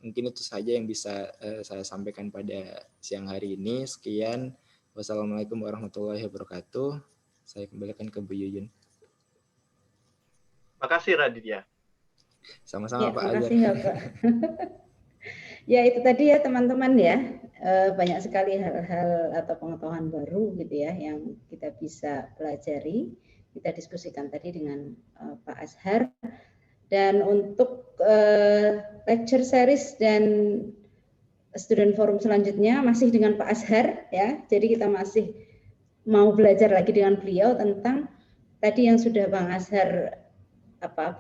Mungkin itu saja yang bisa saya sampaikan pada siang hari ini. Sekian. Wassalamualaikum warahmatullahi wabarakatuh. Saya kembalikan ke Bu Yuyun. Makasih Raditya. Sama-sama Ya, Pak terima Azhar. kasih ya Pak. Ya itu tadi ya teman-teman ya, banyak sekali hal-hal atau pengetahuan baru gitu ya yang kita bisa pelajari, kita diskusikan tadi dengan Pak Azhar. Dan untuk lecture series dan student forum selanjutnya masih dengan Pak Azhar ya, jadi kita masih mau belajar lagi dengan beliau tentang tadi yang sudah Bang Azhar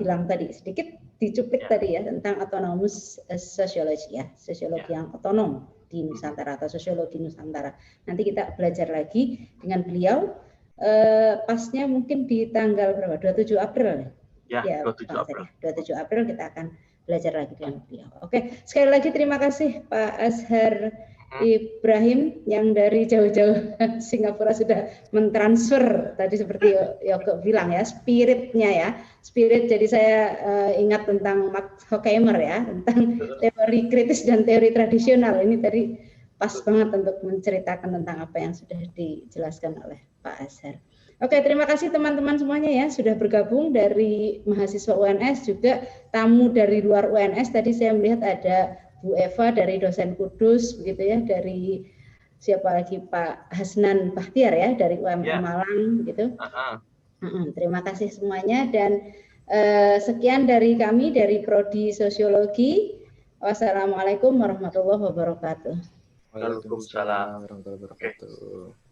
bilang tadi sedikit dicuplik tadi ya tentang autonomous sociology ya, sosiologi yang otonom di Nusantara atau sosiologi Nusantara. Nanti kita belajar lagi dengan beliau, pasnya mungkin di tanggal berapa? 27 April ya? Ya, 27 April. 27 April kita akan belajar lagi dengan beliau. Oke, sekali lagi terima kasih Pak Azhar Ibrahim yang dari jauh-jauh Singapura sudah mentransfer tadi seperti Yoke bilang ya, spiritnya. Jadi saya ingat tentang Max Horkheimer ya, tentang teori kritis dan teori tradisional. Ini tadi pas banget untuk menceritakan tentang apa yang sudah dijelaskan oleh Pak Azhar. Oke, terima kasih teman-teman semuanya ya sudah bergabung dari mahasiswa UNS, juga tamu dari luar UNS. Tadi saya melihat ada Bu Eva dari dosen Kudus begitu ya, dari siapa lagi Pak Hasnan Bahtiar ya dari UMM Malang gitu. Terima kasih semuanya dan sekian dari kami dari Prodi Sosiologi. Wassalamualaikum warahmatullahi wabarakatuh. Waalaikumsalam warahmatullahi wabarakatuh.